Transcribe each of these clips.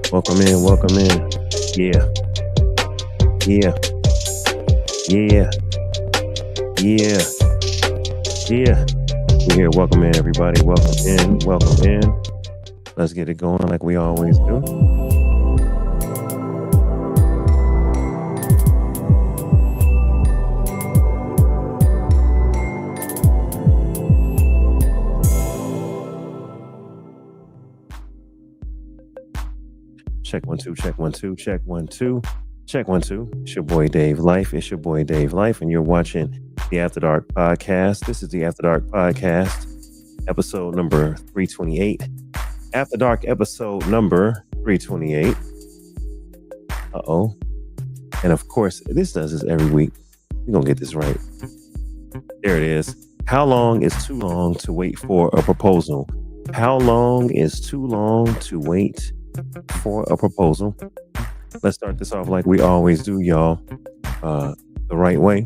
Welcome in, welcome in. Yeah, yeah, yeah, yeah, yeah. We're here. Welcome in, everybody. Welcome in, welcome in. Let's get it going like we always do. Check 1 2, check 1 2, check 1 2, check 1 2. It's your boy Dave Life. It's your boy Dave Life, and you're watching the After Dark podcast. This is the After Dark podcast, episode number 328. After Dark episode number 328. And of course, this does this every week. We're going to get this right. There it is. How long is too long to wait for a proposal? How long is too long to wait for a proposal? Let's start this off like we always do, y'all. The right way.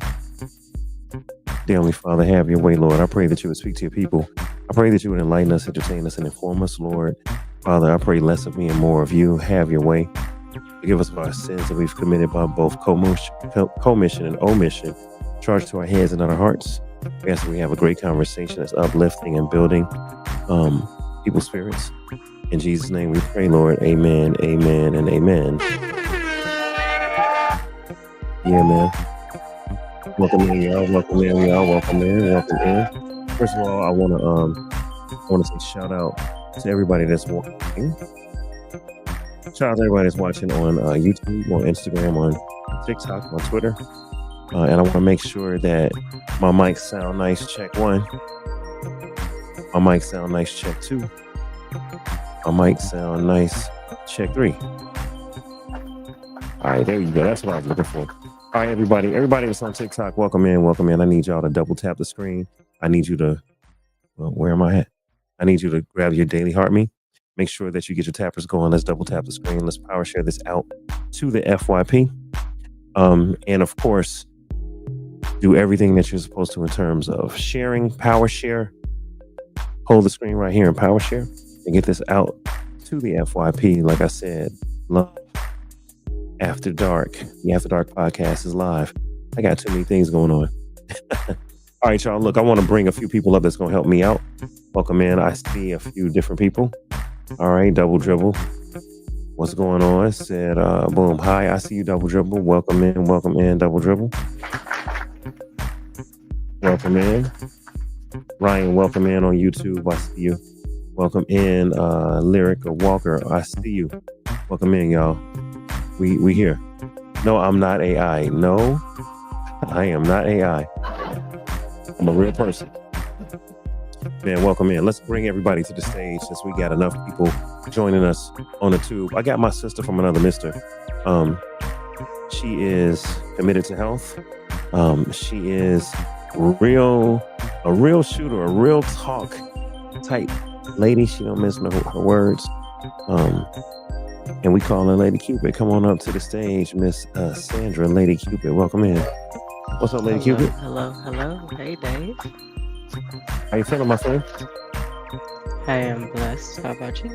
Dear Heavenly Father, have your way, Lord. I pray that you would speak to your people. I pray that you would enlighten us, entertain us, and inform us, Lord. Father, I pray less of me and more of you. Have your way. Forgive us of our sins that we've committed by both commission and omission. Charge to our heads and not our hearts. We ask that we have a great conversation that's uplifting and building people's spirits. In Jesus' name we pray, Lord. Amen, amen, and amen. Yeah, man. Welcome in, y'all. Welcome in, y'all. Welcome in. Welcome in. First of all, I want to say shout out to everybody that's watching. Shout out to everybody that's watching on YouTube, on Instagram, on TikTok, on Twitter. And I want to make sure that my mic sound nice. Check 1. My mic sound nice. Check 2. My mic sound nice. Check 3. All right, there you go. That's what I was looking for. All right, everybody that's on TikTok, welcome in, welcome in. I need y'all to double tap the screen. I need you to, well, where am I at? I need you to grab your daily heart me. Make sure that you get your tappers going. Let's double tap the screen. Let's power share this out to the FYP. And of course, do everything that you're supposed to in terms of sharing, power share. Hold the screen right here and power share and get this out to the FYP. Like I said, love After Dark. The After Dark podcast is live. I got too many things going on. All right, y'all. Look, I want to bring a few people up that's going to help me out. Welcome in. I see a few different people. All right, Double Dribble. What's going on? Said, boom. Hi, I see you, Double Dribble. Welcome in, Double Dribble. Welcome in. Ryan, welcome in on YouTube. I see you. Welcome in, Lyric or Walker. I see you. Welcome in, y'all. We here. No, I'm not AI. No, I am not AI. I'm a real person. Man, welcome in. Let's bring everybody to the stage since we got enough people joining us on the tube. I got my sister from another mister. She is committed to health. She is a real shooter, a real talk type lady. She don't miss her words. And we call her Lady Cupid. Come on up to the stage, Miss Sandra, Lady Cupid. Welcome in. What's up, Lady Cupid? Hello. Hey, Dave. How you feeling, my friend? I am blessed. How about you?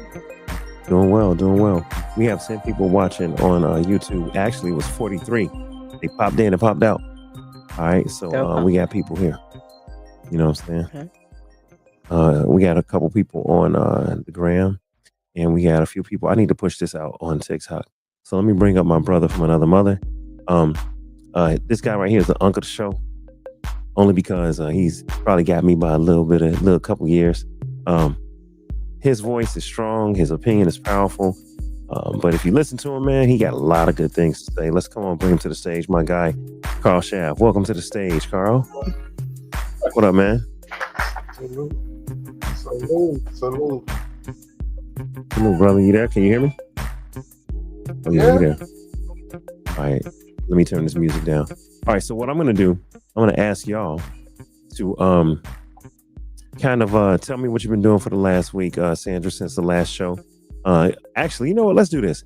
Doing well. We have 10 people watching on YouTube. Actually, it was 43. They popped in and popped out. All right, so we got people here. You know what I'm saying? Okay. We got a couple people on the gram, and we got a few people. I need to push this out on TikTok. So let me bring up my brother from another mother. This guy right here is the uncle of the show, only because he's probably got me by a little couple years. His voice is strong. His opinion is powerful. But if you listen to him, man, he got a lot of good things to say. Let's come on, bring him to the stage. My guy, Carl Schaff. Welcome to the stage, Carl. What up, man? Salute. Hello, brother. You there? Can you hear me? Oh, yeah, you there. All right. Let me turn this music down. All right. So what I'm going to do, I'm going to ask y'all to kind of tell me what you've been doing for the last week, Sandra, since the last show. Actually, you know what? Let's do this.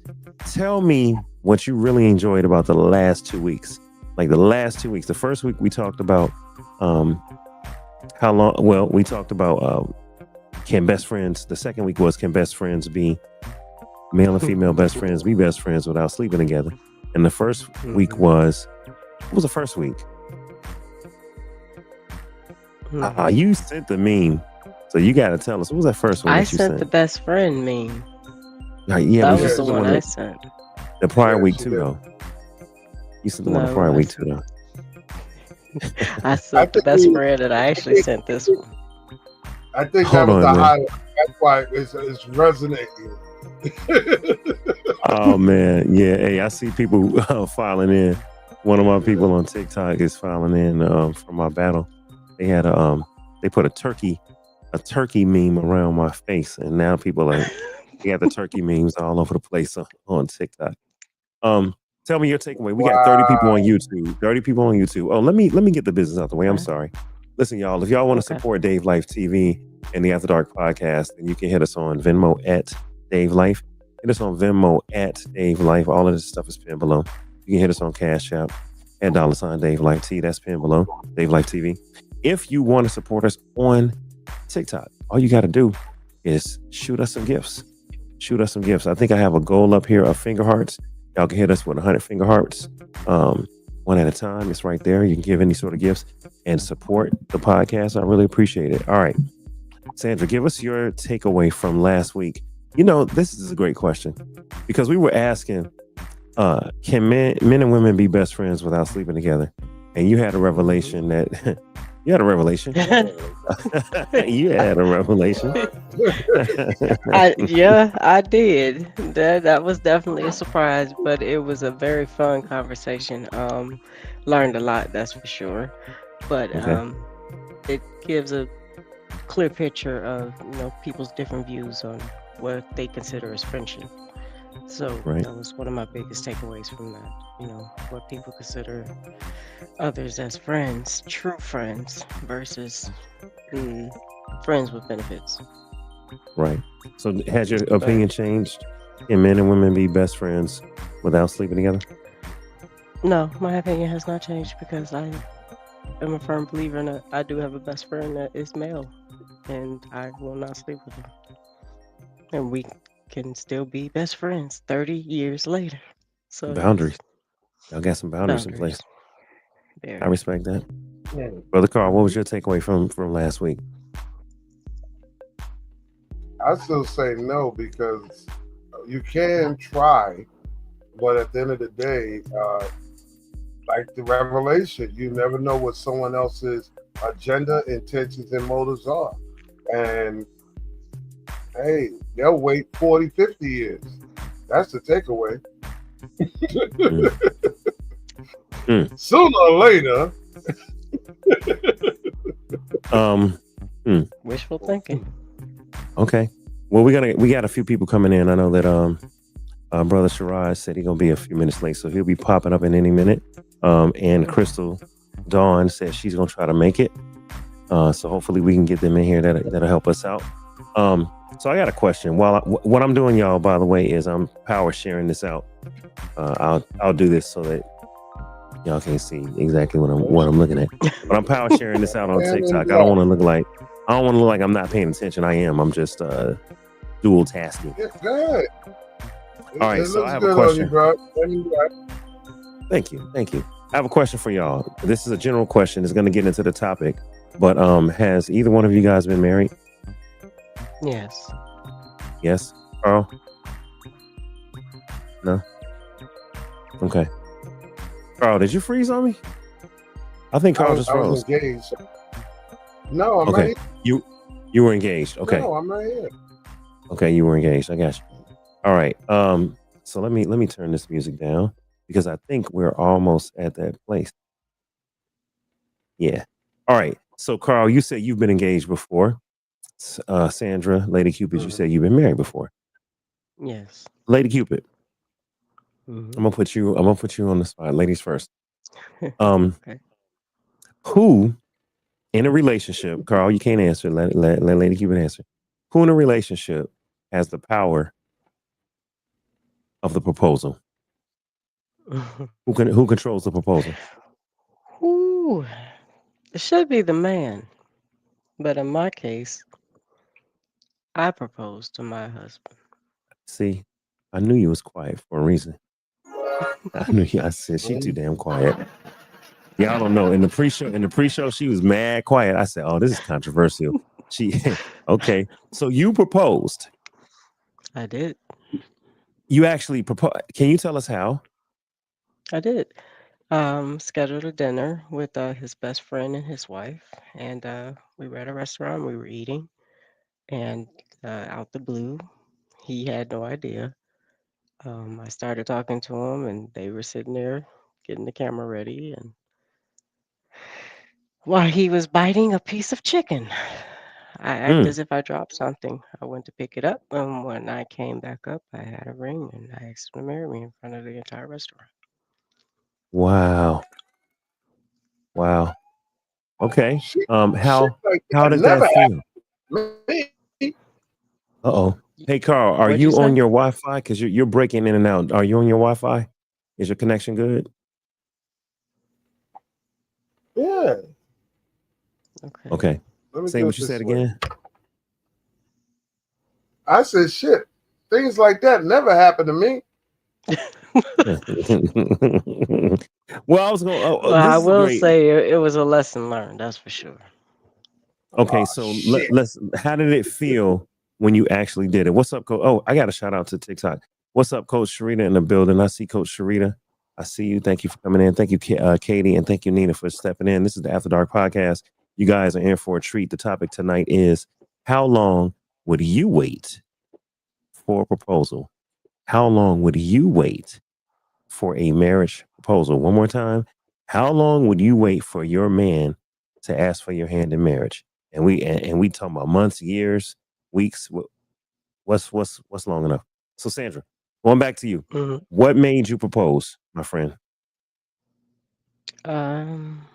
Tell me what you really enjoyed about the last 2 weeks. Like the last 2 weeks. The first week we talked about how long. Well, we talked about can best friends. The second week was can best friends be Male and female best friends be best friends without sleeping together. And the first week Mhm. was, what was the first week? Mhm. You sent the meme. So you got to tell us, what was that first one I that you sent the sent? best friend meme. Yeah, That but you was Yeah, the sent the one one I that sent. the prior yeah, week she too, did. though. You sent the one the No, it prior week too, wasn't. though. I I sent the think best we, friend, and I I actually think, sent this one. I think that Hold was the on, man. highlight. That's why it's resonating. Oh man, yeah. Hey, I see people filing in. One of my people on TikTok is filing in for my battle. They had they put a turkey meme around my face, and now people are they got the turkey memes all over the place on TikTok. Um, Tell me your takeaway. We got 30 people on Wow. YouTube. 30 people on YouTube. Oh, let me get the business out the way. I'm Okay. sorry. Listen, y'all, if y'all want to Okay. support Dave Life TV and the After Dark podcast, then you can hit us on Venmo at Dave Life. Hit us on Venmo at Dave Life. All of this stuff is pinned below. You can hit us on Cash App at $ Dave Life T. That's pinned below. Dave Life TV. If you want to support us on TikTok, all you got to do is shoot us some gifts. Shoot us some gifts. I think I have a goal up here of finger hearts. Y'all can hit us with 100 finger hearts, one at a time. It's right there. You can give any sort of gifts and support the podcast. I really appreciate it. All right, Sandra, give us your takeaway from last week. You know, this is a great question because we were asking, can men and women be best friends without sleeping together? And you had a Mhm. revelation that you had a revelation. You had a revelation. I did. That was definitely a surprise, but it was a very fun conversation. Learned a lot, that's for sure. But Okay, it gives a clear picture of people's different views on what they consider as friendship. So right. that was one of my biggest takeaways from that. What people consider others as friends, true friends, versus mm, friends with benefits. Right. So has your But opinion changed? Can men and women be best friends without sleeping together? no, my opinion has not changed because I am a firm believer in that I do have a best friend that is male, and I will not sleep with him. And we can still be best friends 30 years later. So yes, Boundaries. Y'all got some boundaries in place. boundaries. I Very. respect that. Yeah. Brother Carl, what was your takeaway from last week? I still say no because you can try, but at the end of the day, like the revelation, you never know what someone else's agenda, intentions, and motives are. And hey, they'll wait 40, 50 years. That's the takeaway. Mm. Mm. Sooner or later, Um. Mm. Wishful thinking. Okay. Well, we got a few people coming in. I know that brother Shiraz said he's gonna be a few minutes late, so he'll be popping up in any minute. And Crystal Dawn says she's gonna try to make it. So hopefully we can get them in here. That'll help us out. So I got a question. What I'm doing, y'all, by the way, is I'm power sharing this out. I'll do this so that y'all can see exactly what I'm looking at. But I'm power sharing this out on man in TikTok. black. I don't want to look like I'm not paying attention. I am. I'm just dual tasking. Yeah, good. All right. It So I looks have a good on you, question. bro. Men in black. Thank you. Thank you. I have a question for y'all. This is a general question. It's going to get into the topic. But has either one of you guys been married? Yes. Yes. Carl? No. Okay. Carl, did you freeze on me? I think Carl just I was froze. engaged. No, I'm Okay. right You were engaged. here. Okay. No, I'm right here. Okay, you were engaged. I got you. All right. So let me turn this music down because I think we're almost at that place. Yeah. All right. So Carl, you said you've been engaged before. Sandra, Lady Cupid, you Mhm. said you've been married before. Yes. Lady Cupid, Hmm. I'm gonna put you on the spot. Ladies first. Um, Okay. who in a relationship, Carl, you can't answer. Let Lady Cupid answer. Who in a relationship has the power of the proposal? Who controls the proposal? Ooh, it should be the man, but in my case, I proposed to my husband. See? I knew you was quiet for a reason. I knew you. I said she too Mm. damn quiet. Y'all don't know. In the pre-show, she was mad quiet. I said, "Oh, this is controversial." She okay. So you proposed. I did. You actually proposed. Can you tell us how? I did. Scheduled a dinner with his best friend and his wife, and we were at a restaurant. We were eating, and out the blue, he had no idea. I started talking to him, and they were sitting there getting the camera ready, and while he was biting a piece of chicken, I act Mm, as if I dropped something. I went to pick it up, and when I came back up, I had a ring, and I asked him to marry me in front of the entire restaurant. wow. Wow. Okay. Shit How like how that did that never feel? happened to me. Uh oh. Hey Carl, are What'd you you say? on your Wi-Fi? Because you're breaking in and out. Are you on your Wi-Fi? Is your connection good? Yeah. Okay. Okay. Let me Say do what it you said this way. again. I said, shit. Things like that never happen to me. Well, I was going. Well, I This is will great. say it was a lesson learned, that's for sure. Okay, Oh so shit. let's. How did it feel when you actually did it? What's up, Coach? Oh, I got a shout out to TikTok. What's up, Coach Sharita in the building? I see Coach Sharita. I see you. Thank you for coming in. Thank you, Katie, and thank you, Nina, for stepping in. This is the After Dark podcast. You guys are in for a treat. The topic tonight is how long would you wait for a proposal? How long would you wait for a marriage proposal? One more time. How long would you wait for your man to ask for your hand in marriage? And we talking about months, years, weeks. What's long enough? So Sandra, going back to you. Mhm. What made you propose, my friend? Um,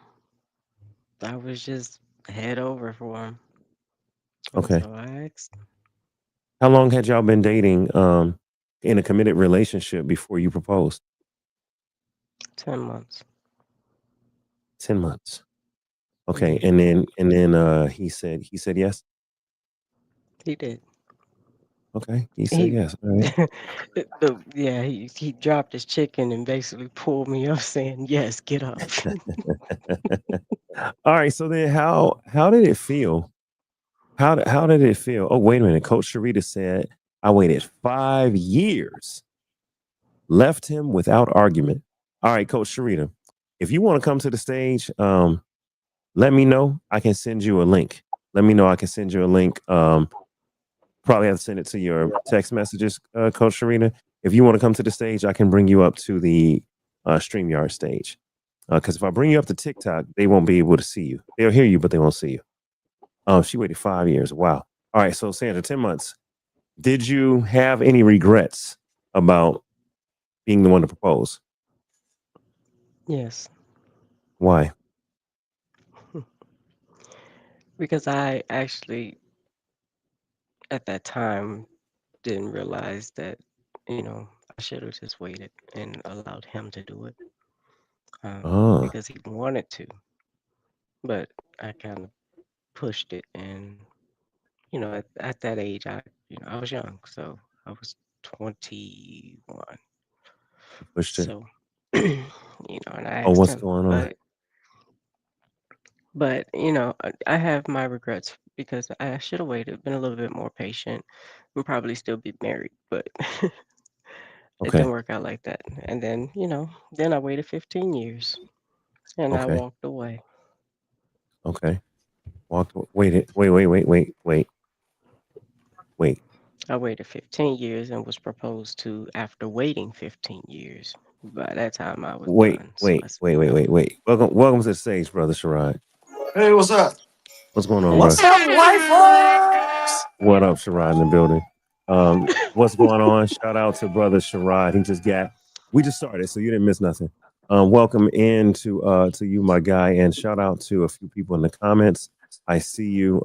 I was just head over for him, and Okay. so I asked How long had y'all been dating in a committed relationship before you proposed? 10 months. 10 months. Okay. Yeah, And then he said yes. he did. Okay. He said He, yes. All right. yeah, he dropped his chicken and basically pulled me up, saying, "Yes, get up." All right. So then how did it feel? How did it feel? Oh, wait a minute. Coach Sharita said, I waited 5 years, left him without argument. All right, Coach Sharita, if you want to come to the stage, let me know. I can send you a link. Let me know. I can send you a link. Probably have to send it to your text messages, Coach Sharita. If you want to come to the stage, I can bring you up to the StreamYard stage. Because if I bring you up to TikTok, they won't be able to see you. They'll hear you, but they won't see you. She waited 5 years. Wow. All right. So Sandra, 10 months. Did you have any regrets about being the one to propose? Yes, Why? because I actually, at that time, didn't realize that, I should have just waited and allowed him to do it Oh, because he wanted to. But I kind of pushed it, and at that age, I was young, so I was 21. you pushed it. So, and I Oh, asked what's him, going on? but I have my regrets because I should have waited, been a little bit more patient, and probably still be married, but it Okay. didn't work out like that. And then, then I waited 15 years and I Okay. walked away. Okay. Wait. I waited 15 years and was proposed to after waiting 15 years. By that time, I was Wait, done. So wait, I said, wait, wait, no. wait, wait. Welcome to the stage, brother Sherrod. Hey, what's up? What's going on, bro? What's Hey. up, wifers? What up, Sherrod in the building? What's going on? Shout out to brother Sherrod. We just started, so you didn't miss nothing. Welcome in to you, my guy, and shout out to a few people in the comments. I see you,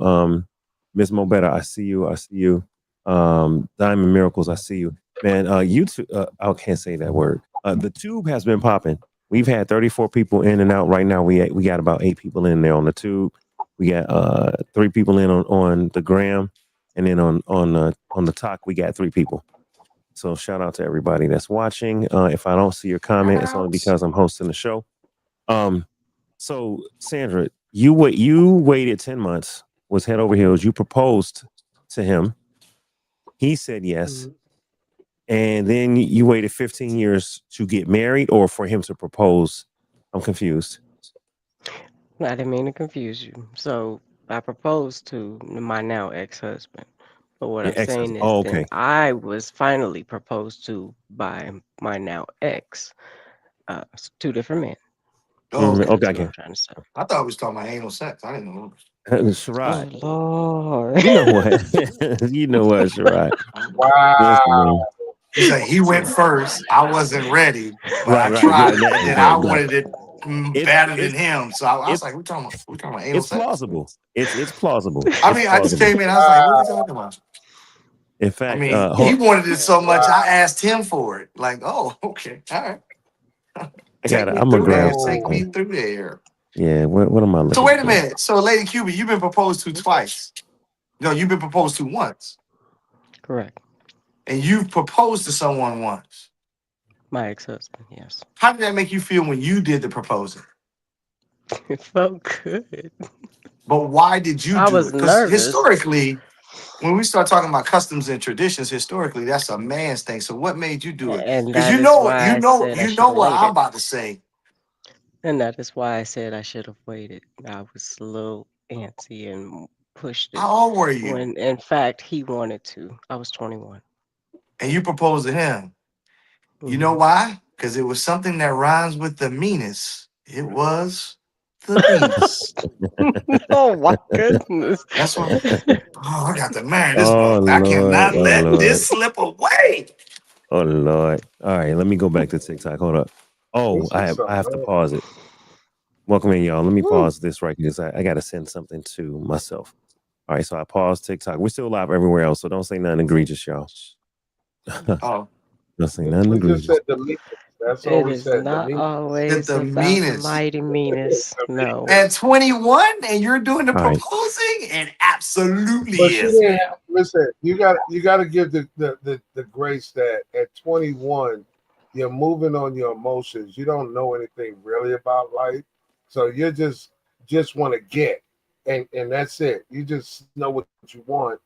Miss Mobetta. I see you. I see you. Diamond Miracles. I see you, man. YouTube. I can't say that word. The tube has been popping. We've had 34 people in and out right now. We got about 8 people in there on the tube. We got 3 people in on the gram, and then on the talk we got 3 people. So shout out to everybody that's watching. If I don't see your comment, it's only because I'm hosting the show. So Sandra, you waited 10 months, was head over heels. You proposed to him. He said yes. Mhm. And then you waited 15 years to get married or for him to propose. I'm confused. I didn't mean to confuse you. So I proposed to my now ex-husband. But what Your I'm ex. saying is, Oh, then okay. I was finally proposed to by my now ex. Two different men. Oh, okay. Okay, That's I what I'm can. trying to say. I thought we was talking about anal sex. I didn't know. Oh Sherrod, Lord. you know what? You know what, Sherrod? Wow. Listen, He said he went first. I wasn't ready, but I right. Yeah, tried, and then I that. wanted it It's better than it's him. So I was it's like, we talking about anal it's sex? plausible. It's plausible. I It's mean, I just plausible. came in. I was like, what are we Wow. talking about? In I fact, mean, he wanted it so much. I Wow. asked him for it. Like, oh, okay, all right. Take me I'm gonna through there. grab Take me Whoa. something. through there. Yeah, what am I So looking wait a for? minute. So Lady Cuban, you've been proposed to twice. No, you've been proposed to once, Correct. and you've proposed to someone once. My ex-husband. Yes. How did that make you feel when you did the proposing? It felt good. But why did you I do was it? Because nervous. historically, when we start talking about customs and traditions, historically, that's a man's thing. So what made you do it? And Because that you is know, why you I know, said I you should know have what I'm waited. about to say. And that is why I said I should have waited. I was a little antsy and pushed it How old were you? when, in fact, he wanted to. I was 21. And you proposed to him. You know Hmm. why? Because it was something that rhymes with the meanest. It was the penis. Oh my goodness. That's why. Oh, I got to marry this Oh motherfucker. I Lord, cannot oh let Lord, this slip away. oh Lord. All right, let me go back to TikTok. Hold up. Oh, This is I something have to else. pause it. Welcome in, y'all. Let me Woo. pause this right because I got to send something to myself. All right, so I paused TikTok. We're still live everywhere else, so don't say nothing egregious, y'all. Oh, Don't say nothing We just egregious. said the meanest. That's all It we is said. The not meanest. at always the about the meanest. mighty meanest. The No. meanest. At 21 and you're doing the All right. proposing? It absolutely But she is, didn't ma'am. listen. You got to give the grace that at 21 you're moving on your emotions. You don't know anything really about life, so you just want to get, and that's it. You just know what you want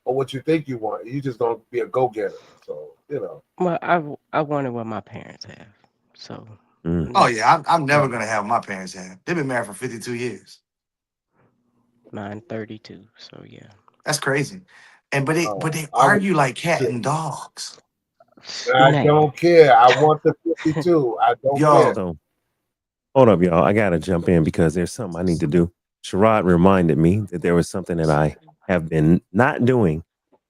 or what you think you want. You just gonna be a go getter. So Well, I wanted what my parents have. So Mm. Oh, that's yeah. I'm never what going to have my parents have. They've been married for 52 years. mine 32. So yeah. That's crazy. And but they I argue like cat and dogs. I Now. don't care. I want the 52. I don't care. Yo, So hold up, y'all. I gotta jump in because there's something I need to do. Sherrod reminded me that there was something that I have been not doing,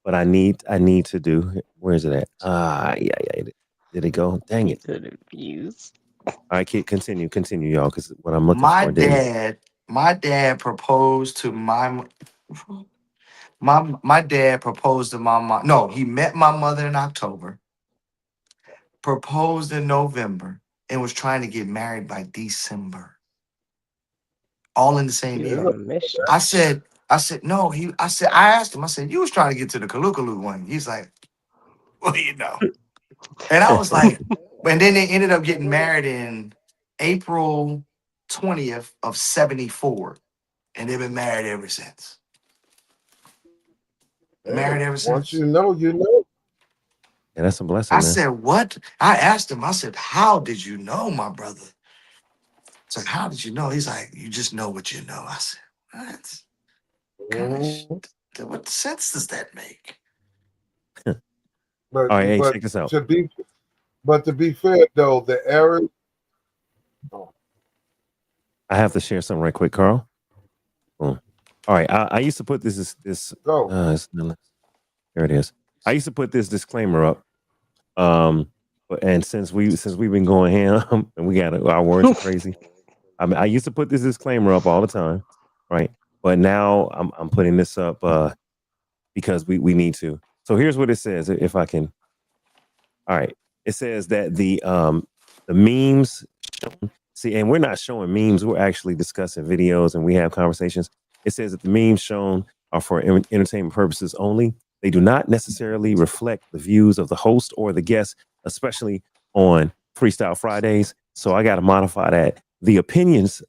but I need to do. Where is it at? Yeah. Did it go? Dang it! He's an abuse. All right, kid, continue, y'all, because what I'm looking my for didn't. dad, my dad proposed to my dad proposed to my mom. No, he met my mother in October, proposed in November, and was trying to get married by December. All in the same He was Yeah. on year. a mission. I said, no, I asked him, I said, you was trying to get to the Kalukalu one. He's like, well, you know. And I was like, and then they ended up getting married in April 20th of 74. And they've been married ever since. Hey, Married ever once since. you know, you know. Yeah, that's a blessing, I man. said, what? I asked him, I said, how did you know, my brother? It's like, how did you know? He's like, you just know what you know. I said, what kind of Mhm. what sense does that make? But All right, hey, but check this out. to be to be fair though, the error. Oh, I have to share something right quick, Carl. Boom. All right, I used to put this. go. There it is. I used to put this disclaimer up. And since we've been going ham and we got our words are crazy. I mean, I used to put this disclaimer up all the time, right? But now I'm putting this up because we need to. So here's what it says, if I can. All right, it says that the memes shown, see, and we're not showing memes. We're actually discussing videos and we have conversations. It says that the memes shown are for entertainment purposes only. They do not necessarily reflect the views of the host or the guest, especially on Freestyle Fridays. So I got to modify that. The opinions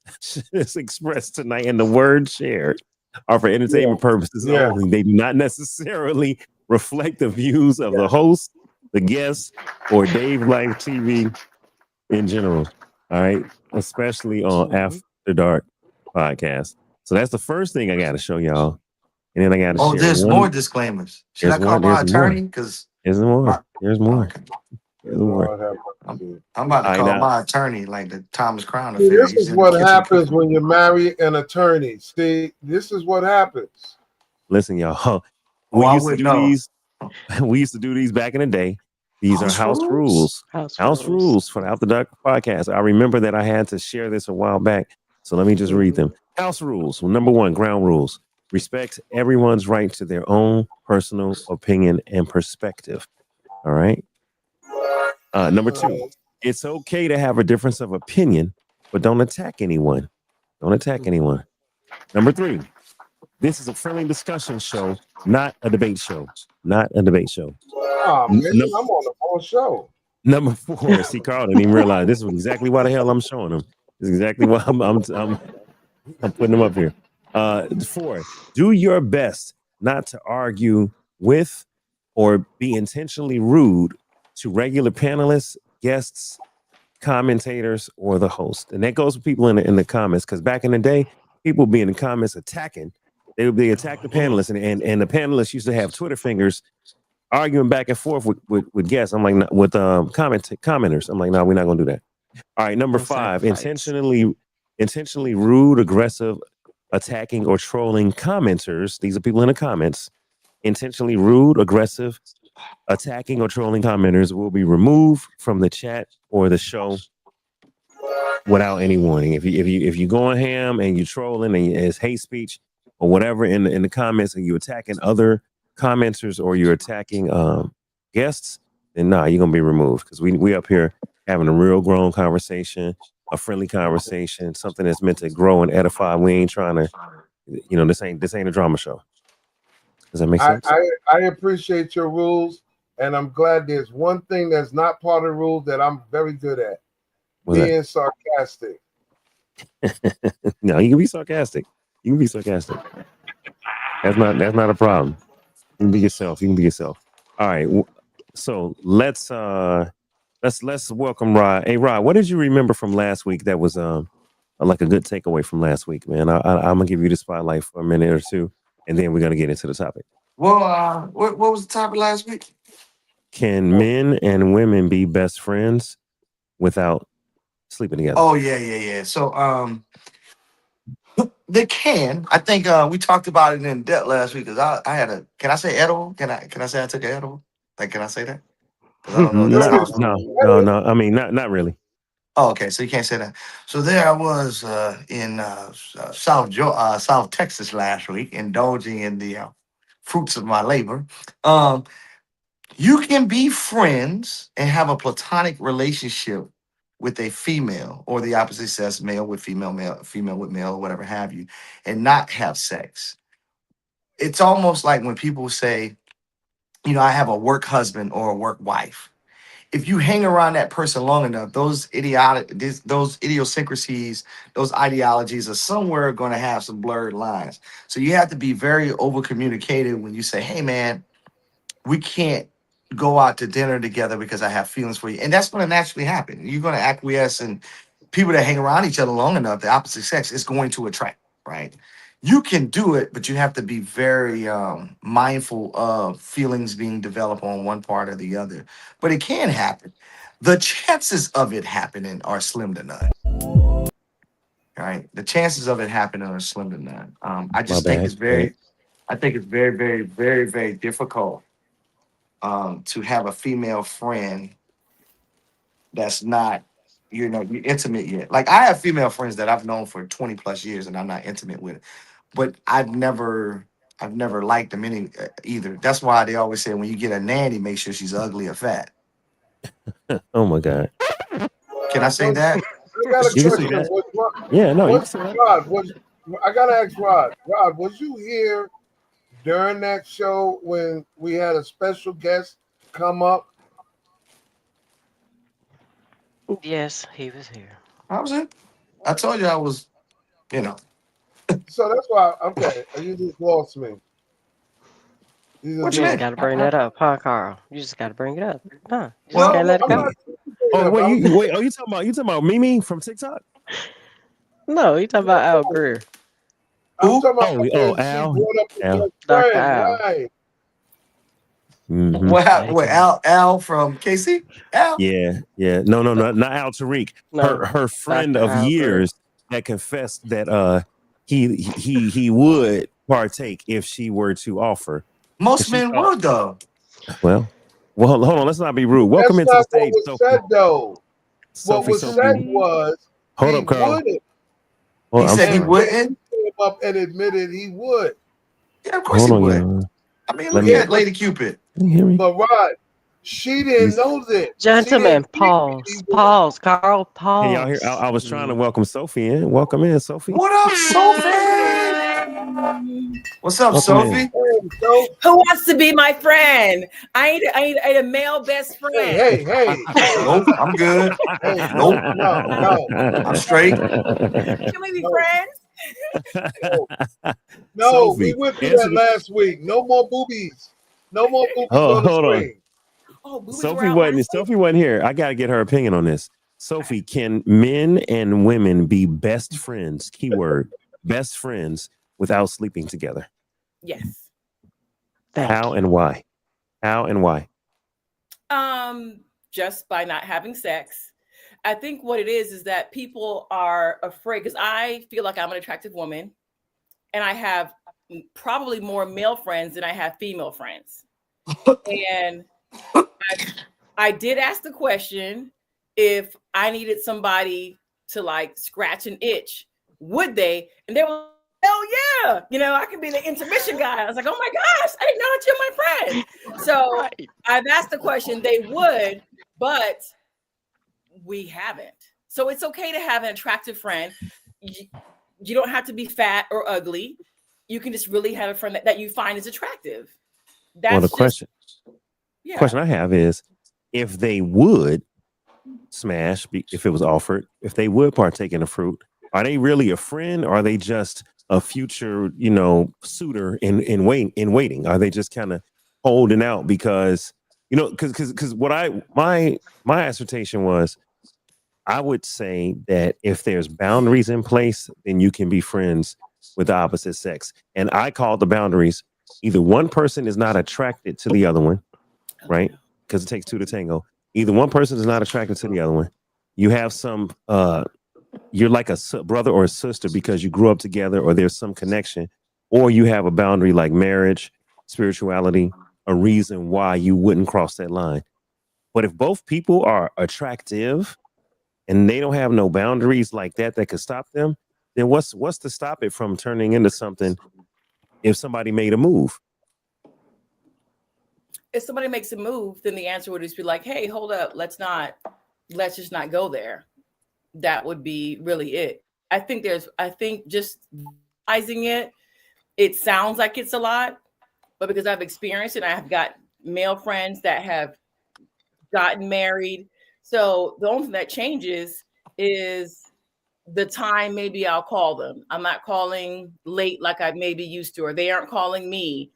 expressed tonight and the words shared are for entertainment purposes Yeah. only. They do not necessarily reflect the views of the host, the guests, or Dave Life TV in general. All right. Especially on After Dark podcast. So that's the first thing I got to show y'all. And then I got to Oh, share there's one. more disclaimers. Should I There's call one. my There's more. attorney? Because There's more. There's more. okay. There's more. Lord have mercy. I'm about to I call know. my attorney like the Thomas Crown See, affair. this He's is in the what kitchen happens cooking. when you marry an attorney. See, this is what happens. Listen, y'all. Oh, We I used to would do know. these. We used to do these back in the day. These are house rules. House rules for the After Dark podcast. I remember that I had to share this a while back. So let me just read them. House rules. Well, number one, ground rules. Respect everyone's right to their own personal opinion and perspective. All right. Number two, it's okay to have a difference of opinion, but don't attack anyone. Don't attack anyone. Number three, this is a friendly discussion show, not a debate show. Not a debate show. Oh, man, I'm on the wrong show. Number four, see, Carl didn't even realize this was exactly why the hell I'm showing him. This is exactly why I'm putting them up here. Four, do your best not to argue with or be intentionally rude to regular panelists, guests, commentators, or the host. And that goes for people in the comments, because back in the day, people be in the comments attacking. They attack the panelists, and the panelists used to have Twitter fingers arguing back and forth with guests. I'm like, with commenters. I'm like, no, we're not gonna do that. All right, number five, intentionally rude, aggressive, attacking, or trolling commenters. These are people in the comments. Intentionally rude, aggressive, attacking, or trolling commenters will be removed from the chat or the show without any warning. If you going ham and you trolling and it's hate speech or whatever in the comments, and you attacking other commenters or you're attacking guests, then you're gonna be removed, because we up here having a real grown conversation, a friendly conversation, something that's meant to grow and edify. We ain't trying to, this ain't a drama show. Does that make sense? I appreciate your rules, and I'm glad there's one thing that's not part of the rules that I'm very good at. Being sarcastic. No, you can be sarcastic. You can be sarcastic. That's not a problem. You can be yourself. All right. So let's welcome Rod. Hey, Rod, what did you remember from last week that was like a good takeaway from last week, man? I'm gonna give you the spotlight for a minute or two, and then we're gonna get into the topic. Well, what was the topic last week? Can men and women be best friends without sleeping together? Oh, yeah. So they can. I think we talked about it in depth last week, because I had a, can I say edible? Can I say I took an edible? Like, can I say that? Because I don't know if that's no. I mean, not really. Oh, okay. So you can't say that. So there I was in South Texas last week, indulging in the fruits of my labor. You can be friends and have a platonic relationship with a female, or the opposite sex, male with female, female with male, or whatever have you, and not have sex. It's almost like when people say, I have a work husband or a work wife. If you hang around that person long enough, those idiosyncrasies, those ideologies are somewhere going to have some blurred lines. So you have to be very over communicated when you say, hey man, we can't go out to dinner together because I have feelings for you. And that's going to naturally happen. You're going to acquiesce, and people that hang around each other long enough, the opposite sex is going to attract, right? You can do it, but you have to be very mindful of feelings being developed on one part or the other. But it can happen. The chances of it happening are slim to none. All right, the chances of it happening are slim to none. I think it's very, very, very, very difficult to have a female friend that's not, you're intimate yet. Like, I have female friends that I've known for 20 plus years and I'm not intimate with, but I've never liked them any either. That's why they always say when you get a nanny, make sure she's ugly or fat. Oh my God. Can I say that? I got a You can say question. that. Yeah, no, you can say that. Rod, I gotta ask Rod. Rod, was you here during that show when we had a special guest come up? Yes, he was here. I was it. I told you I was, you know. So that's why. Okay, you just lost me. You just What You you just lost. mean? got to bring that up, huh, Carl? You just got to bring it up. Huh? You just Well, can't let it I'm go. not. Oh wait, I'm, wait. Oh, you talking about Mimi from TikTok? No, you talking about Al Greer, I'm who? talking about Oh, when she Al. brought up the Al. best Dr. friend, Al. right? Mm-hmm. What Yeah, happened? he What came. Al from KC? Al? Yeah, yeah. No, not Al Tariq. No, Her friend Dr. of Al Greer. years that confessed that he would partake if she were to offer. Because Most she men thought, would though. well, hold on. Let's not be rude. Welcome That's into the not what stage, was Sophie. said, though. What was Sophie. said Sophie. was Hold he up, Carl. wouldn't, Oh, He I'm said he sorry. and then wouldn't. he came up and admitted he would. Yeah, of course he Hold on, would. y'all. I mean, Let look me. Yeah, at Lady Cupid. Can you hear me? but Rod, she didn't He's- know this. She Gentlemen, didn't think he pause. would. Pause, Carl. Can y'all hear? Pause. I was trying to welcome Sophie in. Welcome in, Sophie. What up, Sophie? What's up, Welcome in. Sophie? Hey, so, Who wants to be my friend? I need a male best hey, friend. hey, hey, Nope, I'm good. hey, Nope, no, I'm straight. Can we be no, friends? no, no. We Sophie, went through answer that the. last week. No more boobies. No more boobies on the Hold on. screen. Oh, boobies were Sophie out last week. Sophie wasn't here. I gotta get her opinion on this. Sophie, can men and women be best friends? Keyword best friends without sleeping together. Yes. Thank How you. and why? How and why? Just by not having sex. I think what it is that people are afraid because I feel like I'm an attractive woman and I have probably more male friends than I have female friends. And I did ask the question if I needed somebody to like scratch an itch, would they? And they were, hell yeah, I can be the intermission guy. I was like, oh my gosh, I didn't know that you're my friend. So Right. I've asked the question, they would, but we haven't. So it's okay to have an attractive friend. You don't have to be fat or ugly. You can just really have a friend that you find is attractive. Well, the That's just, question yeah. I have is if they would smash, if it was offered, if they would partake in the fruit, are they really a friend or are they just a future, suitor in waiting? Are they just kind of holding out because, because what my assertion was, I would say that if there's boundaries in place, then you can be friends with the opposite sex. And I call the boundaries either one person is not attracted to the other one, right? Because it takes two to tango. Either one person is not attracted to the other one. You have some, you're like a brother or a sister because you grew up together or there's some connection, or you have a boundary like marriage, spirituality, a reason why you wouldn't cross that line. But if both people are attractive and they don't have no boundaries like that could stop them, then what's to stop it from turning into something if somebody made a move? If somebody makes a move, then the answer would just be like, hey, hold up, let's just not go there. That would be really it. I think just realizing it sounds like it's a lot, but because I've experienced it, I have got male friends that have gotten married. So the only thing that changes is the time maybe I'll call them. I'm not calling late like I maybe used to, or they aren't calling me.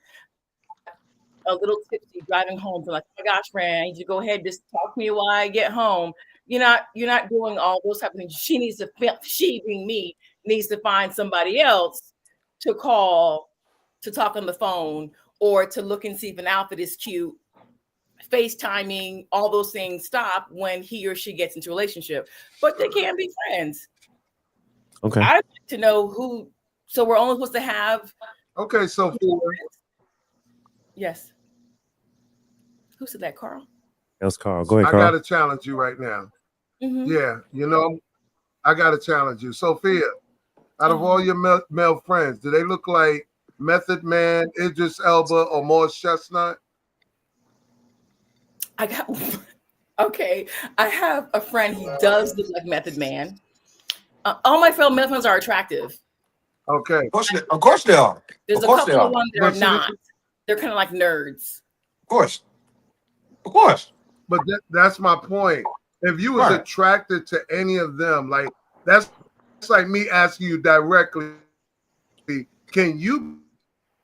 A little tipsy driving home. So like, oh my gosh, friend, I need you to go ahead and just talk to me while I get home. You're not doing all those type of things. She being me needs to find somebody else to call, to talk on the phone, or to look and see if an outfit is cute. FaceTiming, all those things stop when he or she gets into a relationship, but they can be friends. Okay. I'd like to know who. So we're only supposed to have. Okay, Sophia. Yes. Who said that, Carl? That's Carl. Go ahead, I Carl. got to challenge you right now. Mm-hmm. Yeah, I got to challenge you. Sophia, out of all your male friends, do they look like Method Man, Idris Elba, or Morris Chestnut? Okay. I have a friend. He does look like Method Man. All my fellow Method Mans are attractive. Okay, Of course they are. There's Of a course they couple are. of ones that but are see, not. They're kind of like nerds. Of course. Of course. but that's my point. If you was Right. attracted to any of them, like that's like me asking you directly, can you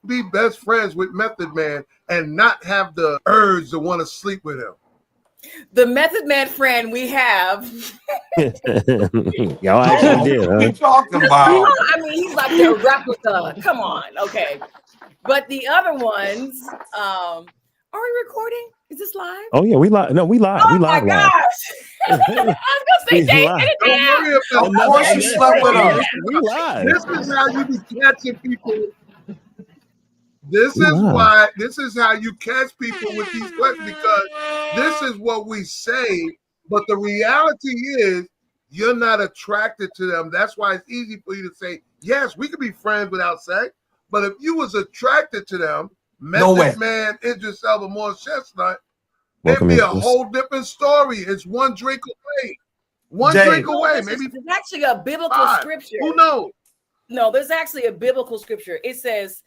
be best friends with Method Man and not have the urge to want to sleep with him? The Method Man friend we have. Y'all actually did, What are huh? you talking about? I mean, he's like their replica. Come on, okay. But the other ones, are we recording? Is this live? Oh yeah, we live. No, we live. Oh We my live live. gosh! I was gonna say, We Dave, live. edit Don't that worry out. about Of Unless, course you unless, slept with unless him. we live. this is how you be catching people. This We is live. why. This is how you catch people with these questions because this is what we say, but the reality is you're not attracted to them. That's why it's easy for you to say yes, we could be friends without sex. But if you was attracted to them, No way. Method Man, Idris Elba, Morris Chestnut, it'd Welcome be in, a Chris. whole different story. It's one drink away. One Dave. drink No, away, there's maybe actually a biblical 5. scripture. Who knows? No, there's actually a biblical scripture. It says,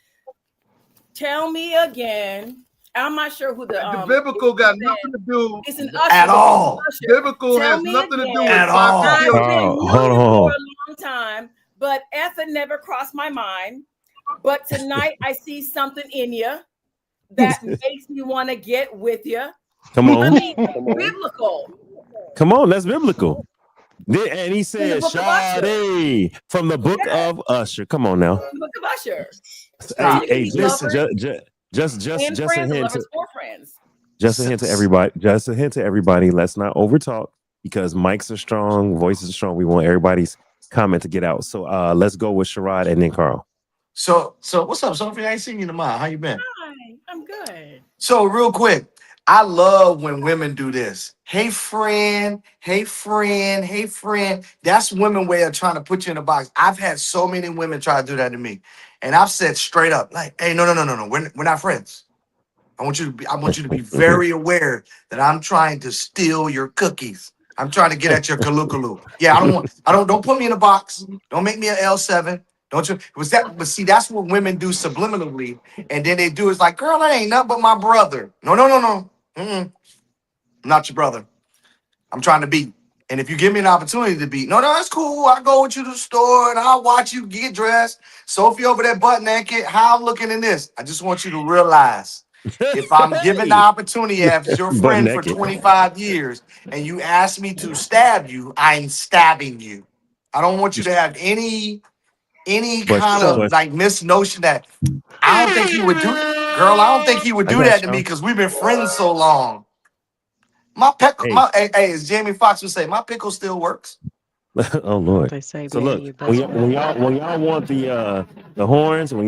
"Tell me again." I'm not sure who The biblical got nothing to do. It's an usher. At all. Usher. Biblical Tell has me nothing to do again. with At 5 all. I've tequila. been Oh, knowing hold you on. for a long time, but effing never crossed my mind. But tonight I see something in you that makes me want to get with you. Come I on. mean, biblical. Come on, that's biblical. And he In said, the book of Usher. Sade from the book of Usher. Come on now. The book of Usher. Stop. Hey, Lovers just and a friends, hint. lovers or friends. Just a hint to everybody. Just a hint to everybody. Let's not overtalk because mics are strong, voices are strong. We want everybody's comment to get out. So let's go with Sherrod and then Carl. So what's up, Sophie? I ain't seen you in a while. How you been? Hi, I'm good. So real quick, I love when women do this. Hey friend, hey friend, hey friend. That's women way of trying to put you in a box. I've had so many women try to do that to me. And I've said straight up, like, hey, no. We're not friends. I want you to be very aware that I'm trying to steal your cookies. I'm trying to get at your kalukalu. Yeah, don't put me in a box. Don't make me an L7. Don't you? But see, that's what women do subliminally. And then they do is like, girl, that ain't nothing but my brother. No. I'm not your brother. I'm trying to beat. And if you give me an opportunity to beat, no, that's cool. I'll go with you to the store and I'll watch you get dressed. Sophie over there butt naked. How I'm looking in this. I just want you to realize if I'm given the opportunity as your Butt friend for naked. 25 years and you ask me to stab you, I'm stabbing you. I don't want you to have any But- kind of but- like misnotion that I don't think he would do. Girl, I don't think he would I do got that to y'all. me because we've been friends so long. My pickle, Hey. hey, as Jamie Foxx would say, my pickle still works. Oh Lord. They say So marry look, your best friend. when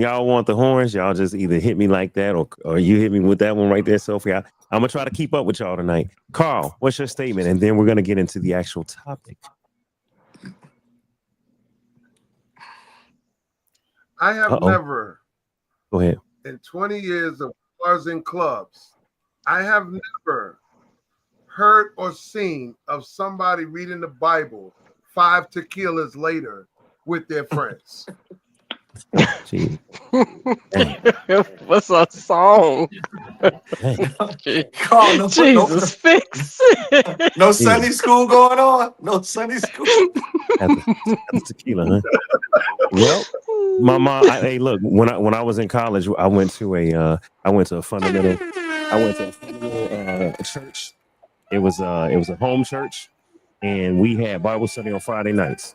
y'all want the horns, y'all just either hit me like that or you hit me with that one right there, Sophie. I'm gonna try to keep up with y'all tonight. Carl, what's your statement? And then we're gonna get into the actual topic. I have Uh-oh. never, Go ahead. in 20 years of bars and clubs, I have never heard or seen of somebody reading the Bible 5 tequilas later with their friends. Gee. What's a song? Dang. Carl, no, Jesus, fix it. no Sunday school going on. No Sunday school. That's tequila, huh? Well, my mom. Hey, look. When I was in college, I went to a fundamental church. It was a home church, and we had Bible study on Friday nights.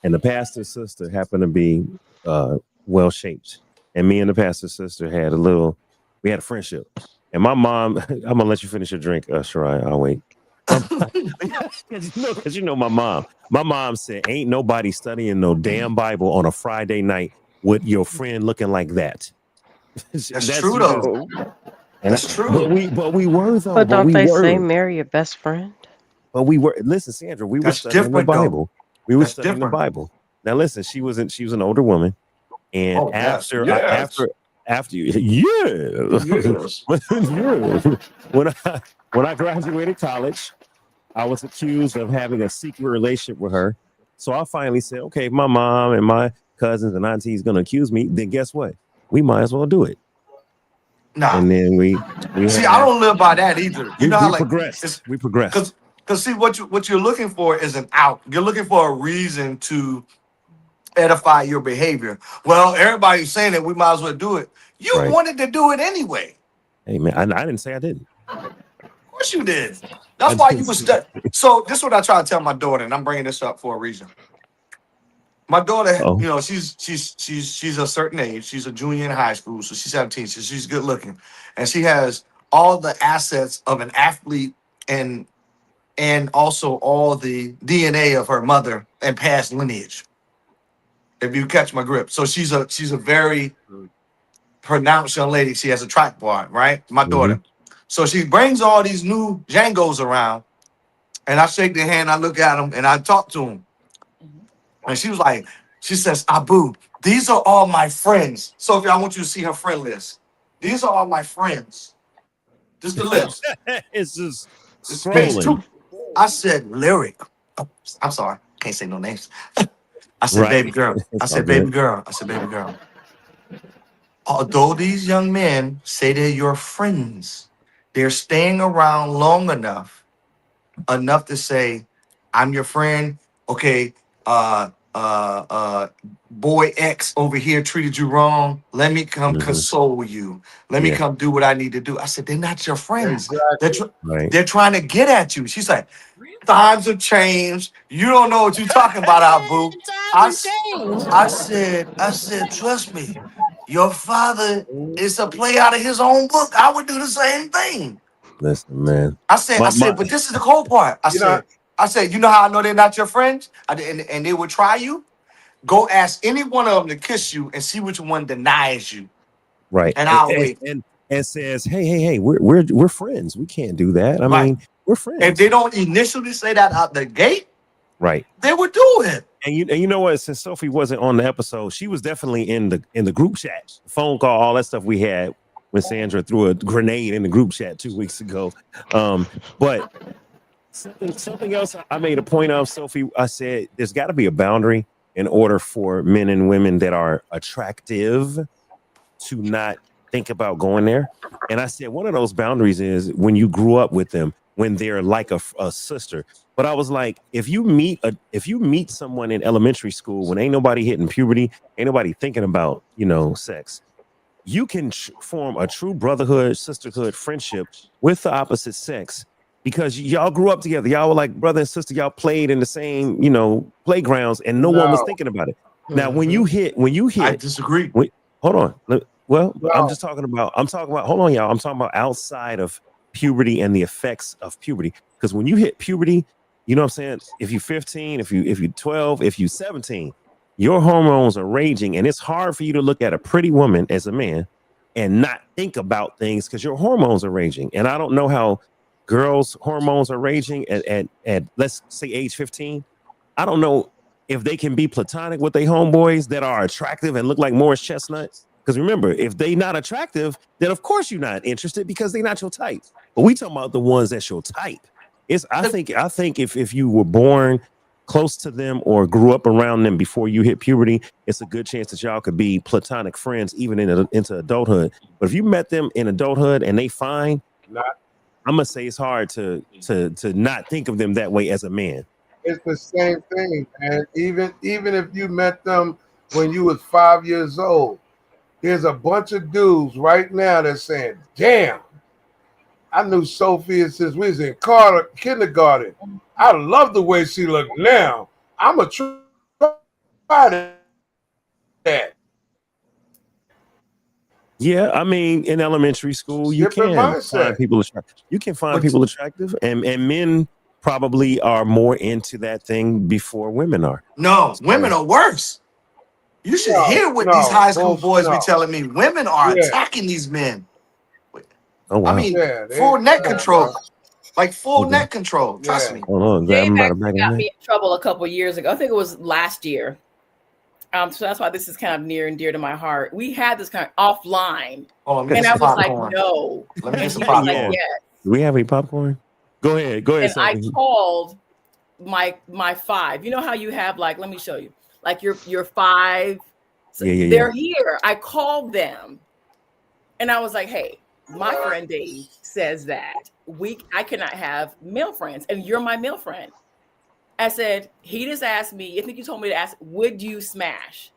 And the pastor's sister happened to be well shaped, and me and the pastor's sister we had a friendship. And my mom, I'm gonna let you finish your drink, Shirai. I'll wait. Because you know my mom. My mom said, "Ain't nobody studying no damn Bible on a Friday night with your friend looking like that." That's true though. That's true. But we were though. But don't we they were. say marry your best friend? But we were. Listen, Sandra, we were That's studying the different, though. Bible. We were That's studying different. the Bible. Now listen, she was an older woman, and Oh, yes, after yes. after yeah, Yes. when I graduated college, I was accused of having a secret relationship with her. So I finally said, okay, my mom and my cousins and aunties going to accuse me, then guess what? We might as well do it. Nah. And then we See, I don't live by that either. You know how like progressed. We progressed. Because see, what you're looking for is an out. You're looking for a reason to edify your behavior. Well, everybody's saying that we might as well do it. You Right. wanted to do it anyway. Hey man, I didn't say I didn't. Of course you did. That's why you was stuck. So this is what I try to tell my daughter, and I'm bringing this up for a reason. My daughter, you know, she's a certain age. She's a junior in high school, so she's 17. So she's good looking, and she has all the assets of an athlete, and also all the DNA of her mother and past lineage. If you catch my grip, so she's a very pronounced young lady. She has a track bar, right? My daughter. So she brings all these new Jangos around, and I shake their hand. I look at them, and I talk to them. And she was like, she says, Abu, these are all my friends. Sophie, I want you to see her friend list. These are all my friends. Just the list. It's just It's page 2. I said, Lyric. Oh, I'm sorry. Can't say no names. I said, baby girl. I said, baby girl. I said, baby girl. Although these young men say they're your friends, they're staying around long enough to say, I'm your friend. Okay, boy X over here treated you wrong. Let me come console you. Let me come do what I need to do. I said, they're not your friends. Exactly. They're trying to get at you. She's like, times have changed. You don't know what you're talking about, Abu. I said, trust me. Your father is a play out of his own book. I would do the same thing. Listen, man. I said, but this is the cold part. I said, you know how I know they're not your friends? And they would try you? Go ask any one of them to kiss you and see which one denies you. Right. And I'll wait. And says, hey, we're friends. We can't do that. I mean, we're friends. If they don't initially say that out the gate, right, they would do it. And you know what? Since Sophie wasn't on the episode, she was definitely in the group chat, phone call, all that stuff we had when Sandra threw a grenade in the group chat 2 weeks ago. But something else I made a point of, Sophie. I said there's got to be a boundary in order for men and women that are attractive to not think about going there. And I said one of those boundaries is when you grew up with them, when they're like a sister. But I was like, if you meet someone in elementary school when ain't nobody hitting puberty, ain't nobody thinking about, sex, you can form a true brotherhood, sisterhood, friendship with the opposite sex because y'all grew up together. Y'all were like brother and sister. Y'all played in the same, playgrounds, and no one was thinking about it. Now, when you hit, I disagree. Hold on. Well, no. I'm talking about, hold on, y'all. I'm talking about outside of puberty and the effects of puberty. Because when you hit puberty, you know what I'm saying? If you're 15, if you're 12, if you're 17, your hormones are raging, and it's hard for you to look at a pretty woman as a man and not think about things because your hormones are raging. And I don't know how girls' hormones are raging at let's say age 15. I don't know if they can be platonic with their homeboys that are attractive and look like Morris Chestnut. Because remember, if they not attractive, then of course you're not interested because they're not your type. But we talking about the ones that's your type. I think if you were born close to them or grew up around them before you hit puberty, it's a good chance that y'all could be platonic friends even into adulthood. But if you met them in adulthood and they fine, I'm gonna say it's hard to not think of them that way as a man. It's the same thing, and even if you met them when you was 5 years old, there's a bunch of dudes right now that's saying, damn, I knew Sophia since we was in kindergarten. I love the way she look now. I'm a try that. Yeah, I mean, in elementary school, you can find people attractive. You can find people attractive, and men probably are more into that thing before women are. No, women are worse. You should hear what these high school boys be telling me. Women are attacking these men. Oh, wow. I mean, full neck control. Like full neck control. Trust me. Hold on. Dave actually got me in trouble a couple of years ago. I think it was last year. So that's why this is kind of near and dear to my heart. We had this kind of offline. And I was like, no. Let me get some popcorn. Like, yes. Do we have any popcorn? Go ahead. And I called my 5. You know how you have, like, let me show you. Like your 5 So Yeah, yeah, yeah. they're here. I called them and I was like, hey, my friend Dave says that I cannot have male friends, and you're my male friend. I said, he just asked me, I think you told me to ask, would you smash?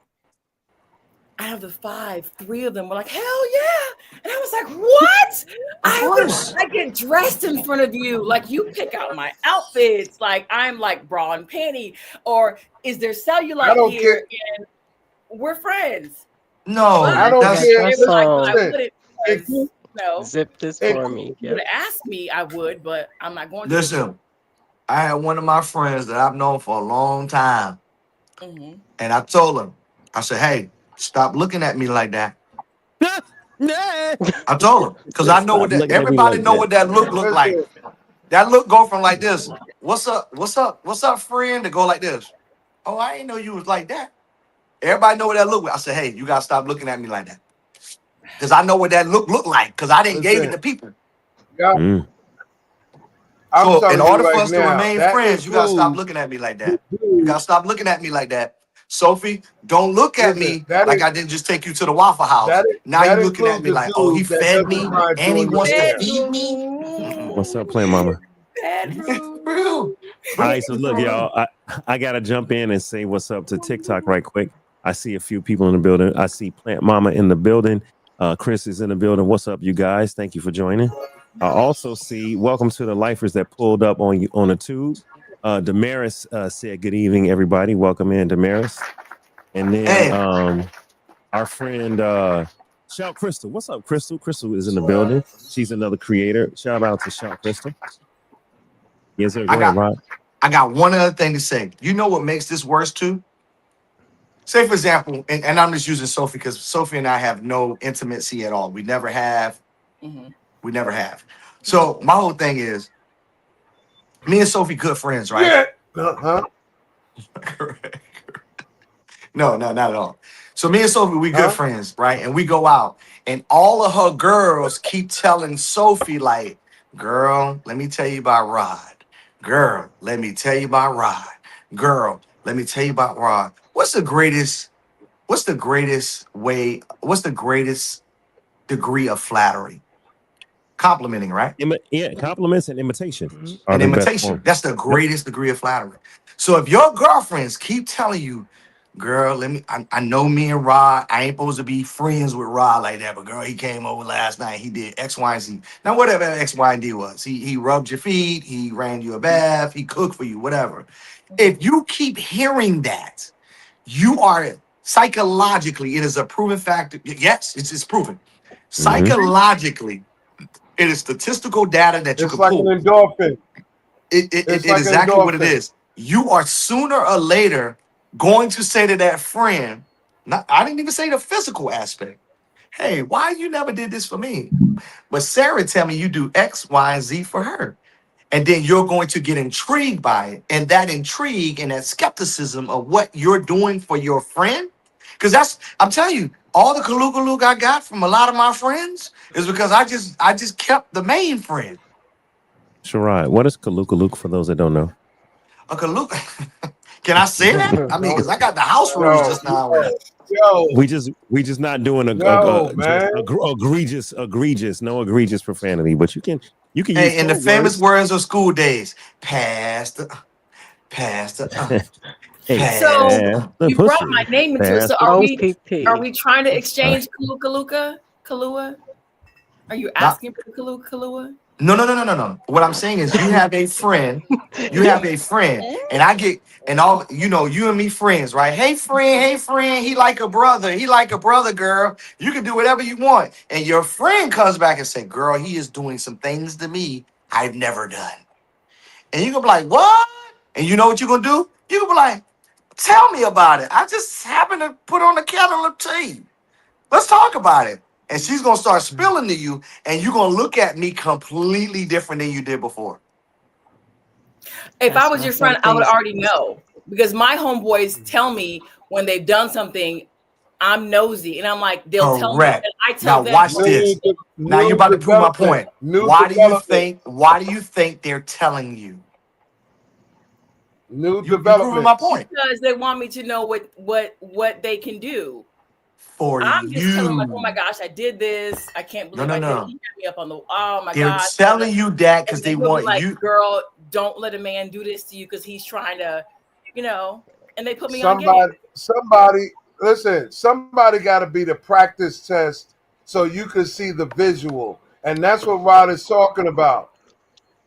Out of the 5, 3 of them were like, hell yeah. And I was like, what? Of course. I get dressed in front of you. Like, you pick out my outfits. Like, I'm like bra and panty. Or is there I cellulite don't care. here? And we're friends. No, But I don't Got that's care. it dress was like, but I on. wouldn't If because, you, Zip this if, for me. if you would Yep. have asked me, I would, but I'm not going to this listen. I had one of my friends that I've known for a long time, hmm and I told him, I said, "Hey, stop looking at me like that." Nah. I told him because I know Stop what that. looking at me Everybody like know that. what that look like. listen, That look go from like this. What's up? What's up? What's up, friend? To go like this. Oh, I ain't know you was like that. Everybody know what that look. I said, hey, you gotta stop looking at me like that because I know what that look like because I didn't gave it listen. to people. Yeah, Mm. I'm So in telling you order for right us to now, remain that friends, you gotta stop includes, looking at me like that. You gotta stop looking at me like that. Sophie, don't look at listen, me like I didn't just take you to the Waffle House. Now you that looking at includes me the like, oh, he dude that fed doesn't me mind and he doing your wants to hair. feed me. Mm-mm. What's up, bedroom. Plant Mama? Real. Bedroom. All But right, so look, y'all. I gotta jump in and say what's up to TikTok right quick. I see a few people in the building. I see Plant Mama in the building. Chris is in the building. What's up, you guys? Thank you for joining. I also see welcome to the lifers that pulled up on you on the tube. Damaris said good evening, everybody. Welcome in, Damaris. And then hey, our friend Shout Crystal. What's up, Crystal? Crystal is in the building. She's another creator. Shout out to Shout Crystal. Yes, sir. I Go ahead, got Rod. I got one other thing to say. You know what makes this worse too? Say, for example, and I'm just using Sophie because Sophie and I have no intimacy at all. We never have. hmm We never have. So my whole thing is, me and Sophie good friends, right? Yeah. Huh? No, no, not at all. So me and Sophie, we good Huh? friends, right? And we go out, and all of her girls keep telling Sophie, like, girl, let me tell you about Rod. Girl, let me tell you about Rod. Girl, let me tell you about Rod. What's the greatest way, what's the greatest degree of flattery? Complimenting, right? Yeah, compliments and imitation Mhm. are And the best imitation. form. That's the Yep. greatest degree of flattery. So if your girlfriends keep telling you, girl, I know me and Rod, I ain't supposed to be friends with Rod like that, but girl, he came over last night, he did X, Y, and Z. Now, whatever X, Y, and D was, he rubbed your feet, he ran you a bath, he cooked for you, whatever. If you keep hearing that, you are psychologically, it is a proven fact. Yes, it's proven. Hmm. Psychologically, it is statistical data that you It's can like an pull. endorphin. It It's is like an exactly what it endorphin. is. You are sooner or later going to say to that friend, not, I didn't even say the physical aspect. Hey, why you never did this for me? But Sarah tell me you do X, Y, and Z for her. And then you're going to get intrigued by it. And that intrigue and that skepticism of what you're doing for your friend. Because I'm telling you, all the kalukaluk I got from a lot of my friends is because I just kept the main friend. Sharad, what is Kalukaluk for those that don't know? A kaluk. Can I say that? I mean, No, because I got the house rules yo, just now. yo, We just not doing no, just man. egregious profanity, but you can use Hey, in the code famous words. words of school days, pass the, Hey, pass So pass the. the you brought my pussy, name into it. pass So the. are OPP. we trying to Uh, exchange Kalua? Are you Not, asking for the Kalua? no, no, no, no, no, no. What I'm saying is, you have a friend, and I get, and all, you and me friends, right? Hey, friend, he like a brother, girl. You can do whatever you want. And your friend comes back and say, girl, he is doing some things to me I've never done. And you gonna be like, what? And you know what you're gonna do? You gonna be like, tell me about it. I just happened to put on a kettle of tea. Let's talk about it. And she's gonna start spilling to you, and you're gonna look at me completely different than you did before. If I That's was why your some friend, I would things. already know because my homeboys tell me when they've done something, I'm nosy. And I'm like, they'll tell me, Correct. and I tell Now them, watch New, this. Now you're new about to prove my development. point. New Why do you development. think? Why do you think they're telling you? New You proving my developments. point. because they want me to know what they can do. for I'm just telling them, like, oh my you. gosh, I did this. I can't believe I did it. No. He had me up on the, oh my They're gosh. telling you that because And they then he'll be want like, you. girl, don't let a man do this to you because he's trying to, and they put me on game. Listen, somebody got to be the practice test so you can see the visual. And that's what Rod is talking about.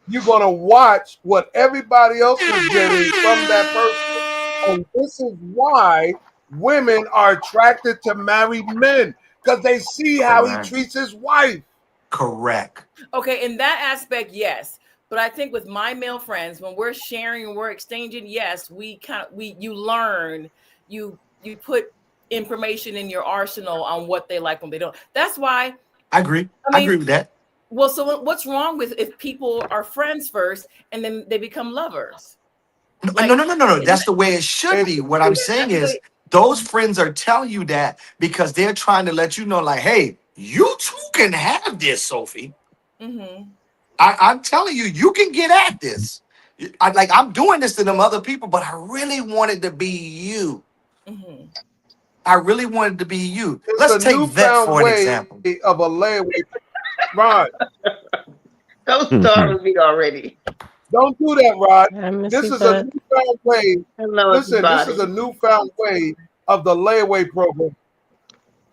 You're going to watch what everybody else is getting from that person. And this is why women are attracted to married men, because they see how he Correct. treats his wife. Correct. Okay, in that aspect, yes. But I think with my male friends, when we're sharing and we're exchanging, yes, you learn, you put information in your arsenal on what they like when they don't. That's why I agree. I I mean, agree with that. well, so what's wrong with if people are friends first and then they become lovers? No. That's the way it should be. What I'm saying is those friends are telling you that because they're trying to let you know, like, hey, you too can have this, Sophie. Mm-hmm. I'm telling you, you can get at this. I'm doing this to them other people, but I really wanted to be you. Mm-hmm. I really wanted to be you. It's Let's a take Vet newfound for an way example. of a layaway. Rod, Don't start with me already. don't do that, Rod. I miss This you, is a but newfound way. Hello, Listen, this is a everybody. newfound way of the layaway program.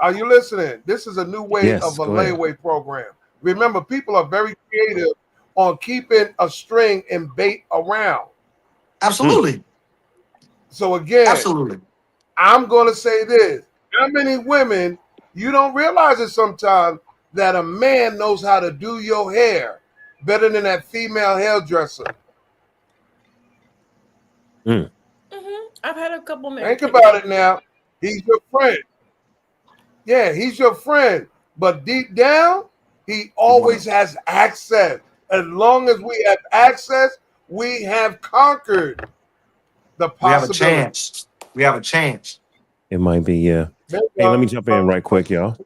Are you listening? This is a new way Yes, of a go ahead. layaway program. Remember, people are very creative on keeping a string and bait around. Absolutely. So again, Absolutely. I'm going to say this. How many women, you don't realize it sometimes, that a man knows how to do your hair better than that female hairdresser. Mm-hmm. I've had a couple men. Think about it now. He's your friend. Yeah, he's your friend. But deep down, he always has access. As long as we have access, we have conquered the We have a possibility. chance. We have a chance. It might be, yeah. Hey, let me jump in right quick, y'all.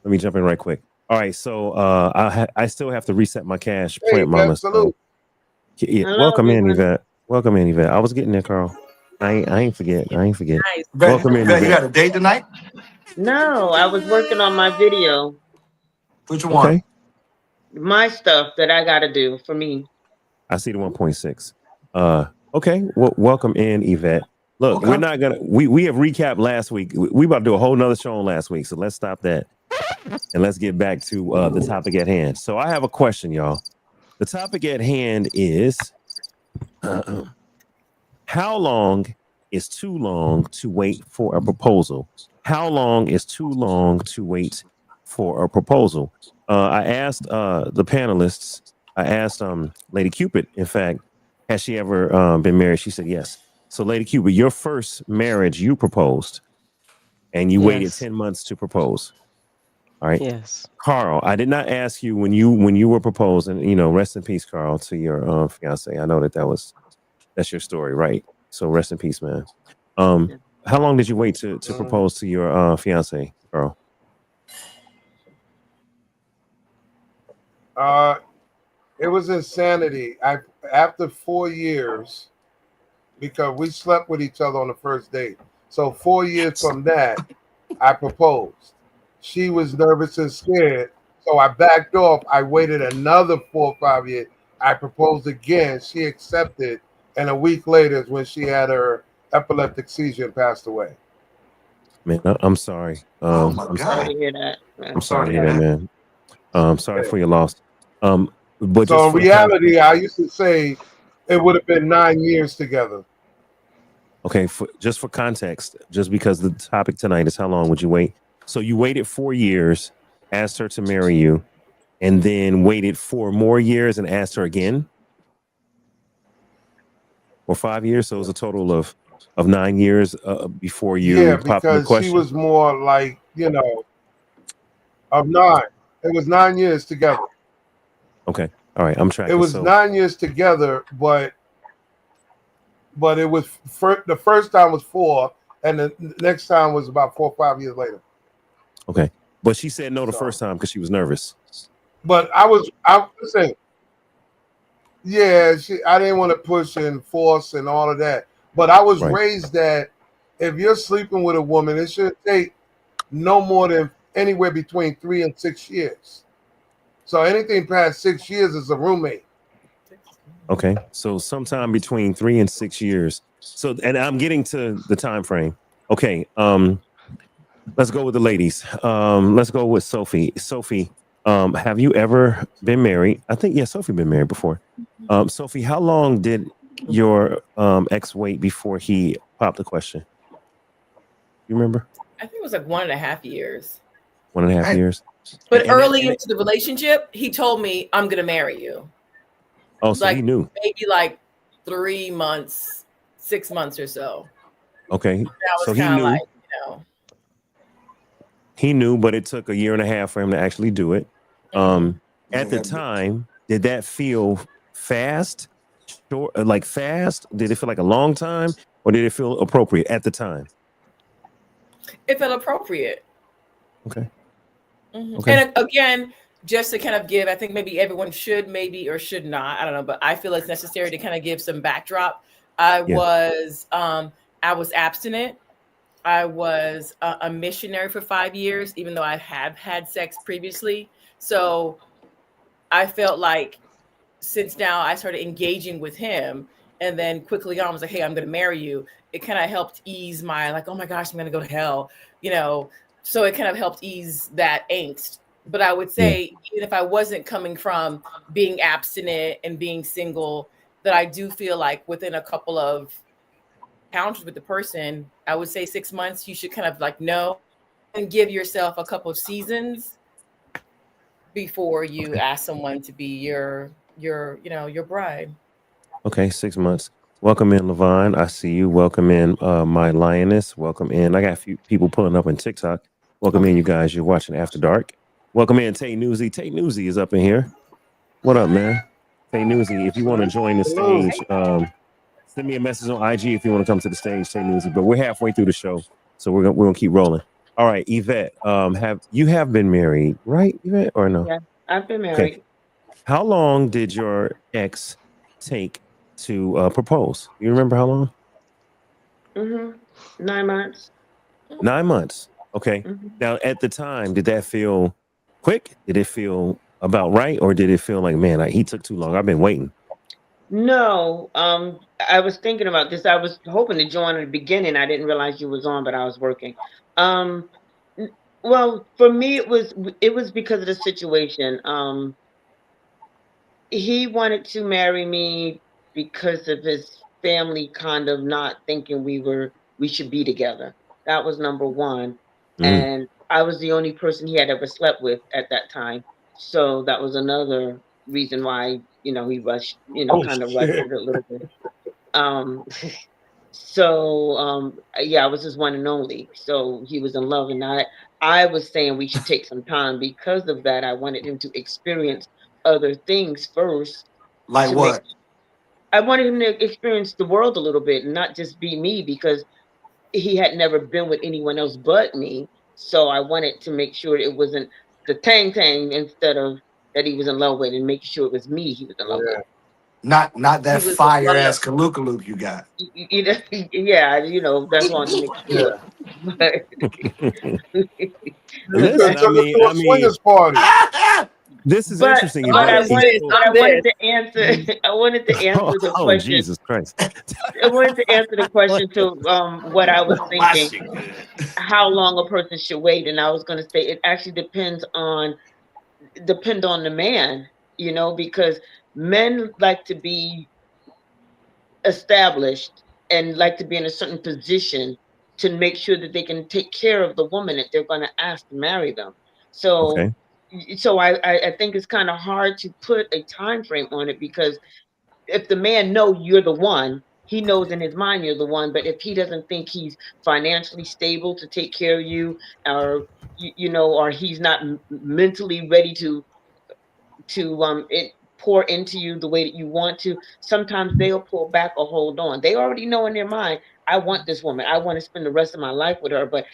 Let me jump in right quick. All right, so I still have to reset my cash, Hey, Plant Mama. salute. So, yeah, Hello, welcome in, everyone. Yvette. Welcome in, Yvette. I was getting there, Carl. I ain't forget. Nice. Welcome in, Vet, you Yvette. had a date tonight? No, I was working on my video, Which one? Okay. my stuff that I got to do for me. I see the 1.6. Okay. Well, welcome in, Yvette. Look, Okay. we're not gonna. We have recapped last week. We about to do a whole nother show on last week. So let's stop that and let's get back to the topic at hand. So I have a question, y'all. The topic at hand is how long is too long to wait for a proposal? How long is too long to wait for a proposal? I asked the panelists. I asked Lady Cupid. In fact, has she ever been married? She said yes. So, Lady Cupid, your first marriage, you proposed, and you waited yes, 10 months to propose. All right, yes. Carl. I did not ask you when you were proposed, and rest in peace, Carl, to your fiance. I know that's your story, right? So rest in peace, man. How long did you wait to propose to your fiance, Carl? It was insanity. After 4 years, because we slept with each other on the first date. So 4 years from that, I proposed. She was nervous and scared, so I backed off. I waited another 4 or 5 years. I proposed again. She accepted, and a week later is when she had her epileptic seizure and passed away. Man, I'm sorry. Oh my I'm Sorry sorry. to God. hear that. I'm sorry to hear that, man. Sorry for your loss. But So just in for the reality, I used to say it would have been 9 years together. okay, just for context, just because the topic tonight is how long would you wait? So you waited 4 years, asked her to marry you, and then waited 4 more years and asked her again, or 5 years. So it was a total of 9 years before Yeah, you popped in the because she question. was more like, of 9. It was 9 years together. Okay, all right, I'm It tracking. was So 9 years together, but it was the first time was 4, and the next time was about 4 or 5 years later. okay, but she said no the So, first time because she was nervous. but I was saying, yeah, I didn't want to push and force and all of that. But I was Right. raised that if you're sleeping with a woman, it should take no more than anywhere between 3 and 6 years. So anything past 6 years is a roommate. Okay, so sometime between 3 and 6 years. So, and I'm getting to the time frame. Okay, let's go with the ladies. Let's go with Sophie. Sophie, have you ever been married? I think, yeah, Sophie been married before. Sophie, how long did your ex wait before he popped the question? You remember? I think it was like 1.5 years. 1.5 years. But And that early and into the relationship, he told me, I'm going to marry you. oh, so he Like knew. maybe like 3 months, 6 months or so. Okay, That so was he kind of knew. like, He knew, but it took a year and a half for him to actually do it. mhm. At the time, did that feel fast? Short, like fast? Did it feel like a long time, or did it feel appropriate at the time? It felt appropriate. Okay, okay, And again, just to kind of give, I think maybe everyone should, maybe or should not, I don't know, but I feel it's necessary to kind of give some backdrop. I yeah, was, um, I was abstinent. I was a missionary for 5 years, even though I have had sex previously. So I felt like since now I started engaging with him, and then quickly on I was like, hey, I'm going to marry you. It kind of helped ease my like, oh my gosh, I'm going to go to hell, you know. So it kind of helped ease that angst. But I would yeah. say, even if I wasn't coming from being abstinent and being single, that I do feel like within a couple of encounters with the person, I would say 6 months, you should kind of like know and give yourself a couple of seasons before you Okay, ask someone to be your bride. okay. 6 months. Welcome in, Levine. I see you. Welcome in, my lioness. Welcome in. I got a few people pulling up on TikTok. Welcome in, Okay. you guys. You're watching After Dark. Welcome in, Tay Newsy. Tay Newsy is up in here. What up, man? Tay Newsy, if you want to join the Hello. stage, send me a message on IG if you want to come to the stage, Tay Newsy. But we're halfway through the show, so we're gonna keep rolling. All right, Yvette, have been married, right, Yvette, or no? Yeah, I've been Okay. married. How long did your ex take to propose? You remember how long? 9 months. 9 months. Okay. hmm Now, at the time, did that feel quick? Did it feel about right, or did it feel like, man, he took too long? I've been waiting. No, I was thinking about this. I was hoping to join at the beginning. I didn't realize you was on, but I was working. Um, n- well, for me, it was because of the situation. He wanted to marry me because of his family kind of not thinking we should be together. That was number one. Mm, And I was the only person he had ever slept with at that time. So that was another reason why, he rushed, Oh kind of rushed shit. it a little bit. Um so yeah, I was his one and only. So he was in love, and I was saying we should take some time. Because of that, I wanted him to experience other things first Like to make what? I wanted him to experience the world a little bit and not just be me, because he had never been with anyone else but me. So I wanted to make sure it wasn't the tang tang instead of that he was in love with, and making sure it was me he was in love with. Yeah. Not He that was in fire love. ass Kaluka you got. Yeah, that's why I wanted to make sure. Yeah. But You could have Listen, took her to a I mean, swingers party. this is but interesting, but Mom I Yvette. is And wanted this. so, but I I'm wanted this. to answer I wanted to oh, answer the oh, question. Jesus Christ. I wanted to answer the question to what I was My thinking, shit good. how long a person should wait. And I was going to say it actually depend on the man, because men like to be established and like to be in a certain position to make sure that they can take care of the woman that they're going to ask to marry them. So Okay. I think it's kind of hard to put a time frame on it, because if the man know you're the one, he knows in his mind you're the one. But if he doesn't think he's financially stable to take care of you, or or he's not mentally ready to pour into you the way that you want to, sometimes they'll pull back or hold on. They already know in their mind, I want this woman, I want to spend the rest of my life with her, but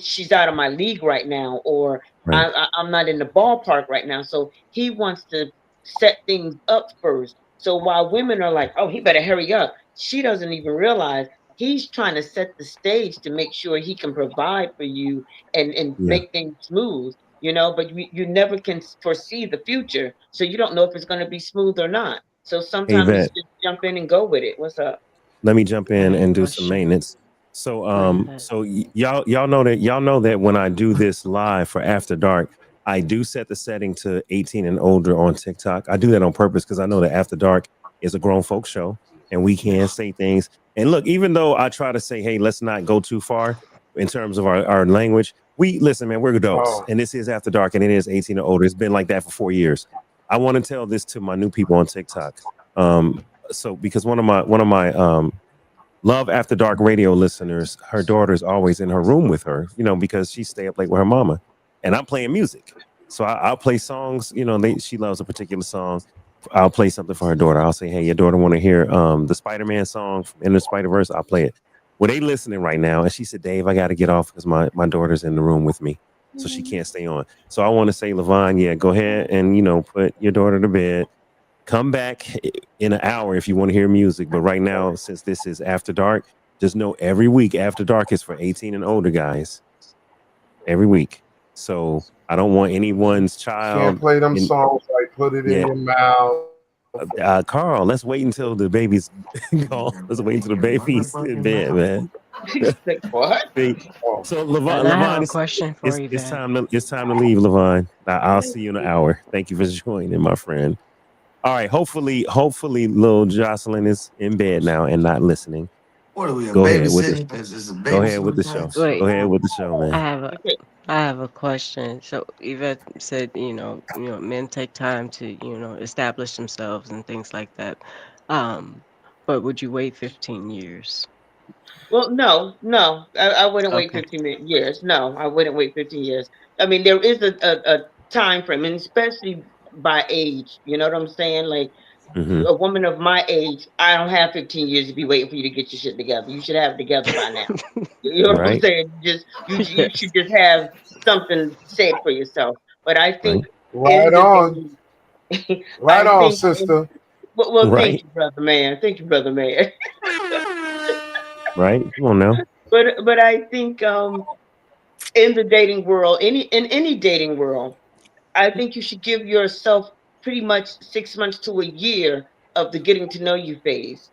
she's out of my league right now, or Right. I'm not in the ballpark right now. So he wants to set things up first. So while women are like, oh, he better hurry up, she doesn't even realize he's trying to set the stage to make sure he can provide for you and Yeah. make things smooth, you know, but you never can foresee the future. So you don't know if it's going to be smooth or not. So Hey, sometimes it's Vet, just jump in and go with it. What's up? let me jump I in have a and do some question. maintenance. So Go ahead, Vet. y'all know that when I do this live for After Dark, I do set the setting to 18 and older on TikTok. I do that on purpose because I know that After Dark is a grown folk show and we can say things. And look, even though I try to say, hey, let's not go too far in terms of our language, we listen, man, we're adults Oh, and this is After Dark and it is 18 and older. It's been like that for 4 years. I want to tell this to my new people on TikTok. So because one of my Love After Dark radio listeners, her daughter's always in her room with her, because she stay up late with her mama, and I'm playing music. So I'll play songs. She loves a particular song. I'll play something for her daughter. I'll say, "Hey, your daughter want to hear the Spider-Man song in the Spider-Verse?" I'll play it. Well, they listening right now, and she said, "Dave, I got to get off because my daughter's in the room with me, so she can't stay on." So I want to say, Levon, yeah, go ahead and put your daughter to bed. Come back in an hour if you want to hear music. But right now, since this is After Dark, just know every week After Dark is for 18 and older guys. Every week. So I don't want anyone's can't child play them in. songs like "Put It in Yeah. Your Mouth." Carl, let's wait until the baby's gone. Let's wait until the baby's in bed, man. Like, what? See, Oh, so And I have Levon, a question for you, it's Vet. time to leave, Levon. I'll see you in an hour. Thank you for joining, my friend. All right. Hopefully, little Jocelyn is in bed now and not listening. What are we, a Go ahead with the babysitting? Is a Go ahead with the babysitting show. place? Go Wait, ahead with the show, I man. have a Okay. I have a question. So Yvette said, men take time to, establish themselves and things like that. Um, but would you wait 15 years? Well, no, no, I wouldn't wait Okay. 15 years. No, I wouldn't wait 15 years. I mean, there is a time frame, and especially by age. You know what I'm saying? Like Hmm. a woman of my age, I don't have 15 years to be waiting for you to get your shit together. You should have it together by now. You know what I'm Right. saying? You should Yes. just have something said for yourself. But I think Right. in right the on, dating, right I on, think in, sister. well, thank Right. you, brother man. Thank you, brother man. Right. Come on now. But I think in the dating world, any dating world, I think you should give yourself pretty much 6 months to a year of the getting to know you phase.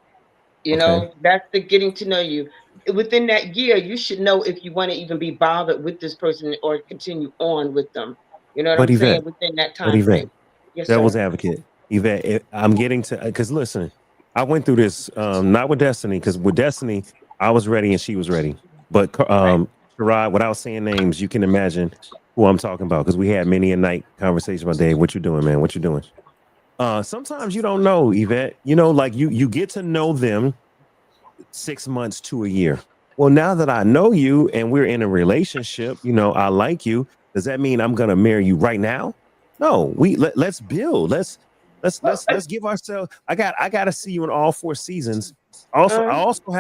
You Okay. know, that's the getting to know you. Within that year, you should know if you want to even be bothered with this person or continue on with them. You know what But I'm Yvette, saying? Within that but time Yvette, frame. Yes, devil's sir. advocate. Yvette, I'm getting to because listen, I went through this not with Destiny because with Destiny I was ready and she was ready, but Right. Sherrod, without saying names, you can imagine who I'm talking about because we had many a night conversation about Dave. What you doing, man? What you doing? Sometimes you don't know, Yvette. Like you get to know them 6 months to a year. Well, now that I know you and we're in a relationship, I like you. Does that mean I'm gonna marry you right now? No, let's build. Let's give ourselves. I got to see you in all 4 seasons. Also, Uh, I also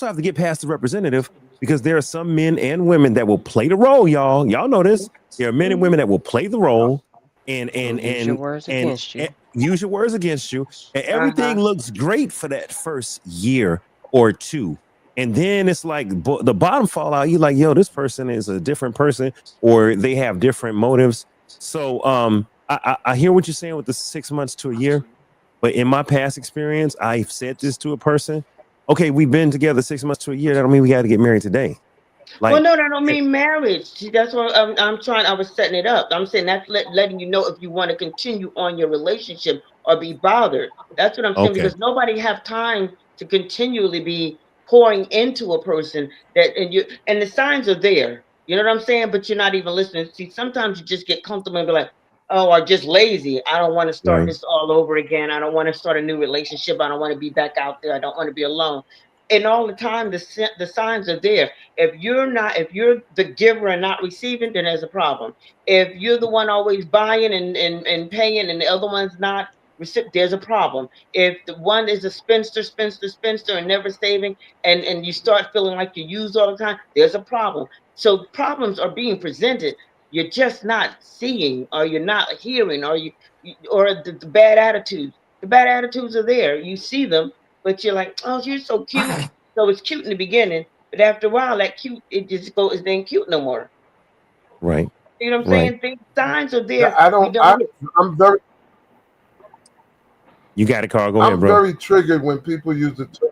have to get past the representative because there are some men and women that will play the role, y'all. Y'all know this. There are men and mhm. women that will play the role and And and use your and words and, against and you. use your words against you. And Uh-huh. everything looks great for that first year or two. And then it's like the bottom fall out. You're like, yo, this person is a different person, or they have different motives. So I hear what you're saying with the 6 months to a year. But in my past experience, I've said this to a person. Okay, we've been together 6 months to a year. That don't mean we got to get married today. Well, Like, no, that don't mean marriage. See, that's what I'm trying. I was setting it up. I'm saying that's letting you know if you want to continue on your relationship or be bothered. That's what I'm saying okay, because nobody have time to continually be pouring into a person that and the signs are there. You know what I'm saying? But you're not even listening. See, sometimes you just get comfortable and be like, oh, or just lazy. I don't want to start right, this all over again. I don't want to start a new relationship. I don't want to be back out there. I don't want to be alone. And all the time, the signs are there. If you're the giver and not receiving, then there's a problem. If you're the one always buying and paying and the other one's not, there's a problem. If the one is a spinster and never saving, and you start feeling like you use all the time, there's a problem. So problems are being presented. You're just not seeing, or you're not hearing, or or the bad attitudes. The bad attitudes are there. You see them, but you're like, oh, you're so cute. So it's cute in the beginning, but after a while, that cute it ain't cute no more. Right. You know what I'm Right. saying? Things signs are Yeah, there. I We don't. don't look. I'm very You got it, Carl. Go ahead, I'm bro. very triggered when people use the term.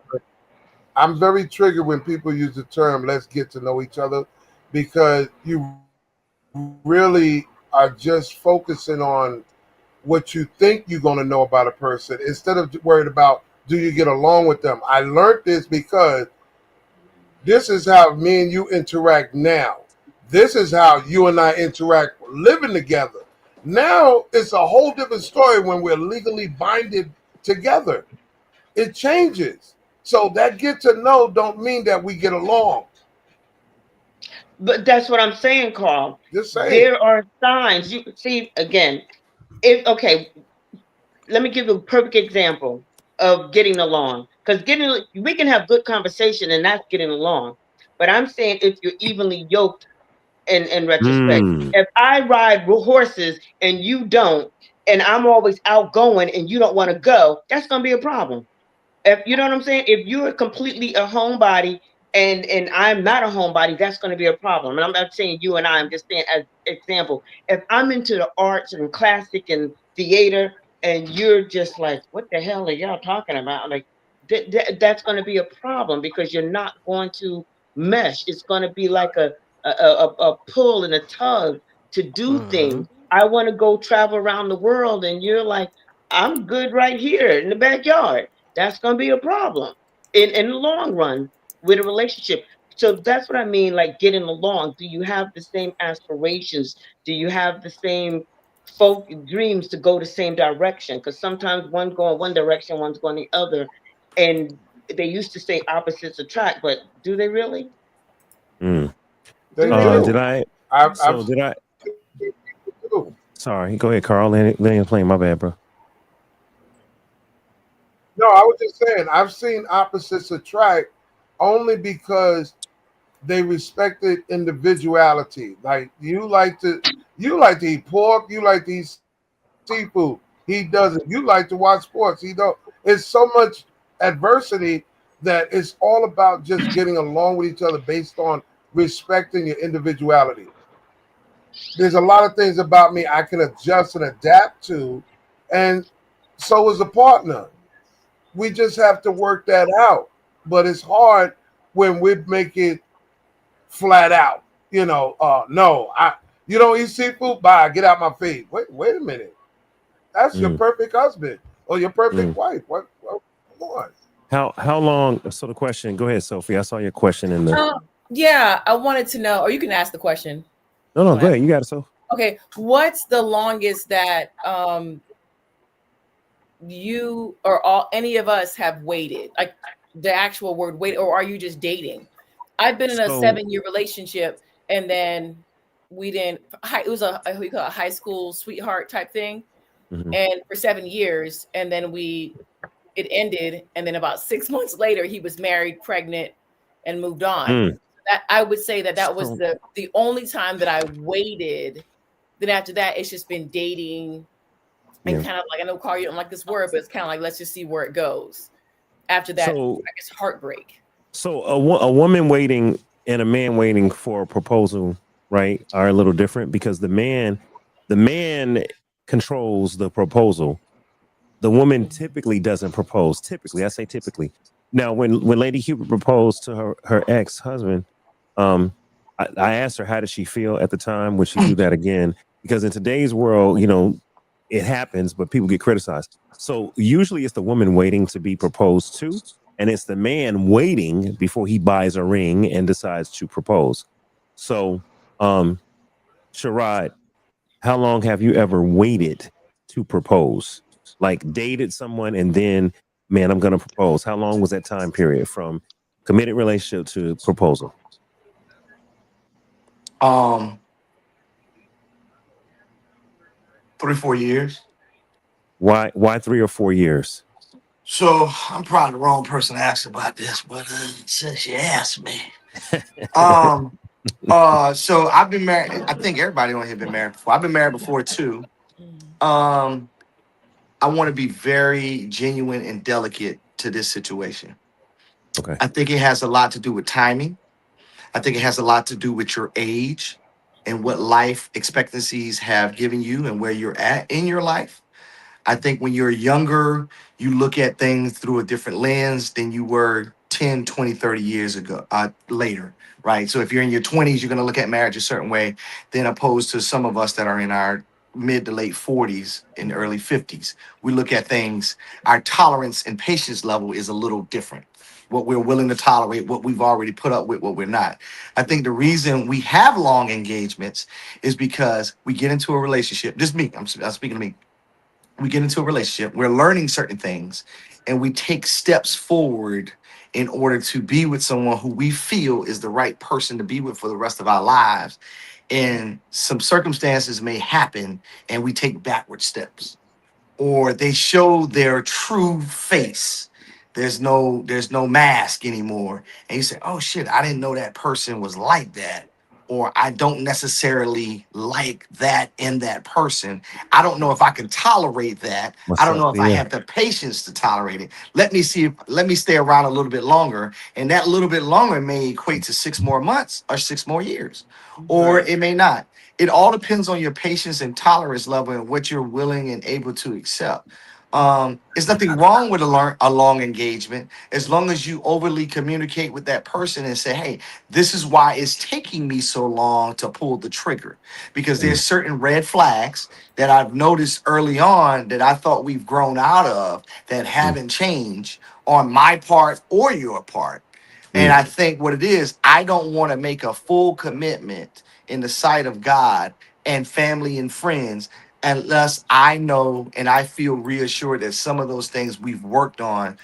I'm very triggered when people use the term "let's get to know each other," because you really are just focusing on what you think you're going to know about a person instead of worried about do you get along with them. I learned this because this is how me and you interact now. This is how you and I interact living together. Now it's a whole different story when we're legally binded together. It changes. So that get to know don't mean that we get along. But that's what I'm saying, Carl. Just saying. There are signs. You see again. If okay, let me give you a perfect example of getting along. Because we can have good conversation and that's getting along. But I'm saying if you're evenly yoked in retrospect, Mm. if I ride horses and you don't, and I'm always outgoing and you don't want to go, that's gonna be a problem. If you know what I'm saying, if you're completely a homebody and I'm not a homebody, that's going to be a problem. And I'm not saying you and I'm just saying as example. If I'm into the arts and classic and theater, and you're just like, what the hell are y'all talking about? Like that's going to be a problem because you're not going to mesh. It's going to be like a pull and a tug to do Mm-hmm. things. I want to go travel around the world, and you're like, I'm good right here in the backyard. That's going to be a problem in the long run with a relationship. So that's what I mean, like getting along. Do you have the same aspirations? Do you have the same folk dreams to go the same direction? Because sometimes one go in one direction, one's going the other. And they used to say opposites attract, but do they really? Mm. Do They they Did do. really? I? I've So seen did I? people do. Sorry. Go ahead, Carl. Let him play. My bad, bro. No, I was just saying I've seen opposites attract only because they respected individuality. Like you like to eat pork, you like to eat seafood. He doesn't. You like to watch sports. He don't. It's so much adversity that it's all about just getting along with each other based on respecting your individuality. There's a lot of things about me I can adjust and adapt to, and so is a partner. We just have to work that out. But it's hard when we make it flat out. No, you don't eat seafood. Bye, get out my face. Wait a minute. That's your Mm. perfect husband or your perfect Mm. wife. What come on? How long? So the question. Go ahead, Sophie. I saw your question in the. Uh, yeah, I wanted to know, or you can ask the question. No, You no. want Go to ask? ahead. You got it, Sophie. Okay, what's the longest that you or all any of us have waited? Like the actual word wait, or are you just dating? I've been in a So. 7-year relationship, and then we didn't. It was what we call a high school sweetheart type thing, Mhm. and for 7 years, and then it ended, and then about 6 months later, he was married, pregnant, and moved on. Mm. That I would say that was So. the only time that I waited. Then after that, it's just been dating and Yeah. kind of like I know Carl, you don't like this word, but it's kind of like let's just see where it goes. After that, So. I guess heartbreak. So a woman waiting and a man waiting for a proposal, right, are a little different because the man controls the proposal. The woman typically doesn't propose. Typically, I say typically. Now, when Lady Hubert proposed to her ex husband, um, I asked her how did she feel at the time. Would she do that again? Because in today's world, it happens, but people get criticized. So usually it's the woman waiting to be proposed to, and it's the man waiting before he buys a ring and decides to propose. So, um, Sharad, how long have you ever waited to propose? Like dated someone and then, man, I'm gonna propose. How long was that time period from committed relationship to proposal? Um, 3 4 years. Why 3 or 4 years? So I'm probably the wrong person to ask about this, but since you asked me, um, so I've been married. I think everybody on here been married before. I've been married before too. Mm. Um, I want to be very genuine and delicate to this situation. Okay. I think it has a lot to do with timing. I think it has a lot to do with your age and what life expectancies have given you and where you're at in your life. I think when you're younger, you look at things through a different lens than you were 10, 20, 30 years ago, later, right? So if you're in your 20s, you're going to look at marriage a certain way than opposed to some of us that are in our mid to late 40s and early 50s. We look at things, our tolerance and patience level is a little different. What we're willing to tolerate, what we've already put up with, what we're not. I think the reason we have long engagements is because we get into a relationship. This is me, I'm speaking to me. We get into a relationship, we're learning certain things, and we take steps forward in order to be with someone who we feel is the right person to be with for the rest of our lives. And some circumstances may happen, and we take backward steps, or they show their true face. There's no mask anymore. And you say, "Oh shit, I didn't know that person was like that." Or I don't necessarily like that in that person. I don't know if I can tolerate that. I What's don't up? know if I Yeah. have the patience to tolerate it. Let me stay around a little bit longer. And that little bit longer may equate to 6 more months or 6 more years. Or Right. it may not. It all depends on your patience and tolerance level and what you're willing and able to accept. There's nothing wrong with a long engagement as long as you overly communicate with that person and say, "Hey, this is why it's taking me so long to pull the trigger." Because Mm. there's certain red flags that I've noticed early on that I thought we've grown out of that Mm. haven't changed on my part or your part. And Mm. I think what it is, I don't want to make a full commitment in the sight of God and family and friends unless I know and I feel reassured that some of those things we've worked on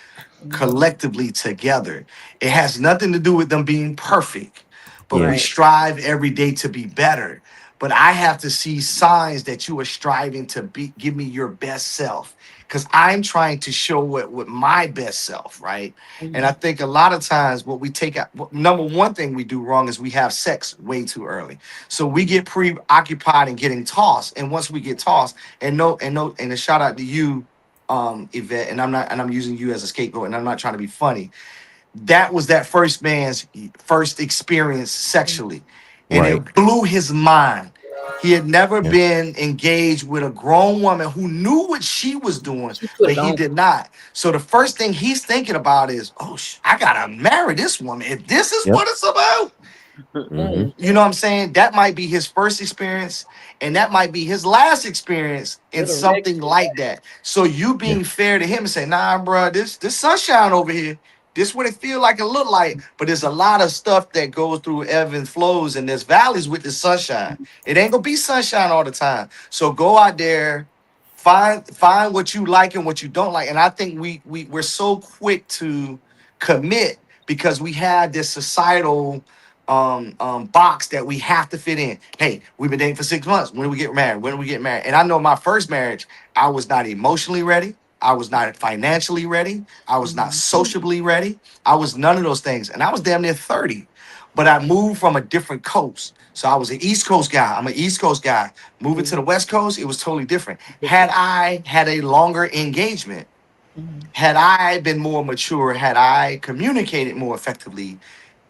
collectively together. It has nothing to do with them being perfect, but Yeah. we Right. strive every day to be better. But I have to see signs that you are striving to be give me your best self. Because I'm trying to show what with my best self, right? And I think a lot of times what we take out, number one thing we do wrong is we have sex way too early. So we get preoccupied in getting tossed. And once we get tossed, and a shout out to you, Yvette, and I'm using you as a scapegoat, and I'm not trying to be funny. That was that first man's first experience sexually, and Right. it blew his mind. He had never Yeah. been engaged with a grown woman who knew what she was doing, She put but it he on. did not. So the first thing he's thinking about is, "Oh, I gotta marry this woman. If this is Yep. what it's about." Mm-hmm. Mm-mm. You know what I'm saying? That might be his first experience, and that might be his last experience in Put a rig something to that. like that. So you Yeah. being fair to him and say, "Nah, bro, this sunshine over here, this what it feel like and look like." But there's a lot of stuff that goes through ebb and flows, and there's valleys with the sunshine. It ain't gonna be sunshine all the time. So go out there, find what you like and what you don't like. And I think we're so quick to commit because we have this societal box that we have to fit in. Hey, we've been dating for 6 months. When do we get married? When do we get married? And I know my first marriage, I was not emotionally ready. I was not financially ready. I was not sociably ready. I was none of those things. And I was damn near 30. But I moved from a different coast. So I was an East Coast guy. I'm an East Coast guy. Moving to the West Coast, it was totally different. Had Different. I had a longer engagement, had I been more mature, had I communicated more effectively,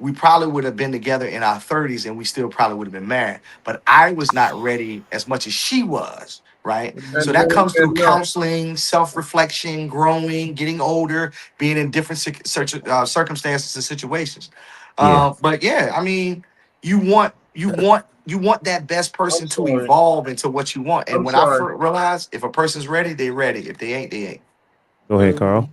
we probably would have been together in our 30s and we still probably would have been married. But I was not ready as much as she was, right? So And that then comes through and look, counseling, self reflection, growing, getting older, being in different circumstances and situations. Yeah. But yeah, I mean, you want that best I'm person to sorry. evolve into what you want. And I'm when I sorry. first realized if a person's ready, they ready. If they ain't, they ain't. Go ahead, Carl.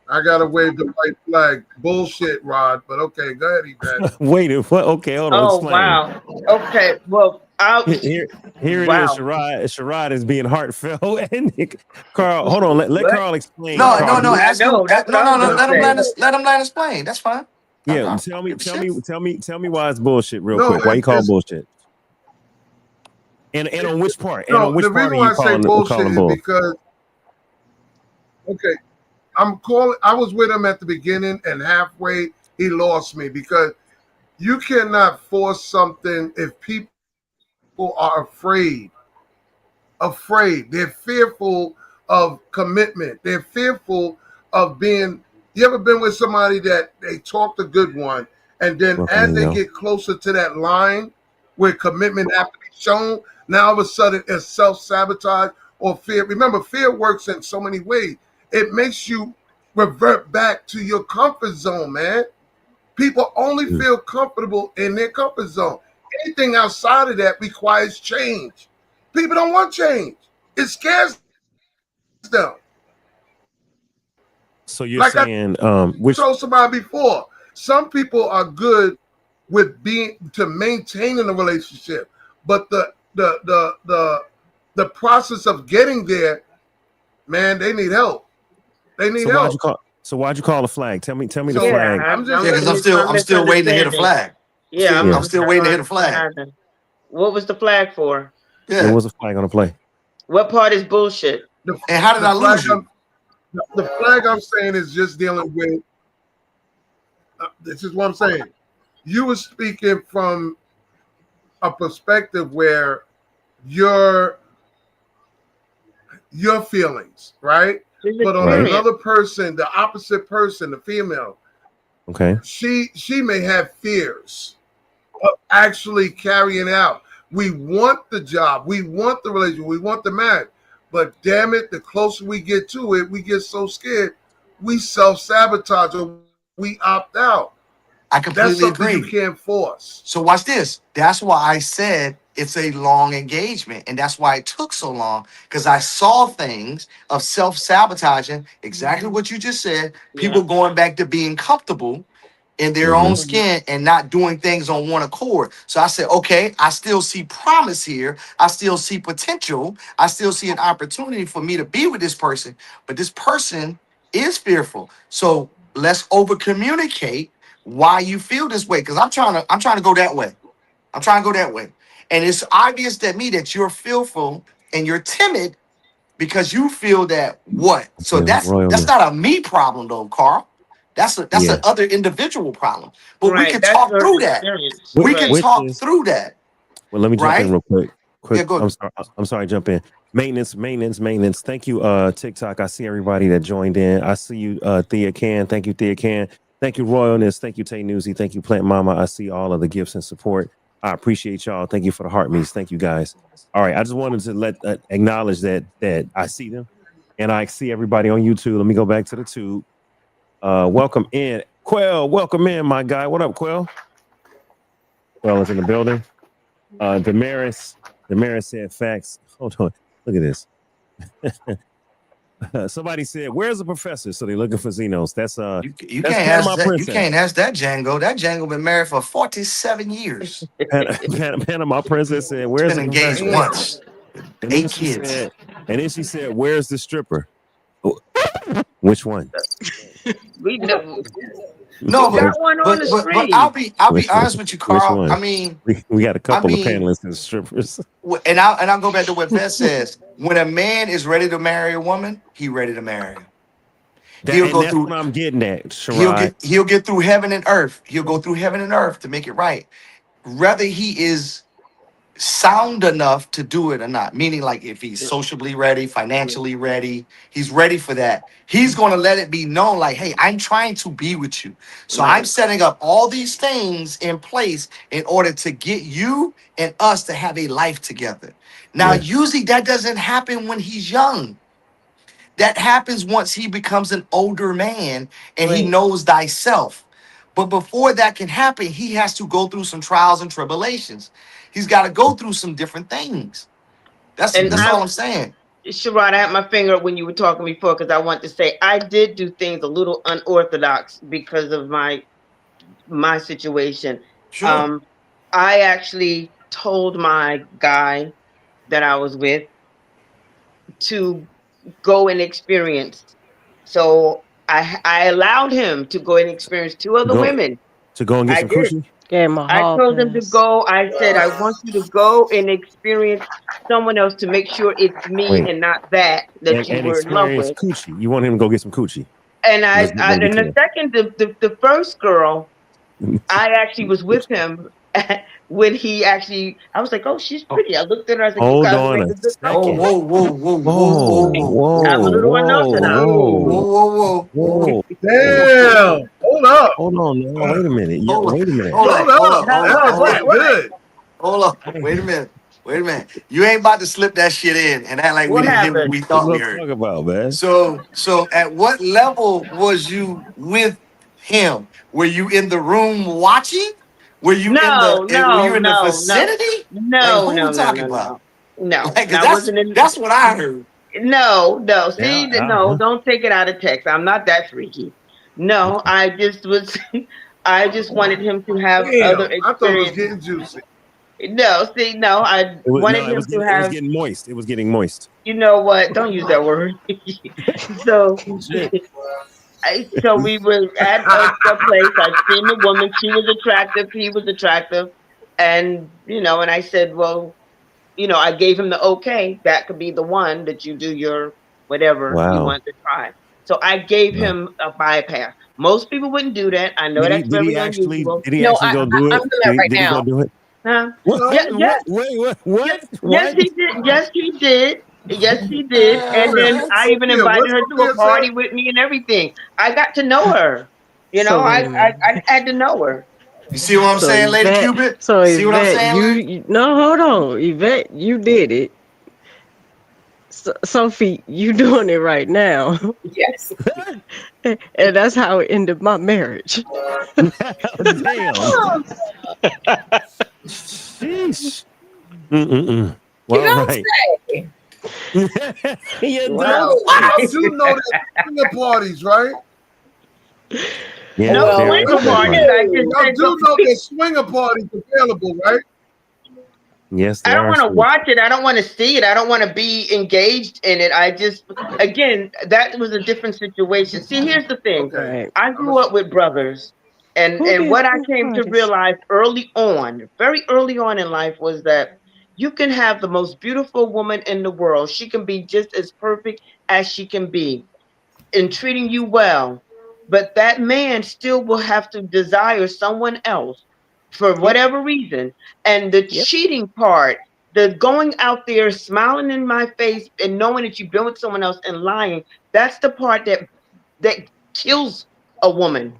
I gotta wave the white flag. Bullshit, Rod. But okay, go ahead, Yvette. Wait. What? Okay. Hold on. Oh Explain. wow. Okay. Well, Here, here it is. wow. Sherrod is being heartfelt, and Carl. Hold on. Let What? Carl explain. No, Carl, no, do no. you, I Ask him. know. That's what No, I no, was no. gonna Let him say. let him explain. That's fine. yeah. I Tell don't me. give a Tell shit. me. Tell me. Tell me why it's bullshit, real No, quick. Why you call it it's bullshit? And on which part? And on no. The which part reason are why you I say bullshit calling is bull? because okay, I'm calling. I was with him at the beginning, and halfway he lost me because you cannot force something if people are afraid. They're fearful of commitment. They're fearful of being You ever been with somebody that they talked a good one, and then Welcome as in, they y'all. get closer to that line where commitment has to be shown, now all of a sudden it's self-sabotage or fear. Remember, fear works in so many ways. It makes you revert back to your comfort zone, man. People only Mm. feel comfortable in their comfort zone. Anything outside of that requires change. People don't want change. It scares them. So you're Like I saying, which told somebody before, some people are good with being to maintaining a relationship, but the process of getting there, man, they need help. They need so why'd you help. call? So why'd you call the flag? Tell me the So Yeah, flag. I'm just Yeah, because saying, it's my I'm still waiting to hit a misunderstanding. flag. Yeah, Yeah. I'm still waiting to hit a flag. understanding. What was the flag for? There Yeah. was a flag on the play. What part is bullshit? the And how did the I flag lose you? the flag I'm saying is just dealing with. This is what I'm saying. You were speaking from a perspective where your your feelings, right? His But on Right. experience. another person, the opposite person, the female, Okay. she may have fears of actually carrying out. We want the job, we want the relationship, we want the marriage, but damn it, the closer we get to it, we get so scared, we self sabotage or we opt out. I That's something completely you agree. can't force. So watch this. That's why I said it's a long engagement, and that's why it took so long because I saw things of self-sabotaging, exactly what you just said. Yeah. People going back to being comfortable in their Mm-hmm. own skin and not doing things on one accord. So I said, okay, I still see promise here. I still see potential. I still see an opportunity for me to be with this person, but this person is fearful. So let's over communicate why you feel this way because I'm trying to go that way. I'm trying to go that way. And it's obvious to me that you're fearful and you're timid because you feel that what? So Yeah. that's Royalness. not a me problem though, Carl. That's Yeah. an other individual problem. But we Right. can That's talk her through that. experience. Which, We can Right. which talk is through that, well. Let me jump in right? real quick. Yeah, Quick. go. I'm sorry. Jump in. Maintenance. Thank you, TikTok. I see everybody that joined in. I see you, Thea Can. Thank you, Thea Can. Thank you, Royalness. Thank you, Tay Newsy. Thank you, Plant Mama. I see all of the gifts and support. I appreciate y'all. Thank you for the heart meets. Thank you, guys. All right. I just wanted to let acknowledge that I see them, and I see everybody on YouTube. Let me go back to the tube. Welcome in, Quell. Welcome in, my guy. What up, Quell? Quell is in the building. Damaris said facts. Hold on. Look at this. Somebody said, "Where's the professor?" So they're looking for Xenos. You That's can't ask Panama that. You Princess. can't ask that Django. That Django been married for 47 years. Panama Princess said, It's "Where's been the engaged professor?" Damn. once, And then 8 she kids. said, "Where's the stripper?" Oh, which one? We know No, we got which, one on the but screen. I'll be which one? honest with you, Which Carl. one? We got a I couple of mean, panelists and strippers. and I'll go back to what Beth says. When a man is ready to marry a woman, he ready to marry her. He'll And go that's through. what I'm getting at, Sherrod. He'll get through heaven and earth. He'll go through heaven and earth to make it right. Whether he is sound enough to do it or not, meaning like if he's socially ready, financially ready, he's ready for that. He's going to let it be known like, hey, I'm trying to be with you. So I'm Right. setting up all these things in place in order to get you and us to have a life together. Now, Yeah, usually that doesn't happen when he's young. That happens once he becomes an older man and he Right. knows thyself. But before that can happen, he has to go through some trials and tribulations. He's got to go through some different things. And That's hmm all I'm saying. Sherrod, I had my finger up when you were talking before because I want to say I did do things a little unorthodox because of my situation. Sure. Um, I actually told my guy that I was with to go and experience. So I allowed him to go and experience two other go women. to go and get I some did. coochie. Gave him a I hall told him to pass. go. I said, I want you to go and experience someone else to make sure it's me Wait, and not that you and were in love experience with. coochie. You want him to go get some coochie. And Let's I be and the clear. second, the first girl, I actually was with him when he actually. I was like, "Oh, she's pretty." I looked at her. I was like, "You Hold guys will on make a a good Oh, second. couple." whoa, whoa, whoa, whoa, whoa, Whoa, whoa, I'm a whoa, little unorthodox. whoa, whoa, whoa, whoa, whoa, whoa. Damn. Hold up. Hold on now. Wait a minute. Yeah, hold wait a up, minute. hold Hold up, hold up. up, hold Huh? up, Now it's hold getting up, What? good. hold up. Wait a minute. Wait a minute. You ain't about to slip that shit in and act like we What didn't hear what happened? we What you thought we gonna heard. talk about, man? So at what level was you with him? Were you in the room watching? No, Were no, you in the no, no, vicinity? Like no, who we no, no, talking no, about? no, no. Like, cause I wasn't in. that's what I heard. No, no. Yeah, See, no, don't take it out of text. I'm not that freaky. No, okay. I just was. I just wanted him to have other Damn. I thought it was experiences. getting juicy. No, see, no, I It was no. wanted him to It was have. getting moist. It was getting moist. You know what? Don't use that word. So, Shit. so we were at a place. I'd seen the woman. She was attractive. He was attractive, and and I said, well, I gave him the okay. That could be the one that you do your whatever you Wow. want to try. So I gave Wow. him a bypass. Most people wouldn't do that. I know Did he? that's Did he very actually? unusual. Did he No, actually go do I'm it? doing that right Did he go now. do it? Huh? What? Yeah, No. yeah, Wait. yes, What? yes, What? he did. Yes, he did. Yes, he did. And then I even Sophia, what invited her to a Sophia said? party with me and everything. I got to know her. So wait a I minute. had to know her. You see what I'm So saying, Lady Yvette, Cupid? so See what I'm Yvette, saying, Lady? no, hold on, Yvette, you did it. Sophie, you doing it right now, Yes. and that's how it ended my marriage. Damn. Sheesh. Mm-mm-mm. You Well, all don't right. say. You don't Wow. say. Y'all do know that swinger parties, right? Yeah, No there Well, are swinger swing Listen, parties. parties. I just y'all said do know there's swinger parties available, right? Yes, I there don't are want to swing. watch it. I don't want to see it. I don't want to be engaged in it. I just, again, that was a different situation. See, here's the thing. Okay. Right. I grew up with brothers, and Who did what I swing came to parties? realize early on, very early on in life, was that you can have the most beautiful woman in the world. She can be just as perfect as she can be in treating you well, but that man still will have to desire someone else for Yep, whatever reason. And the yep, cheating part, the going out there smiling in my face and knowing that you've been with someone else and lying, that's the part that kills a woman.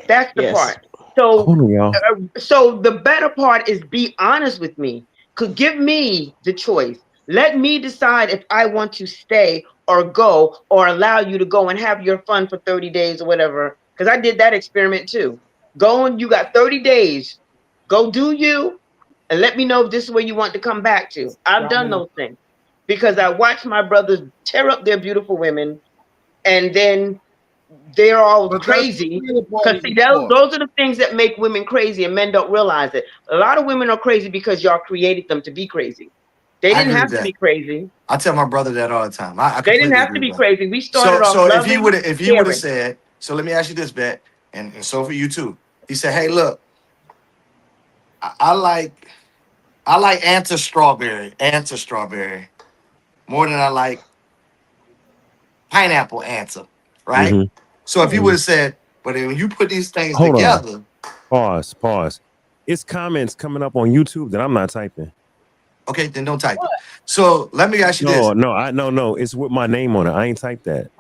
That's the yes, part. So, Hold on, y'all. so the better part is be honest with me. Could give me the choice. Let me decide if I want to stay or go or allow you to go and have your fun for 30 days or whatever. Because I did that experiment too. Go and you got 30 days. Go do you and let me know if this is where you want to come back to. I've done those things because I watched my brothers tear up their beautiful women and then they're all But that's crazy. what swinger Because parties see, are for. those are the things that make women crazy, and men don't realize it. A lot of women are crazy because y'all created them to be crazy. They I didn't agree have with to that. be crazy. I tell my brother that all the time. I They didn't completely have agree to with be that. crazy. We started So off loving, if he would have caring. said, so let me ask you this, Bet, and so for you too. He said, hey, look, I like Anta strawberry, more than I like pineapple Anta, right? Mm-hmm. So if he would Mhm. have said, but when you put these things Hold on. together, Pause. It's comments coming up on YouTube that I'm not typing. okay, then don't type it. So let me ask you this. No. It's with my name on it. I ain't typed that.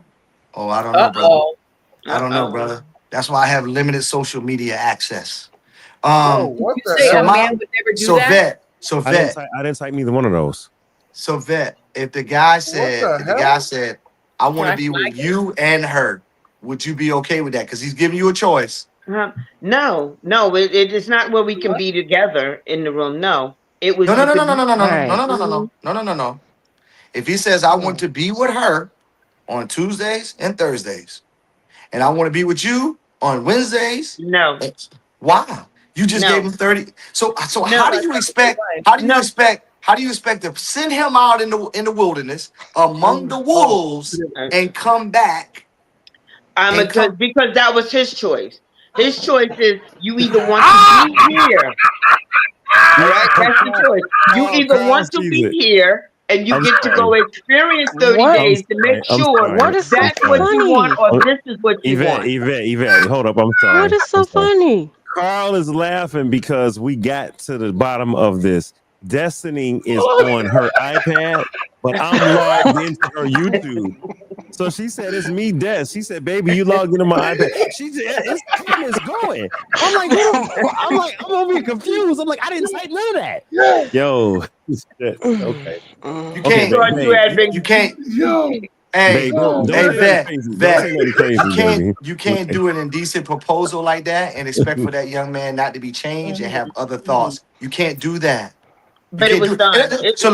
Oh, I don't Uh know, brother. oh. I don't know, Uh-oh. brother. That's why I have limited social media access. Whoa, Um, what You the say so a hell? my man would never do so that? vet, so vet, I didn't type neither one of those. so vet. What the If the guy hell? said, I want to Can be I with guess? you and her, would you be okay with that? Because he's giving you a choice. No, no, it is not where we can What? be together in the room. No, it was No, no, you no, no, could no, be. no, no, no, no, no, right. no, no, no, Mhm. no, no, no, no, no. If he says I want No, to be with her on Tuesdays and Thursdays, and I want to be with you on Wednesdays, no, why? You just gave no, him 30. So no, how do Like, you that was your expect? wife. no. How do you expect to send him out in the wilderness among the Oh, wolves and come back I'm and come? because that was his choice. His choice is you either want to Ah! be here. All right, that's the choice. You either Kyle want to sees be it. here and you I'm get to go sorry. experience 30 What? I'm days to make sorry. I'm sure sorry. What is so I'm that's what sorry. you want funny? or Oh, this is what you want. Yvette. Hold up. I'm What sorry. is I'm so sorry. funny? Carl is laughing because we got to the bottom of this. Destiny is on her iPad, but I'm logged into her YouTube. So she said, "It's me, Des." She said, "Baby, you logged into my iPad." She said, "It's comments going." I'm like, I'm over here confused. I'm like, I didn't type none of that. Yo, okay. You Okay, can't. You can't. Yo, Hey, babe, don't hey, say nothing crazy. Don't say nothing crazy, baby. you can't do an indecent proposal like that and expect for that young man not to be changed and have other thoughts. You can't do that. But it was done. So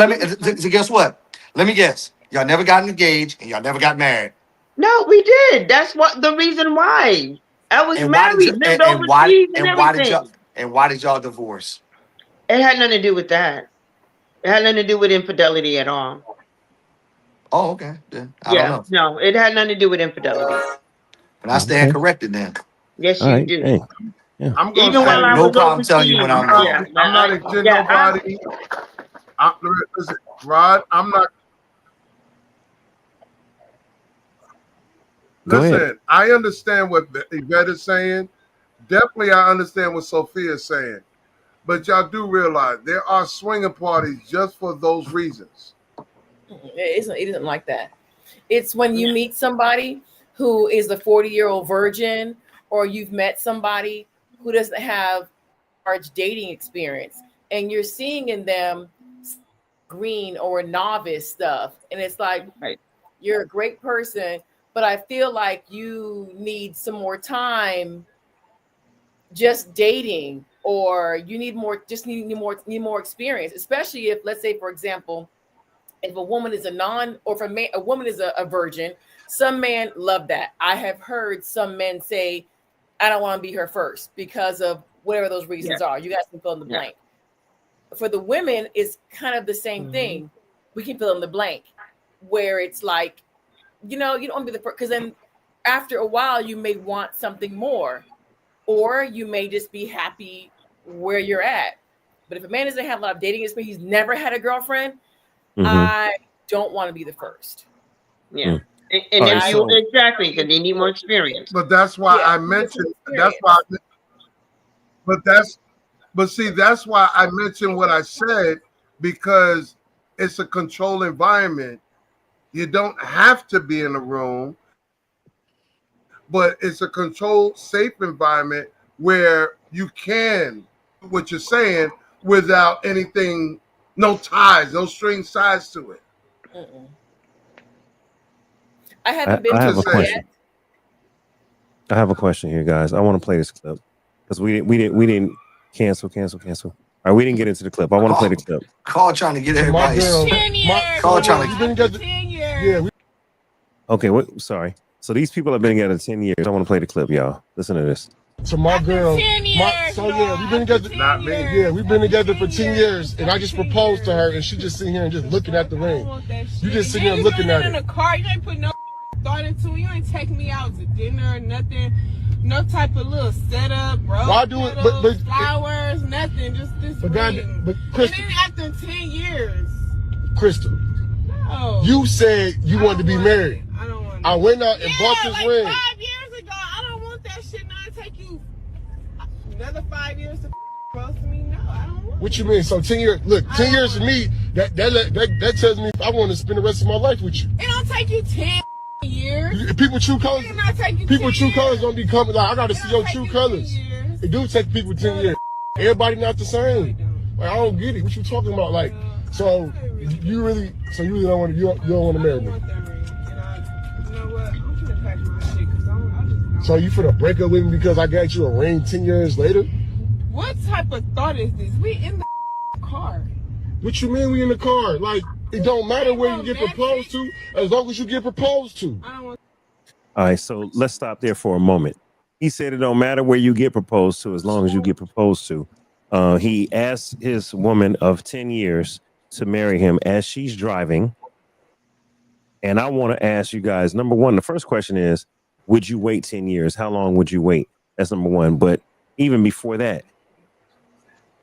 so guess what? Let me guess. Y'all never got engaged and y'all never got married. No, we did. That's what the reason why. I was married, lived overseas and everything. Why did y'all divorce? It had nothing to do with that. It had nothing to do with infidelity at all. Oh, okay. Then I don't know. No, it had nothing to do with infidelity. But I stand corrected then. Yes, All you right. do. Hey. I'm Even gonna while say I no was problem overseas, telling you when I'm wrong. I'm not into nobody. Listen, Rod, I'm not. Go ahead. Listen, I understand what Yvette is saying. Definitely, I understand what Sophia is saying. But y'all do realize there are swinger parties just for those reasons. It isn't like that. It's when you meet somebody who is a 40-year-old virgin, or you've met somebody who doesn't have large dating experience, and you're seeing in them green or novice stuff. And it's like, you're a great person, but I feel like you need some more time just dating, or you need more, need more experience, especially if, let's say, for example, if a woman is a woman is a virgin, some men love that. I have heard some men say, I don't want to be her first because of whatever those reasons are. You guys can fill in the blank. For the women, it's kind of the same thing. We can fill in the blank, where it's like, you don't want to be the first, because then after a while, you may want something more, or you may just be happy where you're at. But if a man doesn't have a lot of dating experience, he's never had a girlfriend, I don't want to be the first. Yeah. And then exactly, because they need more experience. But that's why I mentioned. That's why. But see, that's why I mentioned what I said, because it's a controlled environment. You don't have to be in a room, but it's a controlled, safe environment where you can do what you're saying without anything, no ties, no string ties to it. I haven't been. I have a question. I have a question here, guys. I want to play this clip because we didn't cancel. All right, we didn't get into the clip. I want to play the clip. Carl trying to get everybody. 10 years. Carl trying to Been together 10 years. Okay, sorry. So these people have been together 10 years. I want to play the clip, y'all. Listen to this. So my girl, we've been together. Not me. Yeah, we've been together for 10 years, and I just proposed to her, and she just sitting here and just looking at the ring. You just sitting here looking at it. In the car, you ain't put no thought into it. You ain't take me out to dinner, nothing, no type of little setup, bro. Why do it? But flowers, nothing, just this. But Crystal, and then after 10 years, Crystal, no, you said you wanted to be married. I don't want. I went out and bought this ring. 5 years ago, I don't want that shit. Now it take you another 5 years to propose to me. No, I don't want. What you mean? So 10 years? Look, 10 years to me, that tells me I want to spend the rest of my life with you. It don't take you 10 years. People true colors. People true colors don't be coming. Like, I gotta see your true colors. It do take people 10 years. Everybody not the same. Like, I don't get it. What you talking about? Like, so you really don't want to. You don't want to marry me. So you finna break up with me because I got you a ring 10 years later? What type of thought is this? We in the car. What you mean we in the car? Like, it don't matter where you get proposed to, as long as you get proposed to. All right, so let's stop there for a moment. He said it don't matter where you get proposed to, as long as you get proposed to. He asked his woman of 10 years to marry him as she's driving. And I want to ask you guys, number one, the first question is, would you wait 10 years? How long would you wait? That's number one. But even before that,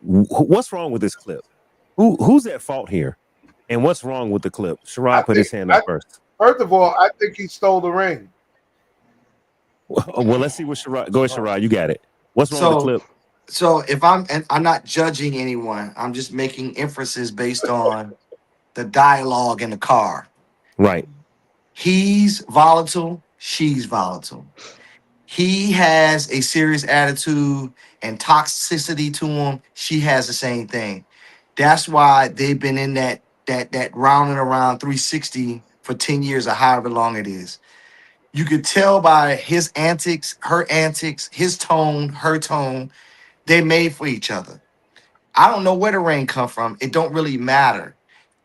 what's wrong with this clip? Who's at fault here? And what's wrong with the clip? Sherrod put his hand up first. First of all, I think he stole the ring. Well, let's see what Sherrod. Go ahead, Sherrod. You got it. What's wrong with the clip? So if I'm and I'm not judging anyone, I'm just making inferences based on the dialogue in the car. Right. He's volatile, she's volatile. He has a serious attitude and toxicity to him. She has the same thing. That's why they've been in that round and around 360 for 10 years or however long it is. You could tell by his antics, his tone, her tone, they made for each other. I don't know where the rain come from. It don't really matter.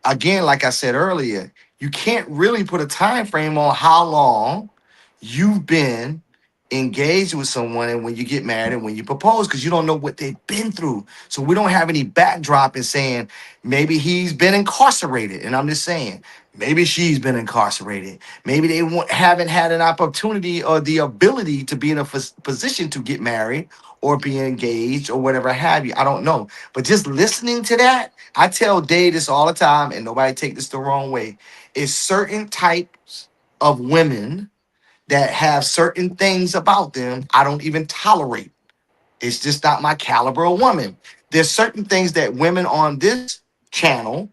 Again, like I said earlier, you can't really put a time frame on how long you've been engaged with someone and when you get married and when you propose because you don't know what they've been through. So we don't have any backdrop in saying maybe he's been incarcerated. And I'm just saying, maybe she's been incarcerated. Maybe they haven't had an opportunity or the ability to be in a position to get married or be engaged or whatever have you. I don't know. But just listening to that, I tell Dave this all the time, and nobody take this the wrong way. Is certain types of women that have certain things about them I don't even tolerate. It's just not my caliber of woman. There's certain things that women on this channel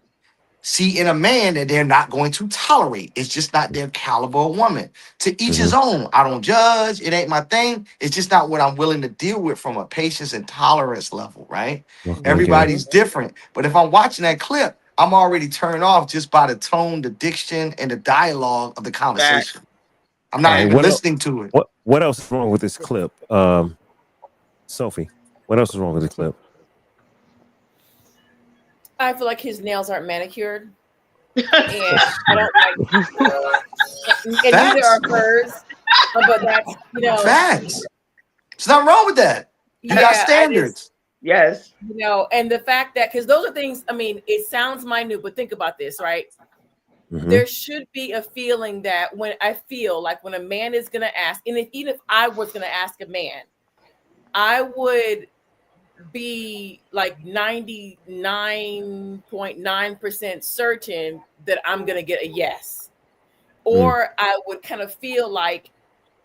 see in a man that they're not going to tolerate. It's just not their caliber of woman. To each Hmm. his own. I don't judge. It ain't my thing. It's just not what I'm willing to deal with from a patience and tolerance level, right? Okay, I get it. Mhm. Everybody's different. But if I'm watching that clip, I'm already turned off just by the tone, the diction, and the dialogue of the That conversation. I'm All not right. even listening to it. What else is wrong with this clip? Sophie, what else is wrong with the clip? I feel like his nails aren't manicured, and I don't like, and neither are Facts. hers. But that's Facts. There's nothing wrong with that. You got yeah. I just standards. yes. and the fact that because those are things. I mean, it sounds minute, but think about this, right? Hmm. There should be a feeling that when I feel like when a man is going to ask, and even if I was going to ask a man, I would be like 99.9% certain that I'm going to get a yes. Or I would kind of feel like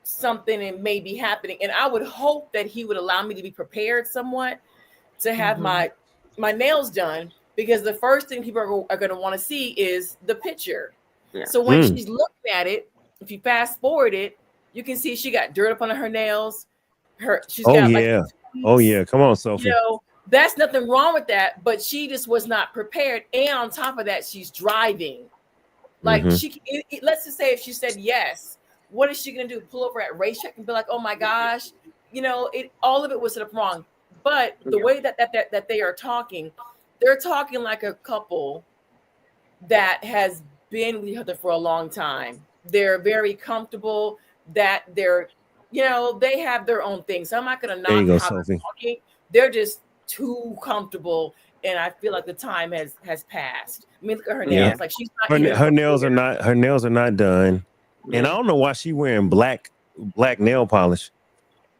something and may be happening. And I would hope that he would allow me to be prepared somewhat to have my nails done because the first thing people are going to want to see is the picture. Yeah. So when she's looking at it, if you fast forward it, you can see she got dirt up on her nails. She's Oh got like yeah. these Oh tweaks. yeah. Come on, Sophie. That's nothing wrong with that, but she just was not prepared. And on top of that, she's driving. Like Hmm. let's just say if she said yes, what is she gonna do? Pull over at racetrack and be like, "Oh my gosh," all of it was sort of wrong. But the way that they are talking, they're talking like a couple that has been with each other for a long time. They're very comfortable. That they have their own things. So I'm not gonna There you knock go, how they're Sophie. talking. They're just too comfortable, and I feel like the time has passed. I mean, look at her Yeah. nails. Like she's not even Her nails prepared. are not. Her nails are not done. And I Yeah. don't know why she wearing black nail polish,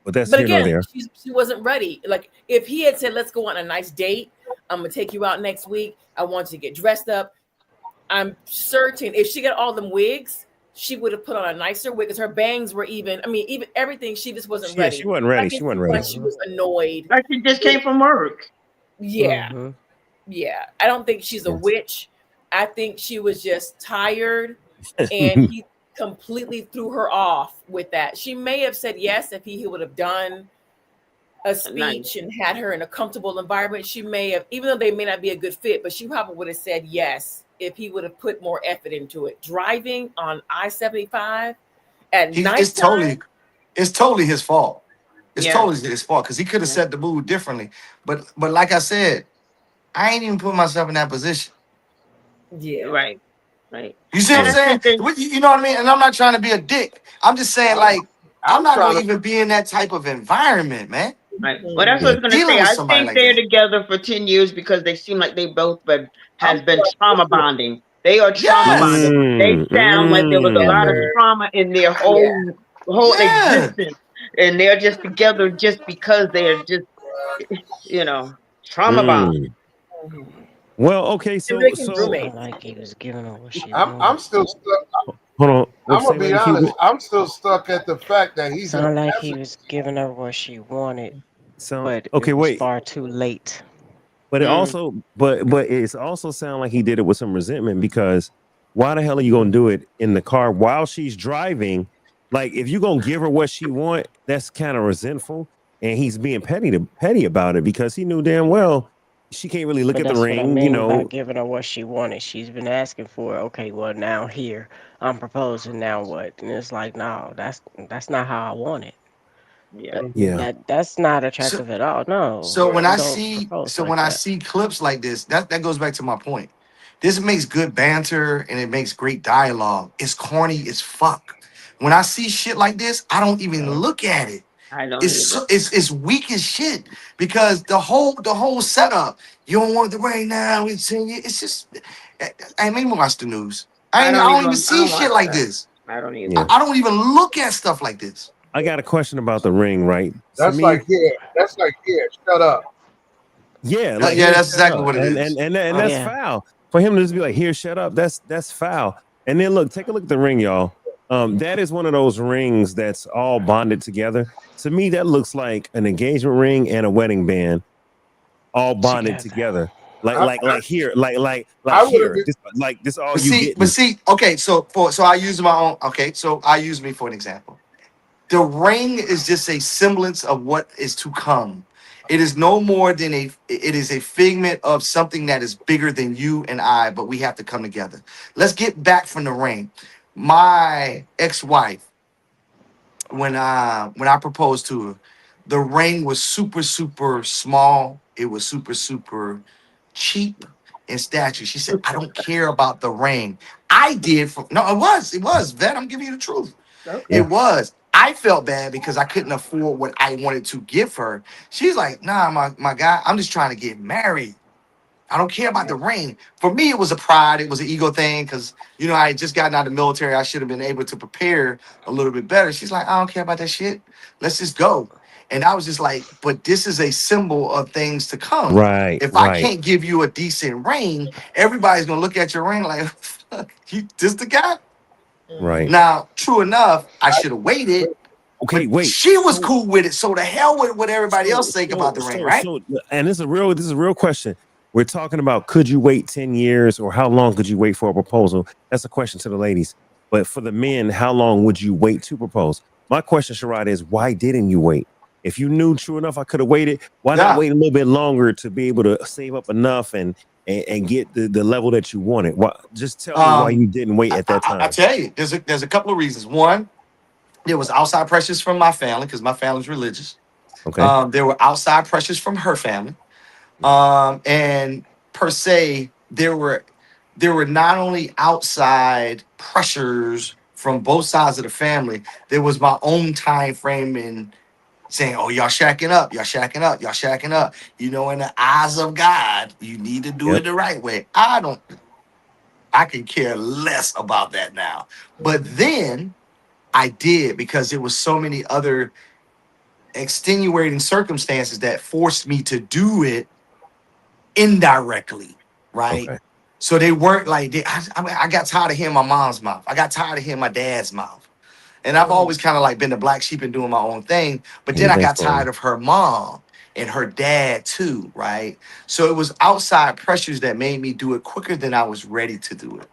but that's But here nor again, there. she wasn't ready. Like if he had said, "Let's go on a nice date. I'm gonna take you out next week. I want you to get dressed up." I'm certain if she got all them wigs, she would have put on a nicer wig because her bangs were even. I mean, even everything. She just wasn't Yeah, she ready. wasn't I ready. can She see wasn't why ready. she was annoyed. Like she just came from work. Yeah, yeah. I don't think she's a Yes. witch. I think she was just tired, and he completely threw her off with that. She may have said yes if he would have done a Nice. speech and had her in a comfortable environment. She may have, even though they may not be a good fit, but she probably would have said yes if he would have put more effort into it. Driving on I-75 at It's nighttime. totally his fault. It's Yeah. totally his fault because he could have Yeah. set the mood differently. But like I said, I ain't even put myself in that position. Yeah. Right. Right. You see what And I'm I Yeah. saying? think that You know what I mean? And I'm not trying to be a dick. I'm just saying, I'm, like, I'm I'm not trying gonna to. even be in that type of environment, man. right. Well, that's what I Yeah. was gonna Dealing say. with I somebody think like they're that. together for 10 years because they seem like they both I'm has been trauma trying bonding. They are trauma Yes. bonded. They sound like there was a lot of Mm. trauma in their Yeah. whole Yeah. existence. And they're just together just because they're just, trauma bond. Mm. Well, okay. And So making so Sound roommates. like he was giving her what she I'm wanted. still stuck. hold on. What I'm you say, gonna be Lady honest. Cupid? I'm still stuck at the fact that he's in a Sound like he passenger. was giving her what she wanted. So but okay, it was wait. far too late. But it Mm. also, but it's also sound like he did it with some resentment because why the hell are you gonna do it in the car while she's driving? Like if you gonna give her what she want, that's kind of resentful, and he's being petty about it because he knew damn well she can't really look But at the that's what I ring, you mean by know. giving her what she wanted. She's been asking for it. Okay, well now here I'm proposing. Now what? And it's like, no, that's not how I want it. Yeah. That, Yeah, that's not So attractive at all. No, so when you I don't see propose so like when I that. see clips like this, that goes back to my point. This makes good banter and it makes great dialogue. It's corny as fuck. When I see shit like this, I don't even No. look at it. I don't It's either. it's weak as shit because the whole setup. You don't want the rain now. It's just. I mean, watch the news. I don't even I see don't shit watch like that. this. I don't either. yeah. I don't even look at stuff like this. I got a question about the ring, right? To That's like me, here. That's like here. Shut up. yeah, like Yeah, here, that's shut exactly up, what it is. and Oh that's yeah. foul for him to just be like, here, shut up. That's foul. And then look, take a look at the ring, y'all. That is one of those rings that's all bonded together. To me, that looks like an engagement ring and a wedding band all bonded Together. together. Like I, like like here, like I would have here. been. This all But you see, but getting. see, okay, so I use my own. Okay, so I use me for an example. The ring is just a semblance of what is to come. It is no more than it is a figment of something that is bigger than you and I, but we have to come together. Let's get back from the ring. My ex-wife, when I proposed to her, the ring was super, super small. It was super, super cheap in stature. She said, I don't care about the ring. I did for no, it was, Vet. I'm giving you the truth. It Okay. Yeah, was. I felt bad because I couldn't afford what I wanted to give her. She's like, nah, my guy, I'm just trying to get married. I don't care about the ring. For me, it was a pride, it was an ego thing because I had just gotten out of the military. I should have been able to prepare a little bit better. She's like, I don't care about that shit. Let's just go. And I was just like, but this is a symbol of things to come. right, If I right, can't give you a decent ring, everybody's gonna look at your ring like, fuck, you this the guy? right. Now, true enough, I should have waited, Okay, but wait. she was cool with it. So the hell with what everybody So else think about the ring, right? and this is a real question. We're talking about could you wait 10 years or how long could you wait for a proposal? That's a question to the ladies. But for the men, how long would you wait to propose? My question, Sharad, is why didn't you wait? If you knew true enough I could have waited, why not Yeah. wait a little bit longer to be able to save up enough and get the level that you wanted? Why, just tell me why Um, you didn't wait at that I time. tell you, there's a couple of reasons. One, there was outside pressures from my family because my family's religious. Okay. There were outside pressures from her family. And per se, there were not only outside pressures from both sides of the family. There was my own time frame in saying, "Oh, y'all shacking up, y'all shacking up, y'all shacking up." In the eyes of God, you need to do it Yep. the right way. I can care less about that now. But then I did because there was so many other extenuating circumstances that forced me to do it indirectly, right? Okay. So they weren't like I got tired of hearing my mom's mouth. I got tired of hearing my dad's mouth. And I've always kind of like been the black sheep and doing my own thing. But then I Anything's got going. tired of her mom and her dad too, right? So it was outside pressures that made me do it quicker than I was ready to do it.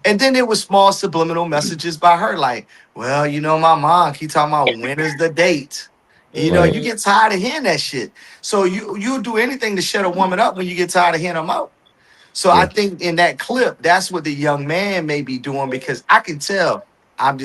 And then there was small subliminal messages by her, like, well, my mom keep talking about when is the date. Right. You get tired of hearing that shit. So you'll do anything to shut a woman up when you get tired of hearing them out. So I Yeah. think in that clip, that's what the young man may be doing because I can tell. I'm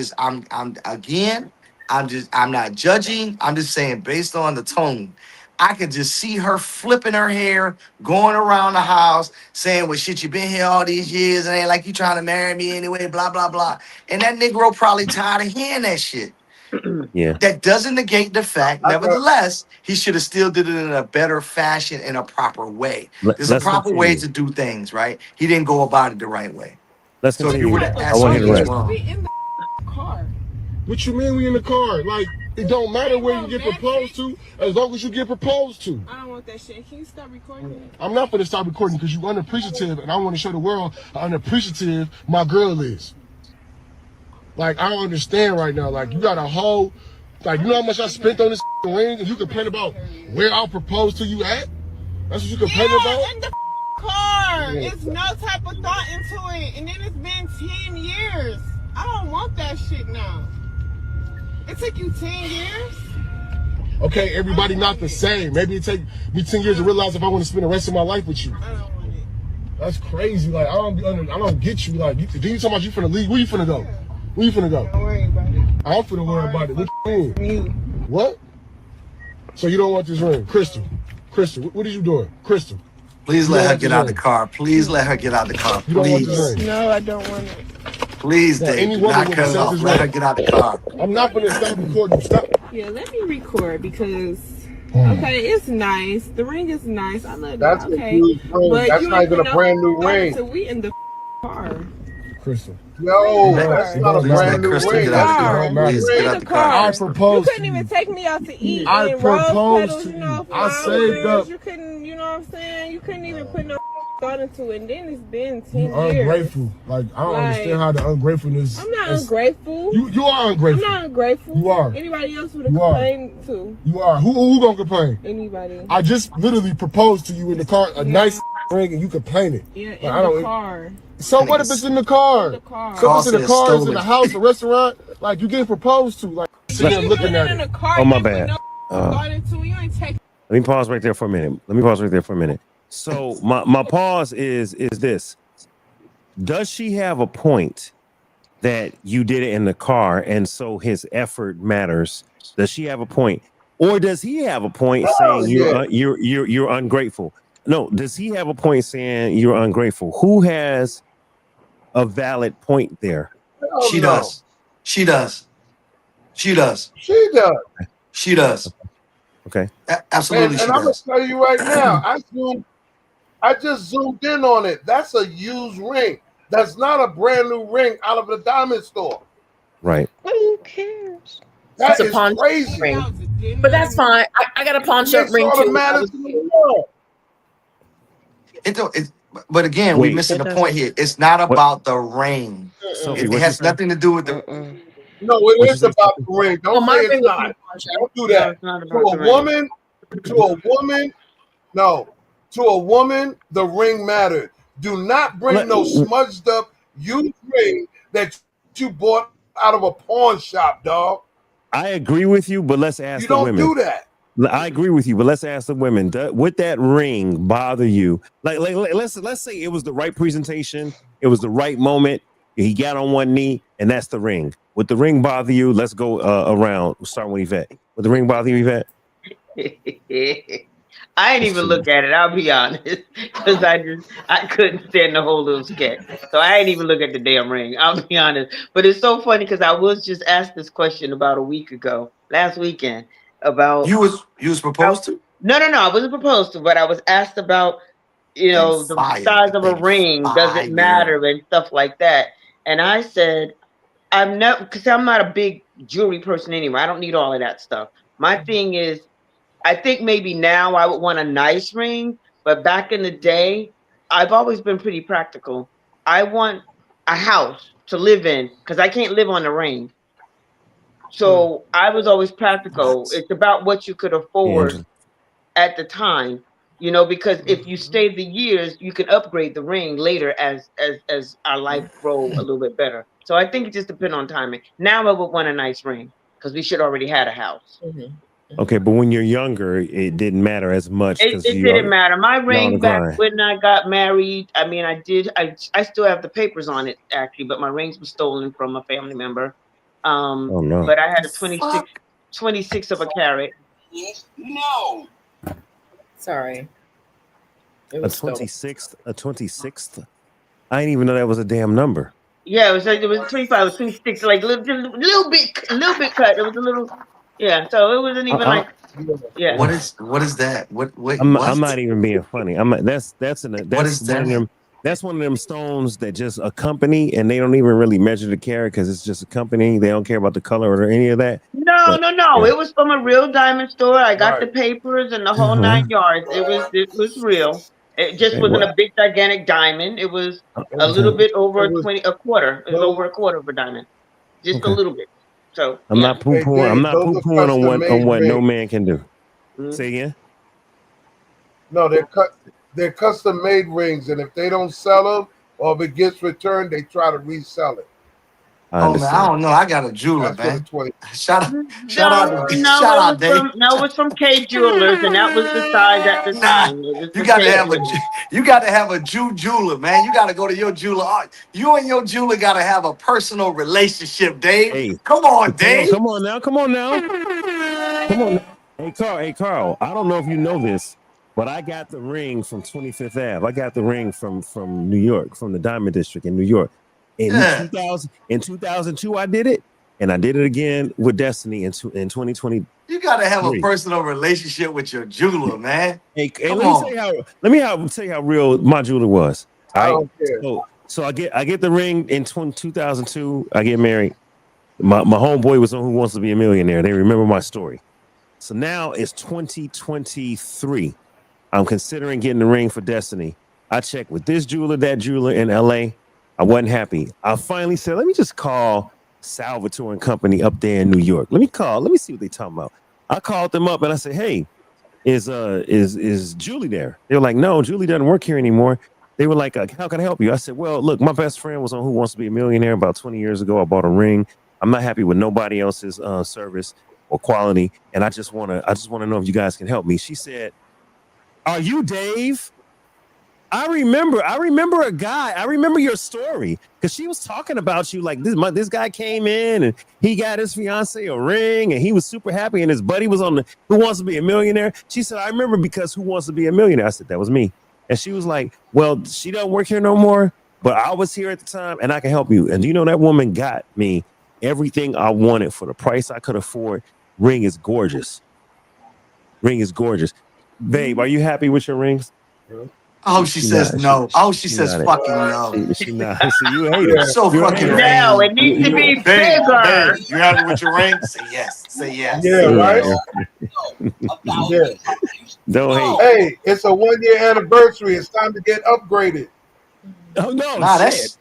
not judging. I'm just saying based on the tone. I could just see her flipping her hair, going around the house, saying, well, shit, you been here all these years and ain't like you trying to marry me anyway, blah, blah, blah. And that Negro probably tired of hearing that shit. Yeah. That doesn't negate the fact, I know. nevertheless, he should have still did it in a better fashion, in a proper way. There's a Let's proper way continue. to do things, right? He didn't go about it the right way. Let's So if you were continue. to The I ask want to car, hear me, the you he's need rest. to wrong. be in the car. What you mean we in the car? Like, it don't matter where you get proposed to, as long as you get proposed to. I don't want that shit. Can you stop recording? I'm not gonna stop recording because you unappreciative, and I want to show the world how unappreciative my girl is. Like, I don't understand right now. Like, you got a whole, like, you know how much I spent on this ring and you complain about where I'll propose to you at? That's what you complain about? In the car. It's no type of thought into it. And then it's been 10 years. I don't want that shit now. It took you 10 years? Okay, everybody not the same. Maybe it take me 10 years to realize if I want to spend the rest of my life with you. I don't want it. That's crazy. Like, I don't get you. Like, you talking about you finna leave? Where you finna go? Where you finna go? Don't worry about it. I'm finna worry about it. What you mean? Me. What? So you don't want this ring? Crystal, what are you doing? Crystal. Please let her get out of the car. Please let her get out of the car. You don't want this Please. ring? No, I don't want it. Please, Now, Dave. any Do woman not would cut it accept off. this Let her ring. get out of the car. I'm not gonna stop recording. Stop. Yeah, let me record because okay, it's nice. The ring is nice. I love That's it. a Okay, huge ring. but That's you not ain't even a put brand new thought ring. into we in the car. Crystal. No, Please that's let- not a please brand let new Crystal ring. get That's out a of the brand car. new Please ring. get out In the the car. I car. You proposed to couldn't even you. take me out to eat I and rose proposed petals, to you know, you. I flowers. saved up. You couldn't, you know what I'm saying? You couldn't even put no thought into it. And then it's been 10 You years. ungrateful. Like, I don't understand how the ungratefulness. I'm not is- ungrateful. You are ungrateful. I'm not ungrateful. You are. Anybody else would have You are. complained to. You are. Who gonna complain? Anybody. I just literally proposed to you in the car, a nice ring, and you complaining. Yeah, Like, in I don't. the car. So what if it's in the car? In the car. So if it's in the Says car, it's in stolen. the house, a restaurant. Like, you getting proposed to. Like, sitting there You looking put at it in it. the car. Oh, you my ain't put bad. no thought into it. You ain't take. Let me pause right there for a minute. So my pause is this. Does she have a point that you did it in the car and so his effort matters? Does she have a point? Or does he have a point saying yeah. you're ungrateful? No, does he have a point saying you're ungrateful? Who has a valid point there? Hell She no. does. She does. She does. She does. She does. Okay. Absolutely, And she I'm gonna does. tell you right now, I just zoomed in on it. That's a used ring. That's not a brand new ring out of the diamond store. Right. Who cares? That It's a is pawn crazy. ring. But that's fine. I got a pawn It shop makes ring all the too. I matters was, in the world. But again, we're Wait. missing It the point doesn't. here. It's not What, about the ring. Sophie? It What you has say? nothing to do with the. Mm-mm. No, What it you is say, about Sophie? the ring. well, Don't say my it's ring was not. in the pawn shop. Don't do No, that. it's not To about a the ring. woman, the ring mattered. Do not bring Let- no smudged up used ring that you bought out of a pawn shop, dog. I agree with you, but let's ask You the don't women. do that. I agree with you, but let's ask the women. Would that ring bother you? Like let's say it was the right presentation, it was the right moment. He got on one knee, and that's the ring. Would the ring bother you? Let's go around. We'll start with Yvette. Would the ring bother you, Yvette? I ain't even look at it. I'll be honest, because I couldn't stand the whole little sketch, so I ain't even look at the damn ring. I'll be honest. But it's so funny because I was just asked this question about a week ago, last weekend, about You was proposed to? no, I wasn't proposed to, but I was asked about Then the fire. size of a Then ring, does it fire. matter and stuff like that. And I said, I'm not, because I'm not a big jewelry person anyway. I don't need all of that stuff. My thing is, I think maybe now I would want a nice ring, but back in the day, I've always been pretty practical. I want a house to live in because I can't live on the ring. So I was always practical. What? It's about what you could Yeah, afford Angela. at the time, because if you stay the years, you can upgrade the ring later as our life grow a little bit better. So I think it just depends on timing. Now I would want a nice ring because we should already had a house. Okay, but when you're younger, it didn't matter as much It, because it didn't matter. My you're on the ring back grind. when I got married, I mean, I still have the papers on it actually, but my rings were stolen from a family member. Oh no, But I had a Fuck. 26 of a carat. No. Sorry. It a was stolen. 26th, a 26th. I didn't even know that was a damn number. Yeah, it was 25, it was 26, like little bit cut. It was a little, yeah. So it wasn't even I, like, yeah. What is that? I'm not even being funny. That's What is one of that? them. That's one of them stones that just a company, and they don't even really measure the carat because it's just a company. They don't care about the color or any of that. No, But no. yeah. It was from a real diamond store. I got the Right. papers and the whole Uh-huh. 9 yards. It was real. It just Okay, wasn't well, a big gigantic diamond. It was a little okay. bit over It was a quarter. It was so over a quarter of a diamond. Just a Okay. little bit. So I'm yeah. not poo pooing. I'm Dave, not those poo are pooing on custom made what no rings. man can do. Mhm. Say again. No, they're custom made rings, and if they don't sell them or if it gets returned, they try to resell it. I Oh man, I understand. don't know. I got a jeweler, That's what a man. 20. Shout out, shout No, out, no, shout it out, was Dave. from it was from K Jewelers, and that was the size at the Nah, time. It was you the got to K have a, Jewelers. you got to have a jeweler, man. You got to go to your jeweler. You and your jeweler got to have a personal relationship, Dave. Hey, Come on, Carl, Dave. come on now. Come on now. Come on. Hey Carl. I don't know if you know this, but I got the ring from 25th Ave. I got the ring from New York, from the Diamond District in New York. In Yeah, 2002, I did it, and I did it again with Destiny in 2023. you got to have a personal relationship with your jeweler, man. Hey, Come let me tell on. you tell you how real my jeweler was. All I right. don't care. So I get the ring in 2002. I get married. My homeboy was on Who Wants to Be a Millionaire. They remember my story. So now it's 2023. I'm considering getting the ring for Destiny. I checked with this jeweler, that jeweler in LA. I wasn't happy. I finally said, let me just call Salvatore and Company up there in New York. Let me see what they talking about. I called them up and I said, hey, is Julie there? They were like, no, Julie doesn't work here anymore. They were like, how can I help you? I said, well, look, my best friend was on Who Wants to Be a Millionaire about 20 years ago. I bought a ring. I'm not happy with nobody else's service or quality, and I just want to know if you guys can help me. She said, are you Dave? I remember a guy. I remember your story because she was talking about you like this guy came in and he got his fiance a ring and he was super happy and his buddy was on the Who Wants to Be a Millionaire. She said, I remember because Who Wants to Be a Millionaire? I said, that was me. And she was like, well, she doesn't work here no more, but I was here at the time and I can help you. And you know, that woman got me everything I wanted for the price I could afford. Ring is gorgeous. Ring is gorgeous. Babe, are you happy with your rings? I hope she says Not. no. I hope she She says not it. fucking no. She not. See, you hate Yeah. it. So You're a fucking hater. No, it vain. needs to be Babe, bigger. you happy with your ring? Say yes. Say yes. Yeah, Say right? yes. Yeah. Don't hate. Hey, it's a 1 year anniversary. It's time to get upgraded. Oh no, Nah, shit. that's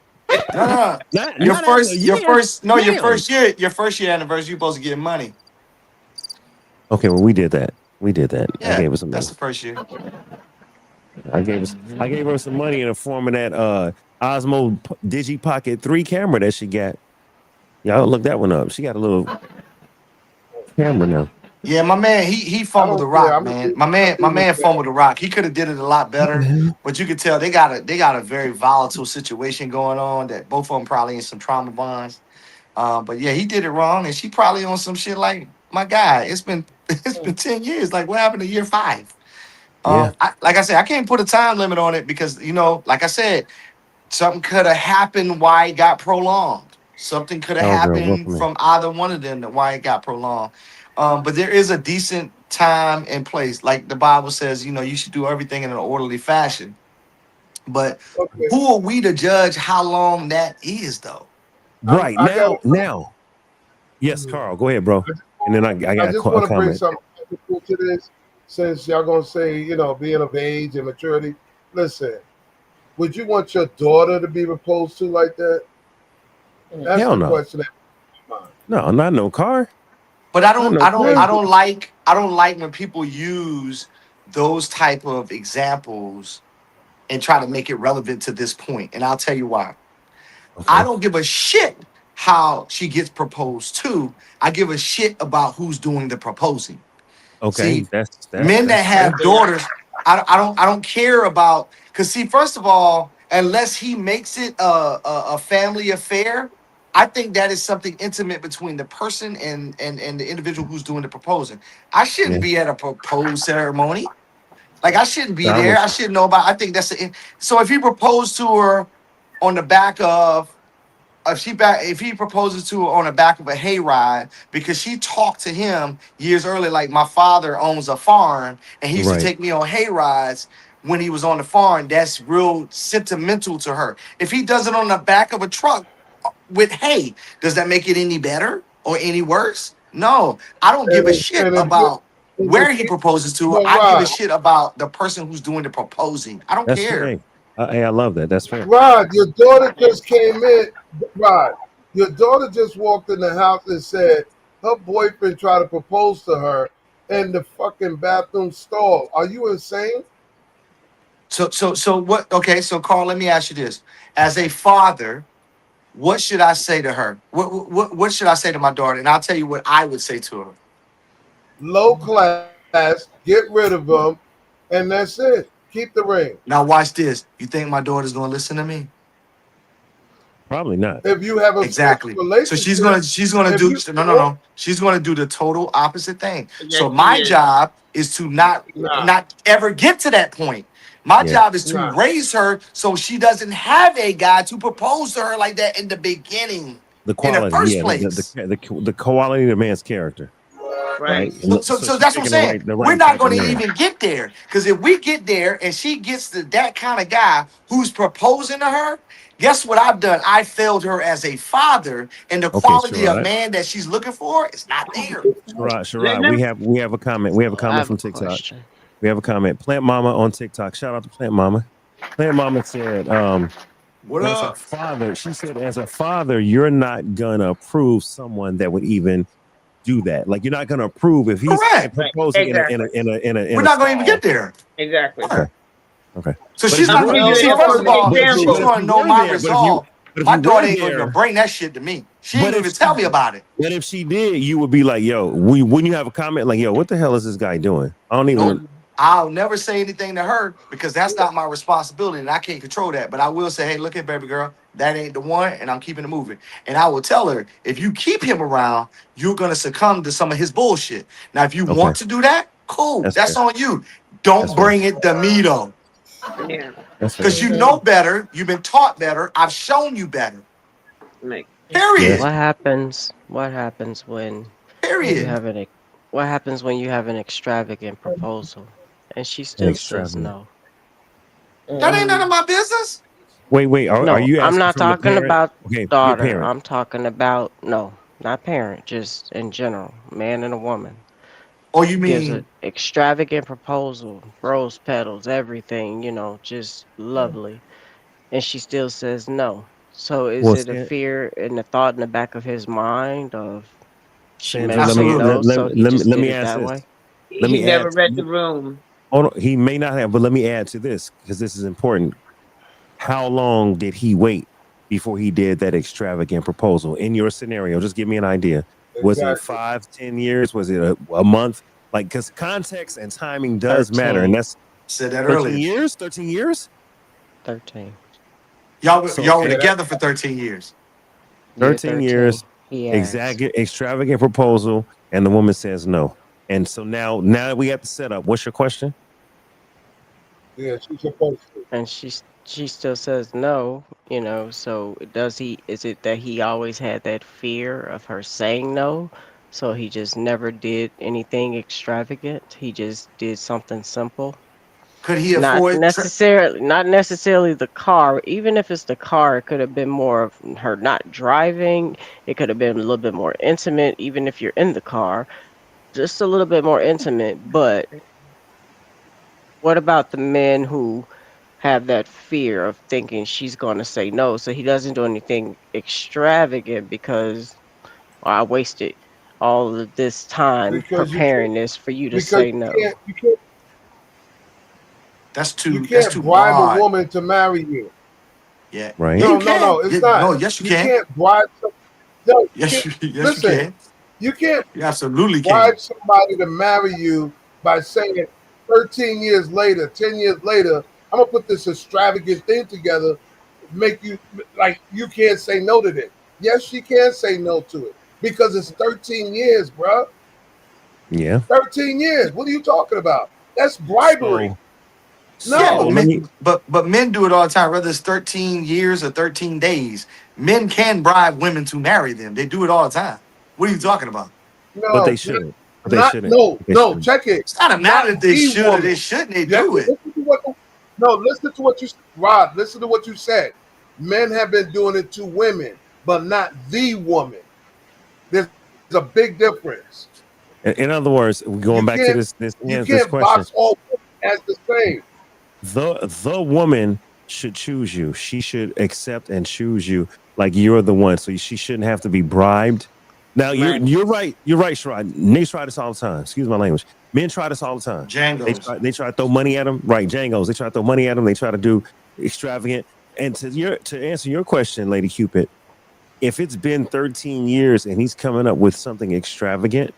no. Not Your after a first, your year. first, no, Damn. your first year anniversary. You're supposed to get money. Okay, well we did that. I Yeah, gave her some money. that's the first year. I gave her some money in the form of that Osmo Digi Pocket 3 camera that she got. Y'all look that one up. She got a little camera now. Yeah, my man, he I fumbled the don't care. rock, I'm gonna man. do My man fumbled the rock. He could have did it a lot better, but you could tell they got a very volatile situation going on that both of them probably in some trauma bonds. But yeah, he did it wrong, and she probably on some shit like my guy. It's been 10 years. Like what happened to year 5? Yeah. Like I said, I can't put a time limit on it because like I said, something could have happened why it got prolonged. Something could have Oh girl, happened welcome in. from either one of them that why it got prolonged. But there is a decent time and place. Like the Bible says, you should do everything in an orderly fashion. But Okay. who are we to judge how long that is, though? Right I got. now. Yes, Carl, go ahead, bro. And then I got I just a want to bring comment. something cool to this. Since y'all gonna say, being of age and maturity. Listen, would you want your daughter to be proposed to like that? That's Hell the no. question. No, not no car. But Not no car. I don't like when people use those type of examples and try to make it relevant to this point. And I'll tell you why. I Okay. don't give a shit how she gets proposed to. I give a shit about who's doing the proposing. Okay. See, That's men that fair. have daughters, I don't care about because see, first of all, unless he makes it a family affair, I think that is something intimate between the person and the individual who's doing the proposing. I shouldn't Yeah. be at a propose ceremony. Like I shouldn't be I'm there. with I you. shouldn't know about. I think so. If he proposed to her on the back of if he proposes to her on the back of a hayride because she talked to him years earlier, like my father owns a farm and he used to Right. take me on hayrides when he was on the farm. That's real sentimental to her. If he does it on the back of a truck with hay, does that make it any better or any worse? No, I don't give a shit And about if where he proposes to her. but I give a Rod, shit about the person who's doing the proposing. I don't That's fair. care. Hey, I love that. That's fair. Rod, your daughter just came in. Rod, Your daughter just walked in the house and said her boyfriend tried to propose to her in the fucking bathroom stall. Are you insane? So what? Okay, so Carl, let me ask you this: as a father, what should I say to her? What should I say to my daughter? And I'll tell you what I would say to her. Low class, get rid of them, and that's it. Keep the ring. Now watch this. You think my daughter's gonna listen to me? Probably not. If you have a special Exactly. So relationship, she's gonna if do you no. She's gonna do the total opposite thing. Yes, So she my is. job is to not nah, not ever get to that point. My Yeah. job is to nah. raise her so she doesn't have a guy to propose to her like that in the beginning, The in the quality, first yeah, place. the quality of the man's character, right? Right. And So she's that's what I'm picking saying. the We're right not type of going to man. even get there because if we get there and she gets to that kind of guy who's proposing to her, guess what I've done? I failed her as a father, and the Okay, quality of Sherrod. man that she's looking for is not there. Let Sherrod, them we have a comment. We have a I comment have a from TikTok. question. We have a comment. Plant Mama on TikTok. Shout out to Plant Mama. Plant Mama said, What as a up? father, she said, as a father, you're not gonna approve someone that would even do that. Like you're not gonna approve if he's Correct. right. proposing Exactly. We're in a not going to even get stall. there. Exactly. Okay, Right. okay. So But if she's you I'm not were gonna going give to you see. there, First of an all, example. she's but if going to you know were my there, resolve. but if My you were daughter ain't going to even there, bring that shit to me. She ain't but gonna if even tell me she about it. but if she did, you would be like, yo, wouldn't you have a comment like, yo, what the hell is this guy doing? I don't Nope. even I'll never say anything to her because that's not my responsibility and I can't control that. But I will say, hey, look here, baby girl, that ain't the one, and I'm keeping it moving. And I will tell her, if you keep him around, you're gonna succumb to some of his bullshit. Now, if you okay. want to do that, cool, That's that's fair. on you. That's Don't fair. bring it to me though, Yeah. That's because fair. you Mhm. know better. You've been taught better. I've shown you better. Right. Yeah. Period. What happens? What happens when you Period. have what happens when you have an extravagant proposal and she An still says extravagant. no? That ain't none Mhm. of my business. Wait, are No, you I'm asking not from the talking parent? about Okay, daughter. parent. I'm talking about no, not parent, just in general, man and a woman. Or you Gives an mean extravagant proposal, rose petals, everything, just lovely, and she still says no. So is Well, it a fear and a thought in the back of his mind of she Sandra, may say absolutely? no, so he just let did me it ask that this. way? Let He me never add. read the room. Oh, no, he may not have, but let me add to this because this is important. How long did he wait before he did that extravagant proposal? In your scenario, just give me an idea. Was it Exactly. 5, 10 years? Was it a month? Like, because context and timing does matter, and 13, that's Said that 13 earlier. years. 13 years. 13. So Y'all were Yeah, okay, that, together for 13 years. Yeah, 13 years, 13. He asked. extravagant proposal, and the woman says no. And so now that we have the setup, what's your question? yeah, she's supposed to. And she still says no, so is it that he always had that fear of her saying no? So he just never did anything extravagant. He just did something simple. Could he Not afford? necessarily not necessarily the car. Even if it's the car, it could have been more of her not driving. It could have been a little bit more intimate, even if you're in the car. Just a little bit more intimate, but what about the men who have that fear of thinking she's going to say no? So he doesn't do anything extravagant because I wasted all of this time Because you preparing can't this for you to because say no. you That's can't too bribe a broad. woman to marry you. Yeah. Yeah, Right. you No, no, can. no, it's Yeah, not. no, yes, you You can. can't bribe some, no, you Yes, can't yes, you listen, can. you can't You absolutely can. bribe somebody to marry you by saying 13 years later, 10 years later, I'm gonna put this extravagant thing together, make you like you can't say no to this. Yes, she can say no to it because it's 13 years, bruh. Yeah. 13 years. What are you talking about? That's bribery. So Yeah, so No. let me. but men do it all the time, whether it's 13 years or 13 days. Men can bribe women to marry them. They do it all the time. What are you talking about? But No, they shouldn't. But they not shouldn't. no, They no. shouldn't. Check it. It's not a matter Not if they the should or woman. they shouldn't. They You have do to it. listen to what. No, listen to what you, Rod. Listen to what you said. Men have been doing it to women, but not the woman. There's a big difference. In other words, You going back to can't this question, box all women as the same. the woman should choose you. She should accept and choose you. like you're the one, so she shouldn't have to be bribed. Now Right. you're right. You're right, Sherrod. Niggas try this all the time. Excuse my language. Men try this all the time. Django's. They try to throw money at them. Right, Django's. They try to throw money at them. They try to do extravagant. And to answer your question, Lady Cupid, if it's been 13 years and he's coming up with something extravagant,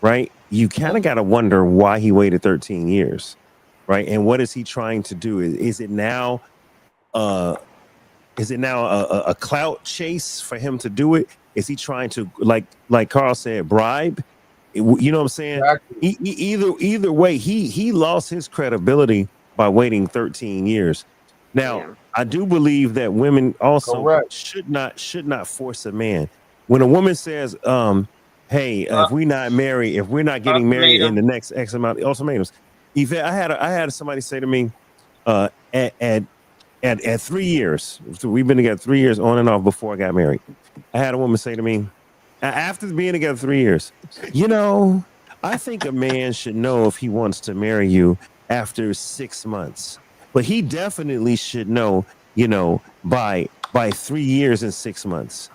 right? You kind of got to wonder why he waited 13 years, right? And what is he trying to do? Is it now uh a clout chase for him to do it? Is he trying to, like Carl said, bribe? You know what I'm saying? Exactly. Either way, he lost his credibility by waiting 13 years. Now, Yeah. I do believe that women also Correct. should not force a man. When a woman says, "Hey, if we're not married, if we're not getting married in Ultimatum. the next X amount," ultimatums. Yvette, I had somebody say to me, uh, at at at 3 years, so we've been together 3 years on and off before I got married. I had a woman say to me, after being together 3 years, you know, I think a man should know if he wants to marry you after 6 months, but he definitely should know, by 3 years and 6 months.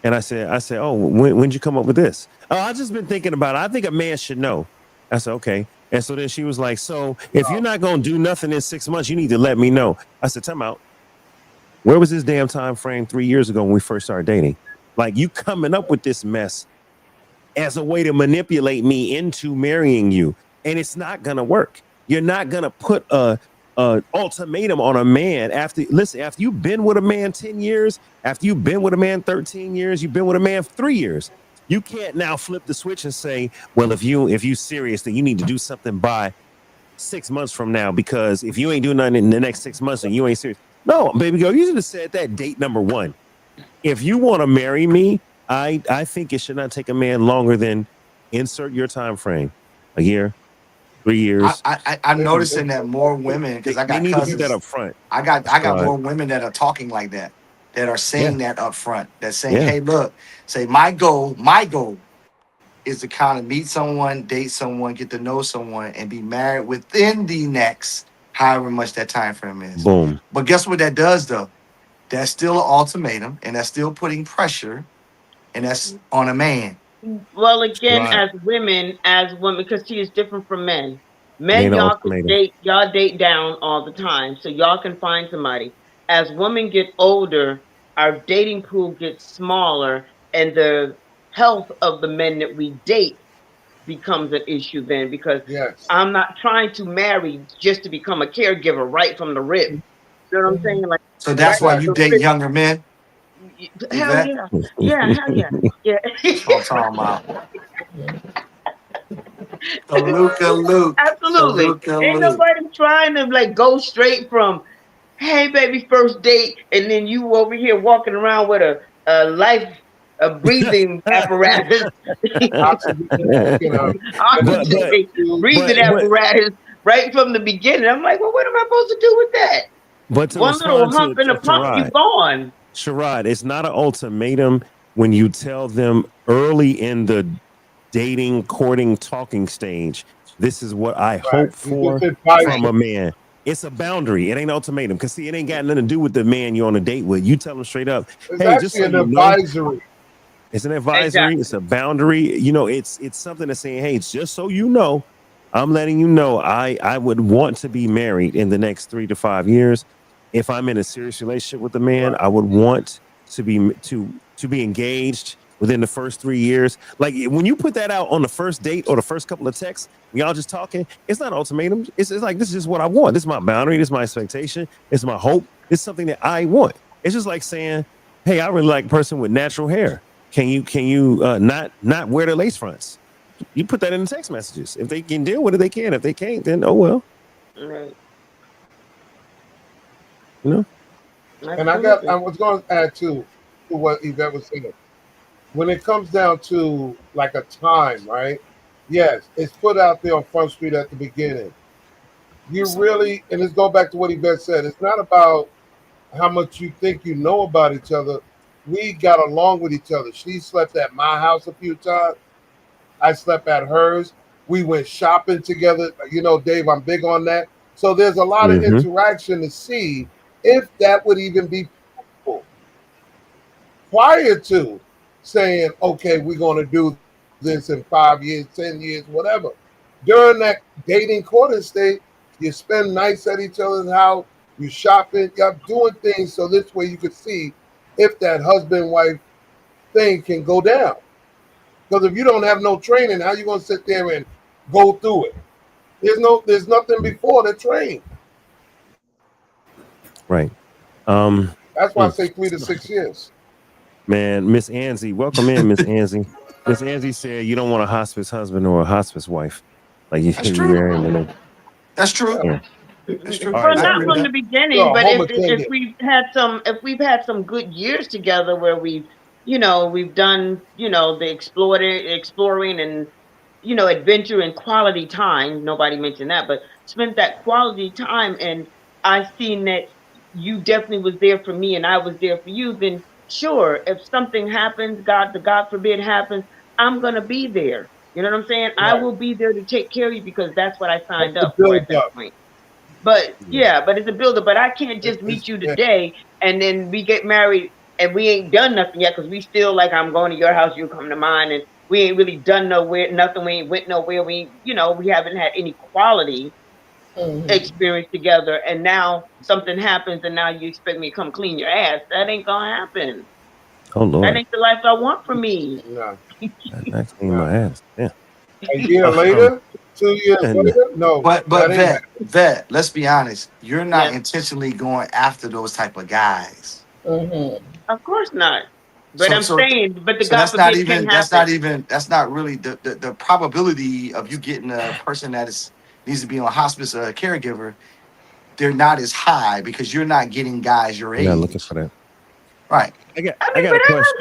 And I said, oh, when'd you come up with this? Oh, I just been thinking about it. I think a man should know. I said, okay. And so then she was like, so if you're not gonna do nothing in 6 months, you need to let me know. I said, time out. Where was this damn time frame 3 years ago when we first started dating? Like, you coming up with this mess as a way to manipulate me into marrying you, and it's not gonna work. You're not gonna put a ultimatum on a man after you've been with a man 10 years, after you've been with a man 13 years, you've been with a man for 3 years. You can't now flip the switch and say, well, if you serious, then you need to do something by 6 months from now, because if you ain't doing nothing in the next 6 months, then you ain't serious. No, baby girl, you should have said that date number one. If you want to marry me, I think it should not take a man longer than insert your time frame, a year, 3 years. I'm noticing that more women, because I They got need to do that cousins. up front. I got Right. more women that are talking like that are Yeah. saying that up front. That saying, Yeah. hey, look, say my goal is to kind of meet someone, date someone, get to know someone, and be married within the next however much that time frame is. Boom. But guess what that does though? That's still an ultimatum, and that's still putting pressure, and that's on a man. Well, again, Right. as women, because she is different from men. It Men, ain't an y'all could ultimatum. date, y'all date down all the time, so y'all can find somebody. As women get older, our dating pool gets smaller, and the health of the men that we date becomes an issue then, because Yes. I'm not trying to marry just to become a caregiver right from the rip. You know what I'm saying? Like So right that's why from you the date rip. younger men. Hell Yvette? yeah. Yeah, hell yeah. Yeah. That's what I'm talking about. Kaluka Luke. Absolutely. Kaluka Ain't Luke. nobody trying to like go straight from, hey baby, first date, and then you over here walking around with a breathing apparatus, Oxygen, but but oxygen breathing but apparatus right from the beginning. I'm like, well, what am I supposed to do with that? but to One little respond hump in to a pump, you Sherrod, gone. Sherrod, it's not an ultimatum when you tell them early in the dating, courting, talking stage, this is what I right. hope You just for advise from Right. a man. It's a boundary. It ain't an ultimatum. Because see, it ain't got nothing to do with the man you're on a date with. You tell them straight up, It's hey, just actually so an you know, advisory. it's an advisory, it's Exactly. a boundary. It's something that's saying, hey, it's just so you know, I'm letting you know I would want to be married in the next 3 to 5 years. If I'm in a serious relationship with a man, Right. I would want to be engaged within the first 3 years. Like when you put that out on the first date or the first couple of texts, when y'all just talking, it's not ultimatum. It's like, this is just what I want. This is my boundary. This is my expectation. It's my hope. It's something that I want. It's just like saying, hey, I really like a person with natural hair. Can you not wear the lace fronts? You put that in the text messages. If they can deal with it, they can. If they can't, then oh well. Right. You know. And Absolutely. I was going to add to what Yvette was saying. When it comes down to like a time, right? Yes, it's put out there on Front Street at the beginning. You really, and let's go back to what Yvette said. It's not about how much you think you know about each other. We got along with each other. She slept at my house a few times. I slept at hers. We went shopping together. You know, Dave, I'm big on that. So there's a lot of Mm-hmm. interaction to see if that would even be possible. prior to saying, okay, we're going to do this in 5 years, 10 years, whatever. During that dating courting stage, you spend nights at each other's house, you shopping, you're doing things so this way you could see if that husband-wife thing can go down. Because if you don't have no training, how you going to sit there and go through it? There's nothing before the train. Right. That's why I say 3 to 6 years. Man, Miss Anzie, welcome in, Miss Anzie. Miss Anzie said you don't want a hospice husband or a hospice wife. Like That's you true. marry them. That's true. Yeah. That's true. All Well, right, I not agree so with from the that. beginning, a but home if attendant. we've had some good years together where we've done, the exploring and, adventure and quality time. Nobody mentioned that, but spent that quality time, and I seen that you definitely was there for me and I was there for you. Then sure, if something happens, God forbid happens, I'm gonna be there. You know what I'm saying? I Right. will be there to take care of you because that's what I That's signed the up for at build that up. point. But yeah. yeah, but it's a builder. But I can't just meet you today and then we get married and we ain't done nothing yet because we still like I'm going to your house, you come to mine, and we ain't really done nothing. We ain't went nowhere. We haven't had any quality experience together. And now something happens, and now you expect me to come clean your ass. That ain't gonna happen. Oh That Lord, ain't the life I want for me. No, I clean no. my ass. Yeah. A year Um, later, 2 years and later, no, But that ain't vet, let's be honest. You're not Yes, intentionally going after those type of guys. of course not. But So I'm so saying, but the so God forbid can happen. that's not really the probability of you getting a person that is needs to be on hospice or a caregiver. They're not as high because you're not getting guys your you're not looking age. for that. Right. I I mean, got but a question.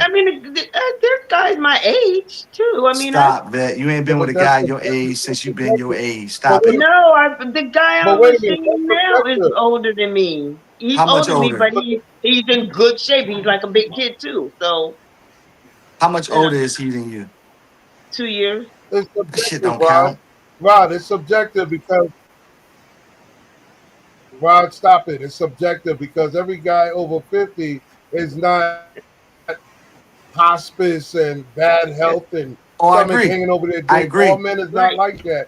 there's guys my age too. I mean, Stop, vet. You ain't yeah, been with but a that's guy the your age since you've been your subjective. age. But Stop wait, it. the guy I but wait was a minute, seeing that's now is subjective. older than me. He's How much older than me, older? but he's in good shape. He's like a big kid too. So How much you know, older is he than you? 2 years. It's That shit subjective, don't Rod. count. Rod, it's subjective because Rod, stop it. It's subjective because every guy over 50 is not hospice and bad health and Oh, I stomach agree. hanging over their I dick. All agree. men is not Right. like that.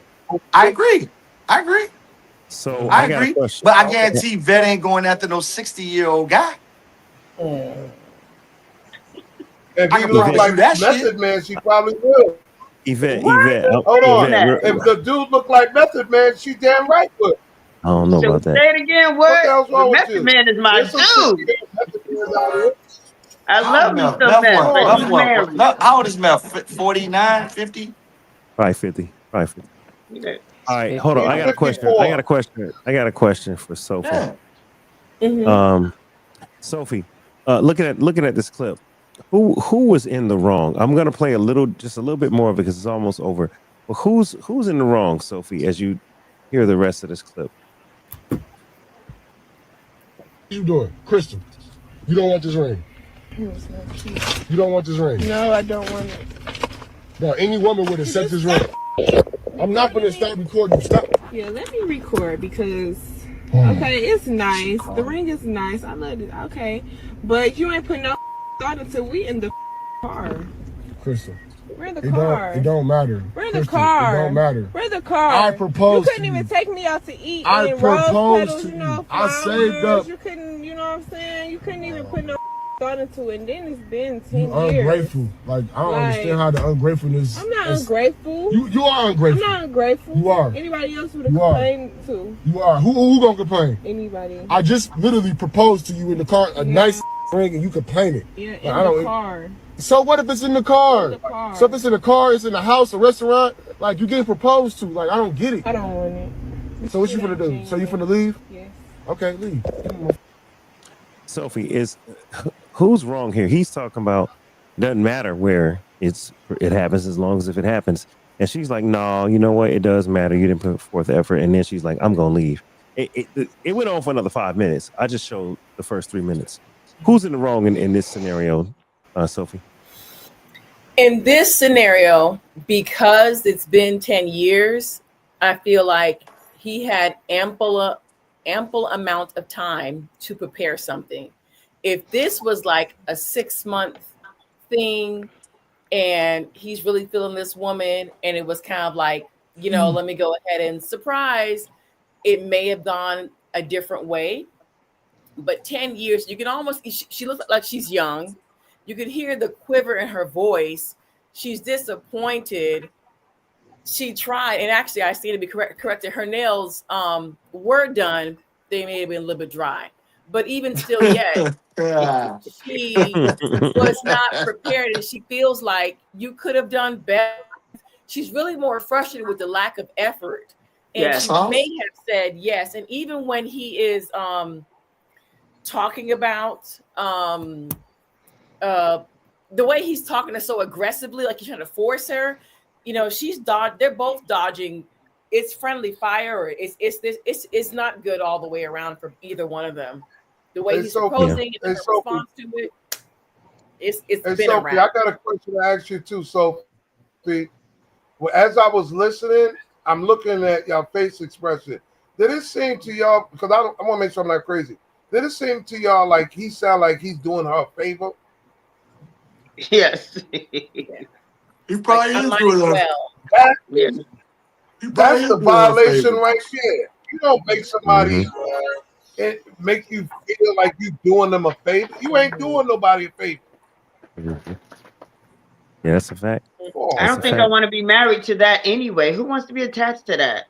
I agree. I agree. So I I got a agree. question. But I Okay. guarantee vet ain't going after no 60-year-old guy. If I he can looked Yvette, promise you like that shit. Method Man, she probably will. Why Yvette, are you Hold on. saying Yvette. that? If the dude looked like Method Man, she damn right would. I don't know So about that. say it again. What the What? hell's The wrong with Method you? Man is my There's some 60 dude. Method Mans out here. I How old love is me Meth? some Meth meth, what? but Come he's Meth on. what? married. How old is Meth? 49, 50? Probably 50. Probably 50. Yeah. All It's right, hold on. He's I 50. got a question. 54. I got a question for Sophie. Yeah. Sophie, looking at this clip, who was in the wrong? I'm gonna play just a little bit more of it because it's almost over. But who's in the wrong, Sophie? As you hear the rest of this clip. What you doing? Crystal, you don't want this ring. You don't want this ring. No, I don't want it. Now, any woman would accept this ring. I'm not going to stop recording. Stop. Yeah, let me record because okay, it's nice. The ring is nice. I love it. Okay, but you ain't put no thought until we in the car. Crystal, We're in the car. it don't matter. We're in the Crystal, car. It don't matter. We're in the car. I proposed You couldn't to even you. take me out to eat I and rose proposed petals, to you know, you. I flowers. saved up. You couldn't, you know what I'm saying? You couldn't even put no thought into it. And then it's been 10 You years. ungrateful. Like, I don't understand how the ungratefulness. I'm not ungrateful. You are ungrateful. I'm not ungrateful. You are. Anybody else would have You are. complained to. You are. Who gonna complain? Anybody. I just literally proposed to you in the car, a nice ring, and you complain it. Yeah, Like, in the car. So what if it's in the car? In the car. So if it's in the car, it's in the house, a restaurant, like you getting proposed to. Like, I don't get it. I don't want it. So what you finna do? So you finna leave? Yes. Okay, leave. Sophie, who's wrong here? He's talking about doesn't matter where it happens as long as if it happens. And she's like, no, you know what? It does matter. You didn't put forth the effort. And then she's like, I'm gonna leave. It went on for another 5 minutes. I just showed the first 3 minutes. Who's in the wrong in this scenario, Sophie? In this scenario, because it's been 10 years, I feel like he had ample amount of time to prepare something. If this was like a 6-month thing, and he's really feeling this woman, and it was kind of like, let me go ahead and surprise. It may have gone a different way, but 10 years, you can almost, she looks like she's young. You can hear the quiver in her voice. She's disappointed. She tried, and actually, I stand to be corrected. Her nails were done. They may have been a little bit dry, but even still, yet Yeah. she was not prepared, and she feels like you could have done better. She's really more frustrated with the lack of effort, and Yes. she may have said yes. And even when he is talking about the way he's talking is so aggressively, like he's trying to force her. They're both dodging. It's friendly fire, or it's not good all the way around for either one of them. The way he's proposing and her response to it, it's been a Sophie, wrap. I got a question to ask you too, Sophie. Well, as I was listening, I'm looking at your face expression. Did it seem to y'all, because I want to make sure I'm not crazy, did it seem to y'all like he sound like he's doing her a favor? Yes. He probably I is might doing as that. well. Yeah. That's the violation right there. You don't make somebody make you feel like you doing them a favor. You ain't doing nobody a favor. Yeah, that's a fact. I don't think I want to be married to that anyway. Who wants to be attached to that?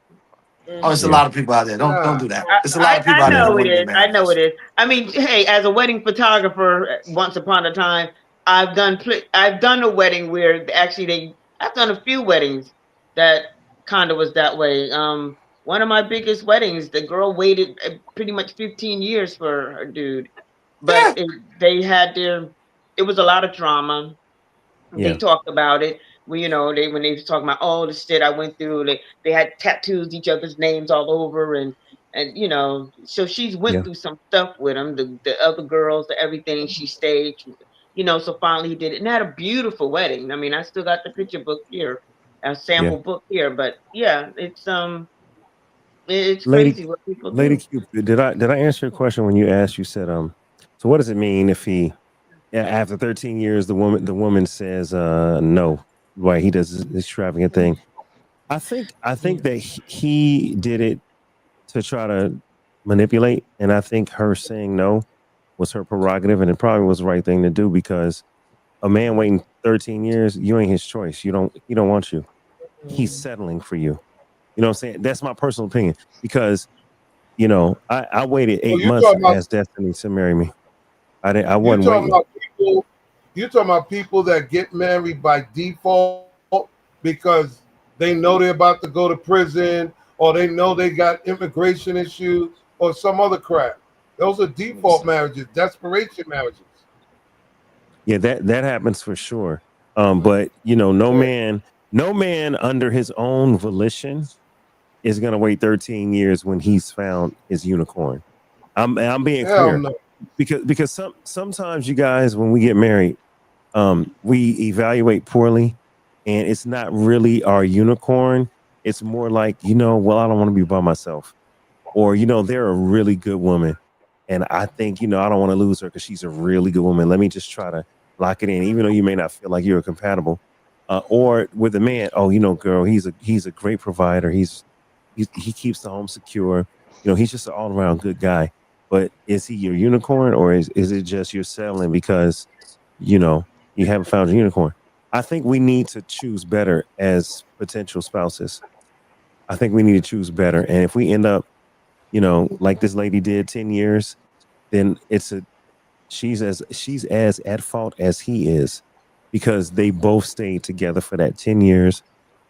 Oh, it's a lot of people out there. Don't do that. It's a lot of people I out there that know it want to be is. I married. know it is. I mean, hey, as a wedding photographer, once upon a time, I've done a wedding where actually I've done a few weddings that kind of was that way. One of my biggest weddings, the girl waited pretty much 15 years for her dude, but it was a lot of drama. They Yeah. talked about it. When they was talking about all the shit I went through, they had tattoos each other's names all over, and so she's went Yeah. through some stuff with him. The other girls, everything she staged, so finally he did it, and had a beautiful wedding. I mean, I still got the picture book here, a Yeah. sample book here, but yeah, it's Lady crazy what people Lady do. Cupid, did I answer your question when you asked, you said, so what does it mean if after 13 years the woman says no, why he does this extravagant thing? I think that he did it to try to manipulate, and I think her saying no was her prerogative, and it probably was the right thing to do, because a man waiting 13 years, you ain't his choice. He don't want you. He's settling for you. You know what I'm saying? That's my personal opinion, because I waited So 8 months to ask Destiny to marry me. I you wasn't talking waiting. about people you talking about people that get married by default because they know they're about to go to prison, or they know they got immigration issues or some other crap. Those are default marriages, desperation marriages. Yeah, that happens for sure. But no man under his own volition is gonna wait 13 years when he's found his unicorn. I'm being Hell clear, no. because sometimes, you guys, when we get married, we evaluate poorly, and it's not really our unicorn. It's more like, well, I don't want to be by myself, or they're a really good woman, and I think, I don't want to lose her because she's a really good woman. Let me just try to lock it in, even though you may not feel like you're compatible. Or with a man, oh, girl, he's a great provider. He keeps the home secure. He's just an all around good guy. But is he your unicorn, or is it just you're settling because you know you haven't found your unicorn? I think we need to choose better as potential spouses. I think we need to choose better. And if we end up, like this lady did, 10 years, then she's as at fault as he is, because they both stayed together for that 10 years,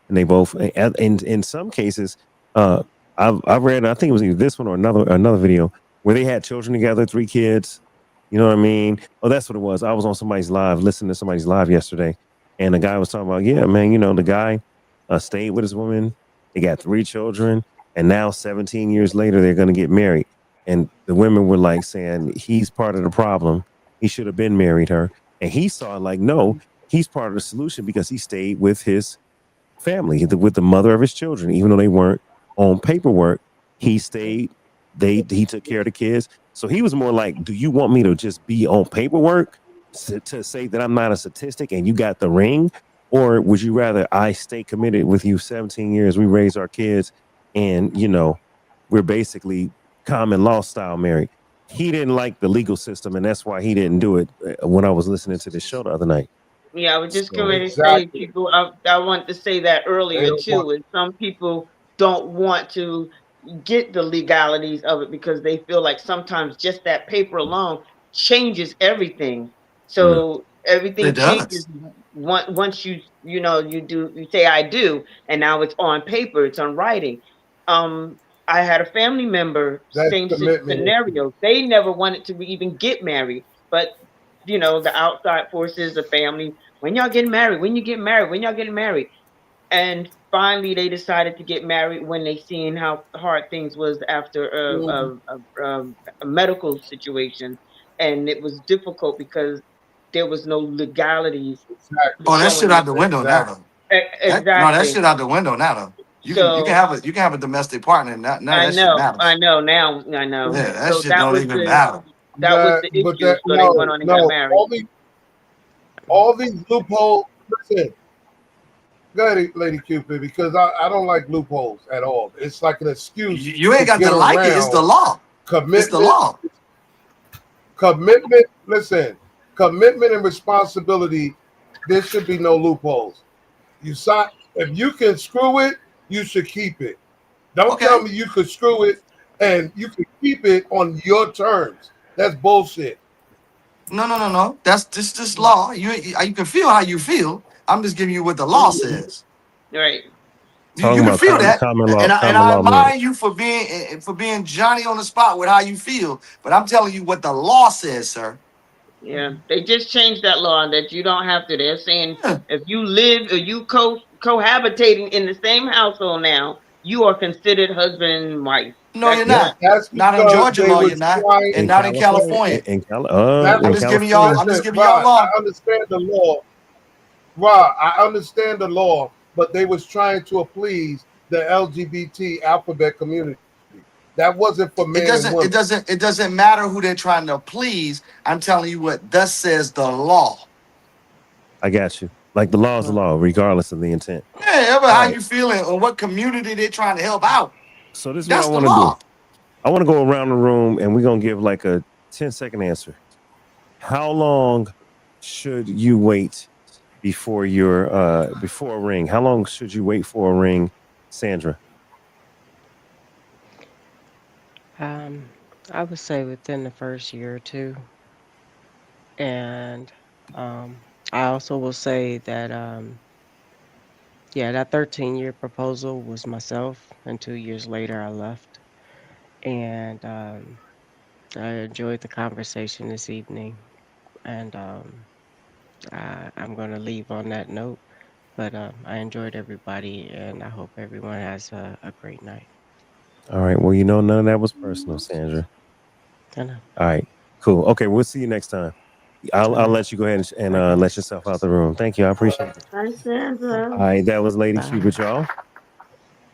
and they both, in some cases, uh I've read, I think it was either this one or another video, where they had children together, 3 kids. You know what I mean? Oh, that's what it was. I was on somebody's live, listening to somebody's live yesterday, and the guy was talking about, yeah, man, the guy stayed with his woman. They got 3 children, and now 17 years later they're going to get married. And the women were like saying he's part of the problem. He should have been married her. And he saw it like, no, he's part of the solution, because he stayed with his family, with the mother of his children, even though they weren't on paperwork. He stayed. He took care of the kids. So he was more like, do you want me to just be on paperwork, to say that I'm not a statistic and you got the ring? Or would you rather I stay committed with you 17 years, we raise our kids, and, we're basically common law style married? He didn't like the legal system, and that's why he didn't do it when I was listening to this show the other night. Yeah, I was just So, going to say, Exactly. people. I want to say that They earlier don't want. too. And some people don't want to get the legalities of it because they feel like sometimes just that paper alone changes everything. mm, So everything It changes does. once you say I do, and now it's on paper, it's on writing. I had a family member, That's same commitment issue. scenario. They never wanted to even get married, but the outside forces, the family, when y'all getting married, when you get married, when y'all getting married. And finally they decided to get married when they seen how hard things was after Mhm. a medical situation, and it was difficult because there was no legalities Exactly. Oh, that shit showing out it. the window now Exactly. though. That Exactly. shit out the window now though. So You can have a domestic partner. None of I that shit know, I matters. know now, I know. Yeah, that So shit don't even matter. that was the But issue. that So they went no, on and got no. married. All these loopholes. Listen, go ahead, Lady Cupid, because I don't like loopholes at all. It's like an excuse You to ain't got to get like it. It's the around law. It's the commitment. law. Commitment. Listen, commitment and responsibility. There should be no loopholes. You sign. If you can screw it, you should keep it. Don't tell Okay. me you could screw it and you can keep it on your terms. That's bullshit. No. That's just law. You can feel how you feel. I'm just giving you what the law says. Right. You talking can about feel that, and common I law admire marriage. you for being Johnny on the spot with how you feel. But I'm telling you what the law says, sir. Yeah, they just changed that law that you don't have to. They're saying Yeah. if you live or you cohabitating in the same household now, you are considered husband and wife. No, you're That's Yeah, it. not. that's Not in because Georgia they law, you're was not, trying. and In not in California, California. That I'm was just giving y'all. I'm just listen, giving y'all Rod. law. I understand the law, Rod. I understand the law, but they was trying to please the LGBT alphabet community. That wasn't for It men and doesn't. It women. doesn't. It doesn't matter who they're trying to please. I'm telling you what thus says the law. I got you. Like the law is the Well, law, regardless of the intent. Yeah, ever All how right. you feeling or what community they're trying to help out. So this is what I That's the want to do. law. I want to go around the room and we're gonna give like a 10-second answer. How long should you wait before a ring? How long should you wait for a ring, Sandra? um, I would say within the first year or two, and I also will say that yeah, that 13-year proposal was myself, and 2 years later I left. And I enjoyed the conversation this evening, and I'm going to leave on that note. But I enjoyed everybody, and I hope everyone has a great night. All right. Well, none of that was personal, Sandra. I know. All right. Cool. Okay, we'll see you next time. I'll All I'll right. let you go ahead and Bye, guys. let yourself out the room. Thank you. I appreciate it. Hi, Bye. Sandra. All right, that was Lady Bye. Cupid, y'all.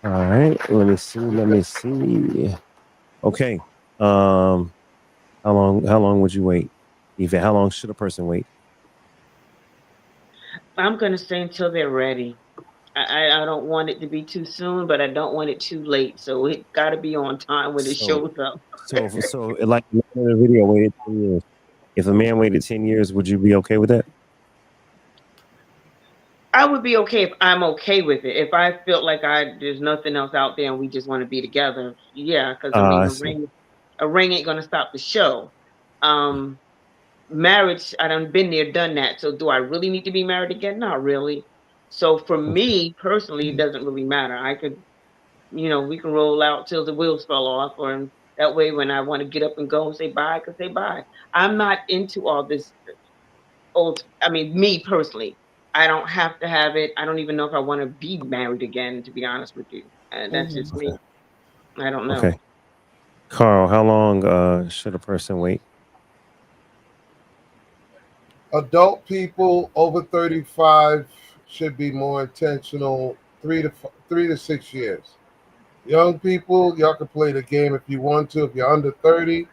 All right, let me see. Let me see. Okay. Um, how long would you wait? Even how long should a person wait? I'm gonna say until they're ready. I don't want it to be too soon, but I don't want it too late. So it got to be on time when it So shows up. like the man in the video waited 10 years. If a man waited 10 years, would you be okay with that? I would be okay if I'm okay with it. If I felt like there's nothing else out there and we just want to be together, yeah. Because I mean, I see. a ring ain't gonna stop the show. Um, Marriage, I done been there, done that. So do I really need to be married again? Not really. So for Okay. me personally, it doesn't really matter. I could, we can roll out till the wheels fell off, or that way when I want to get up and go and say bye, I can say bye. I'm not into all this I mean, me personally, I don't have to have it. I don't even know if I want to be married again, to be honest with you. And that's just Okay. me. I don't know. Okay. Carl, how long should a person wait? Adult people over 35 should be more intentional. 3 to 6 years. Young people, y'all can play the game if you want to. If you're under 30,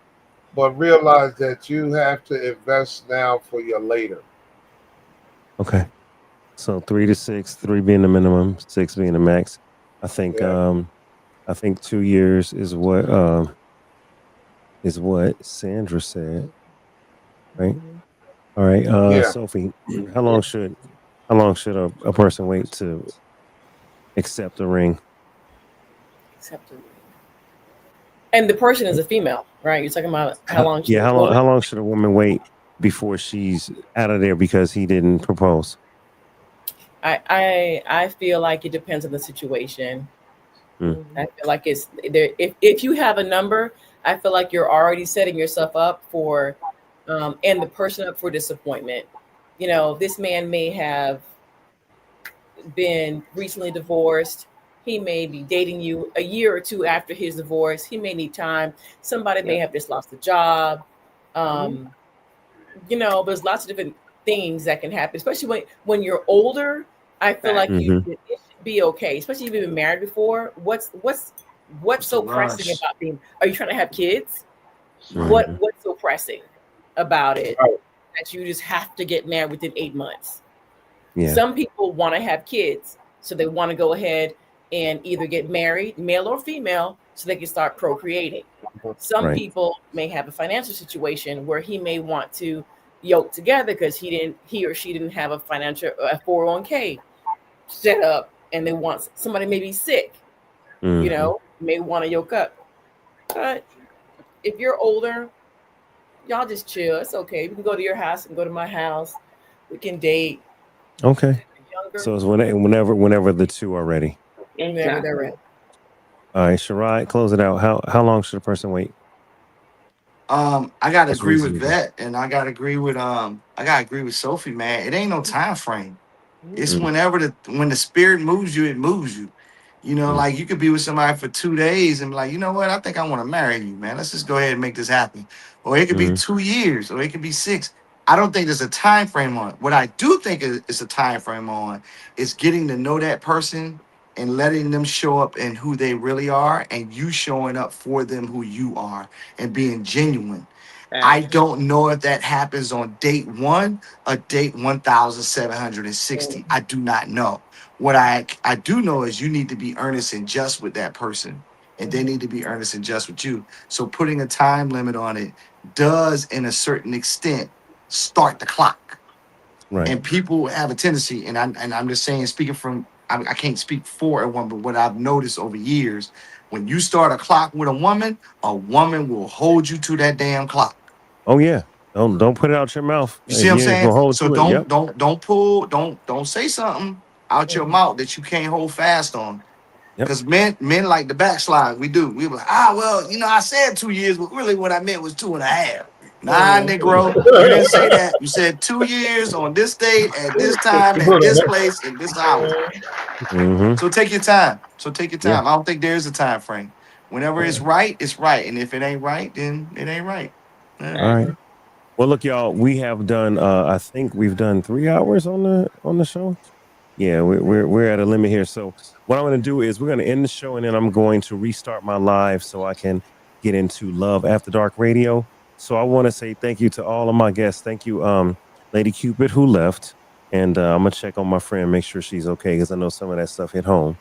but realize that you have to invest now for your later. Okay. So 3 to 6, three being the minimum, six being the max. I think Yeah, um I think 2 years is what Sandra said, right? Mhm. All right. yeah. Sophie, how Yeah. long should how long should a person wait to accept a ring? Except and the person is a female, right? You're talking about how long she's Yeah, a woman. how long should a woman wait before she's out of there because he didn't propose? I feel like it depends on the situation. Mm, I Mhm. feel like it's there. If you have a number, I feel like you're already setting yourself up for, and the person up for disappointment. You know, this man may have been recently divorced. He may be dating you a year or two after his divorce. He may need time. Somebody may Yeah. have just lost a job. Mhm. Um, you know, there's lots of different things that can happen, especially when you're older. I feel Fact. like mm-hmm, it should be okay, especially if you've been married before. What's What's the so pressing rush? about being? Are you trying to have kids? mm-hmm. What's so pressing about it Right. that you just have to get married within 8 months? Yeah, Some people want to have kids, so they want to go ahead and either get married, male or female, so they can start procreating. Some right. people may have a financial situation where he may want to yoke together because he or she didn't have a financial a 401k set up, and they want somebody may be sick, Mm-hmm. may want to yoke up. But if you're older, y'all just chill. It's okay. We can go to your house and go to my house. We can date. Okay. Younger, So it's whenever the two are ready. whenever they're Exactly. ready. All right, Shirai, close it out. How long should a person wait? I gotta What's agree with reasonable? Vet, and I gotta agree with Sophie, man. It ain't no time frame. It's Mhm. Mm, when the spirit moves you, it moves you. mm, Like you could be with somebody for 2 days and be like, you know what, I think I want to marry you, man. Let's just go ahead and make this happen. Or it could be mm, 2 years, or it could be six. I don't think there's a time frame on it. What I do think is a time frame on is getting to know that person and letting them show up in who they really are, and you showing up for them who you are and being genuine. I Fact. don't know if that happens on date one or date 1,760. I do not know. What I do know is you need to be earnest and just with that person, and they need to be earnest and just with you. So putting a time limit on it does, in a certain extent, start the clock. right. And people have a tendency, and I'm just saying, speaking from I can't speak for a woman, but what I've noticed over years, when you start a clock with a woman will hold you to that damn clock. Oh yeah. Don't put it out your mouth You see if what I'm you ain't saying? gonna hold So to it. Yep. don't say something out your Mhm. mouth that you can't hold fast on. Yep. Because men like the backslide. We do. We be like, well, I said 2 years, but really what I meant was two and a half. Nah, Mhm. Negro, you didn't say that. You said 2 years on this date, at this time, at this place, at this hour. Mm-hmm. So take your time. Yeah. I don't think there's a time frame. Whenever Yeah. it's right, it's right. And if it ain't right, then it ain't right. Yeah. All Fact. right. Well, look, y'all. We have done. I think we've done 3 hours on the show. Yeah, we're at a limit here. So what I'm going to do is we're going to end the show, and then I'm going to restart my live so I can get into Love After Dark Radio. So I want to say thank you to all of my guests. Thank you, Lady Cupid, who left, and I'm gonna check on my friend, make sure she's okay, because I know some of that stuff hit home.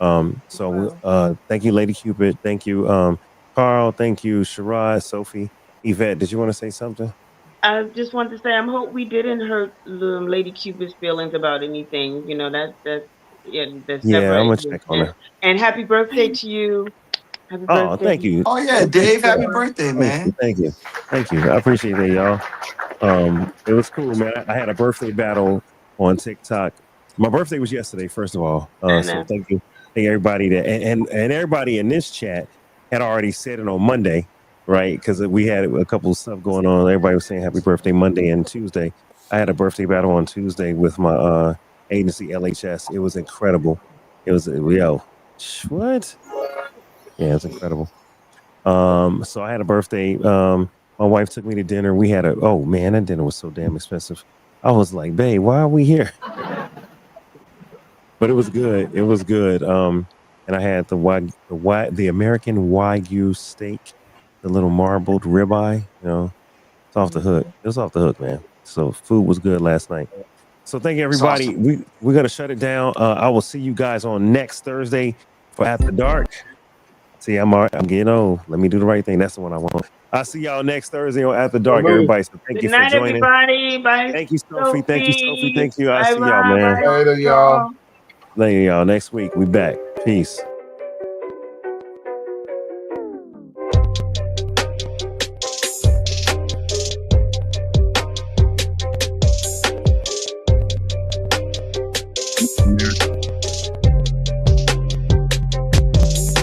Wow. Thank you, Lady Cupid. Thank you, Carl. Thank you, Sharad, Sophie, Yvette. Did you want to say something? I just want to say I hope we didn't hurt Lady Cupid's feelings about anything. That's yeah, that's never Yeah, I'm an gonna check on intention. her. And happy birthday to you. Happy Oh, birthday. thank you. Oh yeah, Thank you. Dave, happy birthday, Thank you. man. Thank you. Thank you. I appreciate that, y'all. It was cool, man. I had a birthday battle on TikTok. My birthday was yesterday, first of all. And So thank you. Thank everybody that and everybody in this chat had already said it on Monday, right? Because we had a couple of stuff going on. Everybody was saying happy birthday Monday and Tuesday. I had a birthday battle on Tuesday with my agency LHS. It was incredible. It was what? Yeah, it's incredible. So I had a birthday. My wife took me to dinner. We had oh man, that dinner was so damn expensive. I was like, babe, why are we here? But it was good. It was good. And I had the American Wagyu steak, the little marbled ribeye. You know, it's off the hook. It was off the hook, man. So food was good last night. So thank you, It's everybody. awesome. We're gonna shut it down. I will see you guys on next Thursday for After Dark. See, I'm getting old. Let me do the right thing. That's the one I want. I'll see y'all next Thursday on After Dark, Salute. everybody. So thank Good you for night, joining. everybody. Bye, Thank you, Sophie. Thank you, Sophie. Thank you. I'll Bye, see y'all, man. bye. Later, y'all. Later, y'all. Next week, we back. Peace.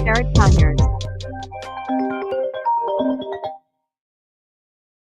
Jared Conyers.